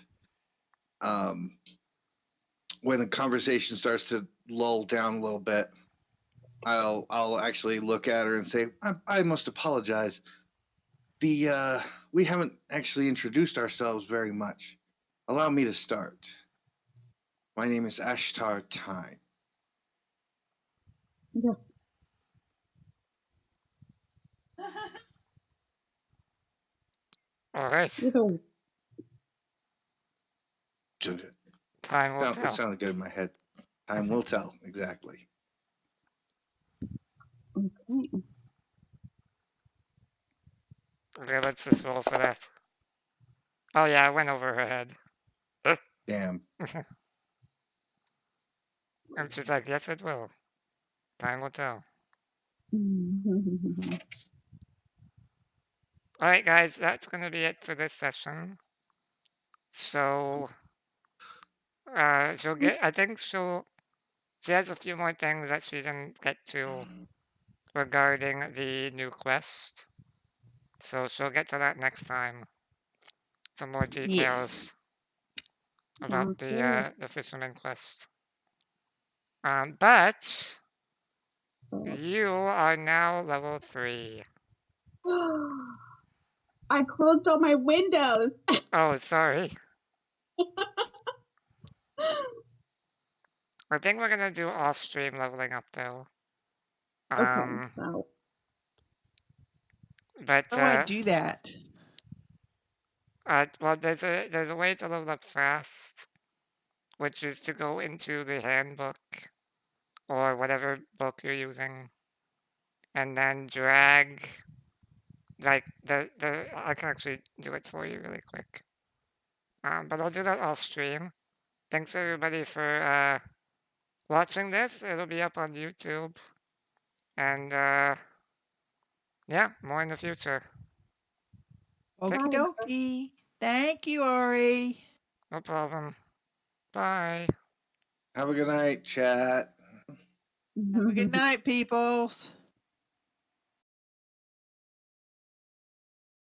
When the conversation starts to lull down a little bit, I'll actually look at her and say, I must apologize. We haven't actually introduced ourselves very much. Allow me to start. My name is Ashtar Time. Yes. Alright. With a Time will It tell. sounded good in my head. Time will tell, exactly. okay. Okay, let's just roll for that. Oh yeah, I went over her head. Damn. And she's like, yes, it will. Time will tell. Alright, guys, that's going to be it for this session. So, she'll get. I think she has a few more things that she didn't get to regarding the new quest. So she'll get to that next time. Some more details Yes. about Sounds good. the fisherman quest. But But- you are now level 3. I closed all my windows. Oh, sorry. I think we're gonna do off-stream leveling up though. Okay. Well, But How do I do that? well, there's a way to level up fast, which is to go into the handbook or whatever book you're using, and then drag like the I can actually do it for you really quick. But I'll do that off stream. Thanks everybody for watching this. It'll be up on YouTube, and yeah, more in the future. Okie dokie. Thank you, Ari. No problem. Bye. Have a good night, chat. Have a good night, peoples.